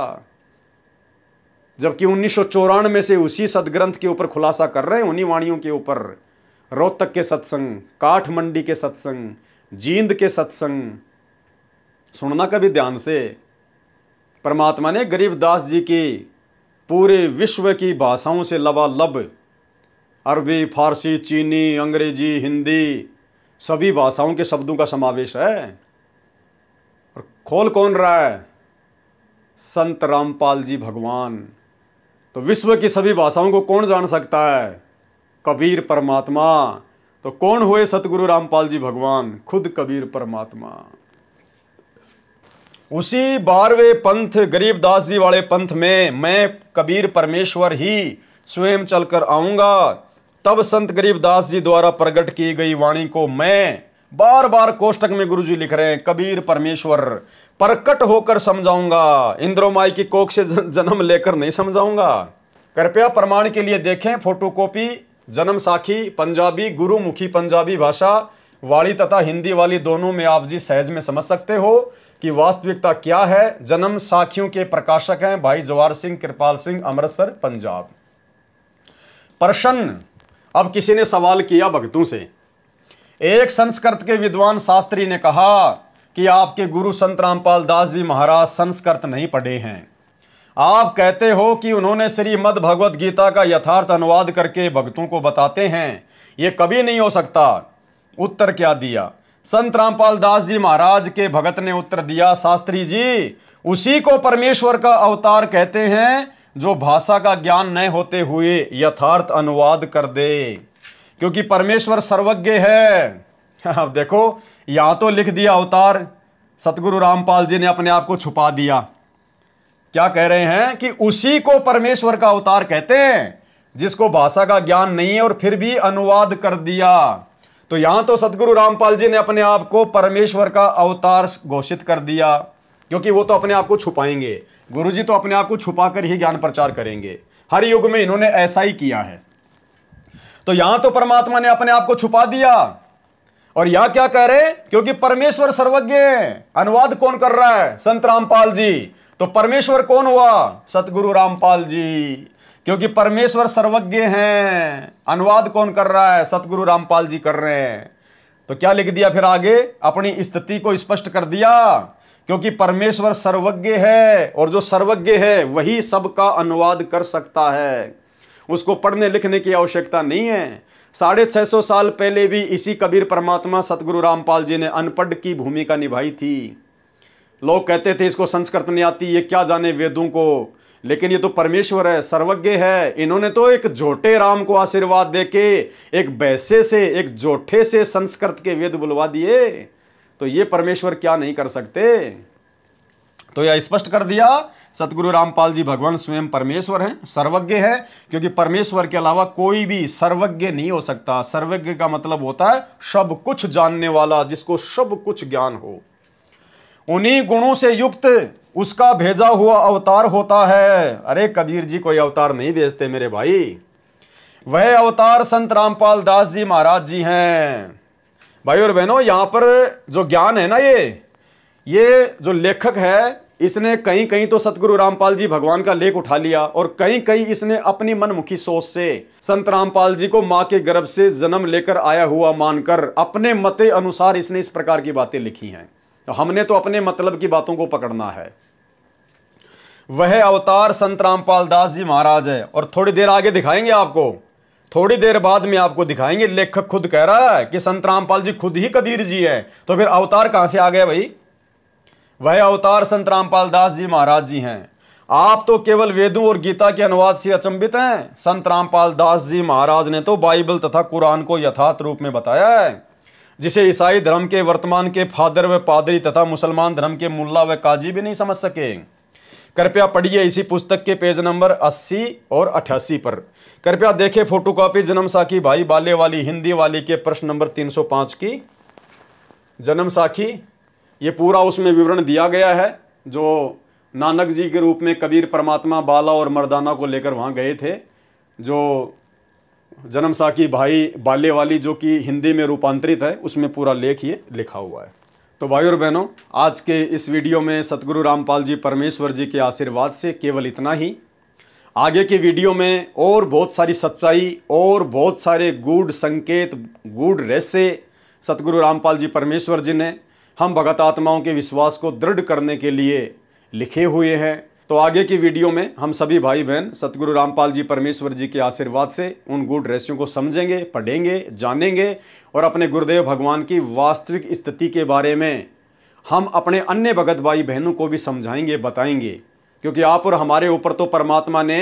जबकि 1994 से उसी सदग्रंथ के ऊपर खुलासा कर रहे हैं, उन्हीं वाणियों के ऊपर। रोहतक के सत्संग, काठमंडी के सत्संग, जींद के सत्संग सुनना कभी ध्यान से। परमात्मा ने गरीबदास जी की पूरे विश्व की भाषाओं से लबालब, अरबी, फारसी, चीनी, अंग्रेजी, हिंदी, सभी भाषाओं के शब्दों का समावेश है। और खोल कौन रहा है? संत रामपाल जी भगवान। तो विश्व की सभी भाषाओं को कौन जान सकता है? कबीर परमात्मा। तो कौन हुए सतगुरु रामपाल जी भगवान? खुद कबीर परमात्मा। उसी 12वें पंथ गरीबदास जी वाले पंथ में मैं कबीर परमेश्वर ही स्वयं चलकर आऊंगा। तब संत गरीबदास जी द्वारा प्रकट की गई वाणी को मैं, बार बार कोष्टक में गुरुजी लिख रहे हैं, कबीर परमेश्वर प्रकट होकर समझाऊंगा। इंद्रोमाई की कोख से जन्म लेकर नहीं समझाऊंगा। कृपया प्रमाण के लिए देखें फोटोकॉपी जन्म साखी पंजाबी, गुरुमुखी पंजाबी भाषा वाली तथा हिंदी वाली दोनों में आप जी सहज में समझ सकते हो कि वास्तविकता क्या है। जन्म साखियों के प्रकाशक हैं भाई जवाहर सिंह कृपाल सिंह, अमृतसर, पंजाब। प्रश्न अब किसी ने सवाल किया भक्तों से। एक संस्कृत के विद्वान शास्त्री ने कहा कि आपके गुरु संत रामपाल दास जी महाराज संस्कृत नहीं पढ़े हैं। आप कहते हो कि उन्होंने श्रीमद् भगवद गीता का यथार्थ अनुवाद करके भक्तों को बताते हैं, ये कभी नहीं हो सकता। उत्तर क्या दिया? संत रामपाल दास जी महाराज के भगत ने उत्तर दिया, शास्त्री जी उसी को परमेश्वर का अवतार कहते हैं जो भाषा का ज्ञान न होते हुए यथार्थ अनुवाद कर दे, क्योंकि परमेश्वर सर्वज्ञ है। अब देखो यहां तो लिख दिया अवतार, सतगुरु रामपाल जी ने अपने आप को छुपा दिया। क्या कह रहे हैं कि उसी को परमेश्वर का अवतार कहते हैं जिसको भाषा का ज्ञान नहीं है, और फिर भी अनुवाद कर दिया। तो यहां तो सतगुरु रामपाल जी ने अपने आप को परमेश्वर का अवतार घोषित कर दिया, क्योंकि वो तो अपने आप को छुपाएंगे। गुरुजी तो अपने आप को छुपा कर ही ज्ञान प्रचार करेंगे। हर युग में इन्होंने ऐसा ही किया है। तो यहां तो परमात्मा ने अपने आप को छुपा दिया, और यहां क्या कह रहे? क्योंकि परमेश्वर सर्वज्ञ है। अनुवाद कौन कर रहा है? संत रामपाल जी। तो परमेश्वर कौन हुआ? सतगुरु रामपाल जी। क्योंकि परमेश्वर सर्वज्ञ हैं, अनुवाद कौन कर रहा है? सतगुरु रामपाल जी कर रहे हैं। तो क्या लिख दिया फिर आगे? अपनी स्थिति को स्पष्ट कर दिया, क्योंकि परमेश्वर सर्वज्ञ है, और जो सर्वज्ञ है वही सबका अनुवाद कर सकता है। उसको पढ़ने लिखने की आवश्यकता नहीं है। 650 साल पहले भी इसी कबीर परमात्मा सतगुरु रामपाल जी ने अनपढ़ की भूमिका निभाई थी। लोग कहते थे इसको संस्कृत नहीं आती, ये क्या जाने वेदों को, लेकिन ये तो परमेश्वर है, सर्वज्ञ है। इन्होंने तो एक झोटे राम को आशीर्वाद देके एक वैसे से, एक जोठे से संस्कृत के वेद बुलवा दिए। तो ये परमेश्वर क्या नहीं कर सकते? तो यह स्पष्ट कर दिया, सतगुरु रामपाल जी भगवान स्वयं परमेश्वर हैं, सर्वज्ञ है, क्योंकि परमेश्वर के अलावा कोई भी सर्वज्ञ नहीं हो सकता। सर्वज्ञ का मतलब होता है सब कुछ जानने वाला, जिसको सब कुछ ज्ञान हो। उन्हीं गुणों से युक्त उसका भेजा हुआ अवतार होता है। अरे कबीर जी कोई अवतार नहीं भेजते मेरे भाई, वह अवतार संत रामपाल दास जी महाराज जी हैं। भाई और बहनों, यहां पर जो ज्ञान है ना, ये जो लेखक है, इसने कहीं कहीं तो सतगुरु रामपाल जी भगवान का लेख उठा लिया, और कहीं कहीं इसने अपनी मनमुखी सोच से संत रामपाल जी को मां के गर्भ से जन्म लेकर आया हुआ मानकर अपने मते अनुसार इसने इस प्रकार की बातें लिखी हैं। तो हमने तो अपने मतलब की बातों को पकड़ना है। वह अवतार संत रामपाल दास जी महाराज है, और थोड़ी देर आगे दिखाएंगे आपको, थोड़ी देर बाद में आपको दिखाएंगे। लेखक खुद कह रहा है कि संत रामपाल जी खुद ही कबीर जी है, तो फिर अवतार कहां से आ गया भाई? वह अवतार संत रामपाल दास जी महाराज जी हैं। आप तो केवल वेदों और गीता के अनुवाद से अचंभित हैं। संत रामपाल दास जी महाराज ने तो बाइबल तथा कुरान को यथार्थ रूप में बताया है, जिसे ईसाई धर्म के वर्तमान के फादर व पादरी तथा मुसलमान धर्म के मुल्ला व काजी भी नहीं समझ सके। कृपया पढ़िए इसी पुस्तक के पेज नंबर 80 और 88 पर। कृपया देखें फोटोकॉपी जन्म साखी भाई बाले वाली हिंदी वाली के प्रश्न नंबर 305 की। जन्म साखी ये पूरा उसमें विवरण दिया गया है, जो नानक जी के रूप में कबीर परमात्मा बाला और मर्दाना को लेकर वहाँ गए थे। जो जन्म साखी भाई बाले वाली जो कि हिंदी में रूपांतरित है, उसमें पूरा लेख ये लिखा हुआ है। तो भाई और बहनों, आज के इस वीडियो में सतगुरु रामपाल जी परमेश्वर जी के आशीर्वाद से केवल इतना ही। आगे के वीडियो में और बहुत सारी सच्चाई और बहुत सारे गूढ़ संकेत, गूढ़ रहस्य सतगुरु रामपाल जी परमेश्वर जी ने हम भगत आत्माओं के विश्वास को दृढ़ करने के लिए लिखे हुए हैं। तो आगे की वीडियो में हम सभी भाई बहन सतगुरु रामपाल जी परमेश्वर जी के आशीर्वाद से उन गूढ़ रहस्यों को समझेंगे, पढ़ेंगे, जानेंगे, और अपने गुरुदेव भगवान की वास्तविक स्थिति के बारे में हम अपने अन्य भगत भाई बहनों को भी समझाएंगे, बताएंगे। क्योंकि आप और हमारे ऊपर तो परमात्मा ने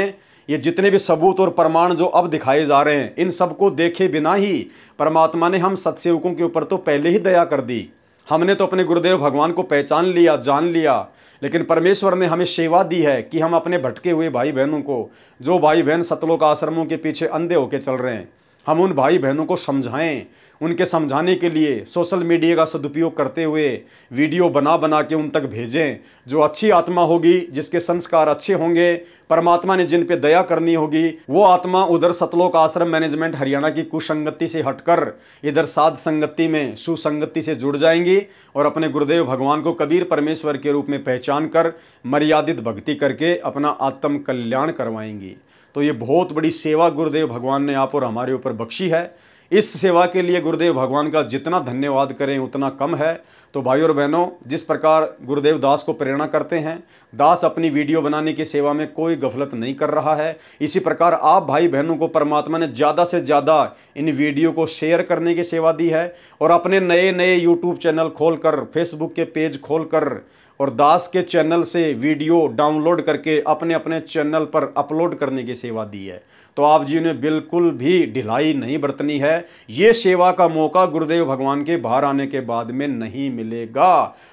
ये जितने भी सबूत और प्रमाण जो अब दिखाए जा रहे हैं, इन सबको देखे बिना ही परमात्मा ने हम सत्सेवकों के ऊपर तो पहले ही दया कर दी। हमने तो अपने गुरुदेव भगवान को पहचान लिया, जान लिया, लेकिन परमेश्वर ने हमें सेवा दी है कि हम अपने भटके हुए भाई बहनों को, जो भाई बहन सतलोक आश्रमों के पीछे अंधे होकर चल रहे हैं, हम उन भाई बहनों को समझाएं, उनके समझाने के लिए सोशल मीडिया का सदुपयोग करते हुए वीडियो बना बना के उन तक भेजें। जो अच्छी आत्मा होगी, जिसके संस्कार अच्छे होंगे, परमात्मा ने जिन पे दया करनी होगी, वो आत्मा उधर सतलोक आश्रम मैनेजमेंट हरियाणा की कुसंगति से हटकर इधर साध संगति में सुसंगति से जुड़ जाएंगी और अपने गुरुदेव भगवान को कबीर परमेश्वर के रूप में पहचान कर मर्यादित भक्ति करके अपना आत्म कल्याण करवाएंगी। तो ये बहुत बड़ी सेवा गुरुदेव भगवान ने आप और हमारे ऊपर बख्शी है। इस सेवा के लिए गुरुदेव भगवान का जितना धन्यवाद करें उतना कम है। तो भाइयों और बहनों, जिस प्रकार गुरुदेव दास को प्रेरणा करते हैं, दास अपनी वीडियो बनाने की सेवा में कोई गफलत नहीं कर रहा है। इसी प्रकार आप भाई बहनों को परमात्मा ने ज़्यादा से ज़्यादा इन वीडियो को शेयर करने की सेवा दी है और अपने नए नए यूट्यूब चैनल खोलकर, फेसबुक के पेज खोलकर और दास के चैनल से वीडियो डाउनलोड करके अपने अपने चैनल पर अपलोड करने की सेवा दी है। तो आप जी ने बिल्कुल भी ढिलाई नहीं बरतनी है। ये सेवा का मौका गुरुदेव भगवान के बाहर आने के बाद में नहीं मिलेगा।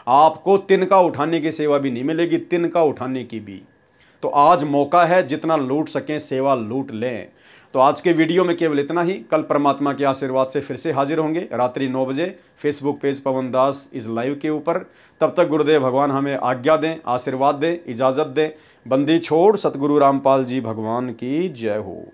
आपको तिनका उठाने की सेवा भी नहीं मिलेगी, तिनका उठाने की भी। तो आज मौका है, जितना लूट सकें सेवा लूट लें। तो आज के वीडियो में केवल इतना ही। कल परमात्मा के आशीर्वाद से फिर से हाजिर होंगे रात्रि 9 बजे फेसबुक पेज पवन दास इस लाइव के ऊपर। तब तक गुरुदेव भगवान हमें आज्ञा दें, आशीर्वाद दें, इजाज़त दें। बंदी छोड़ सतगुरु रामपाल जी भगवान की जय हो।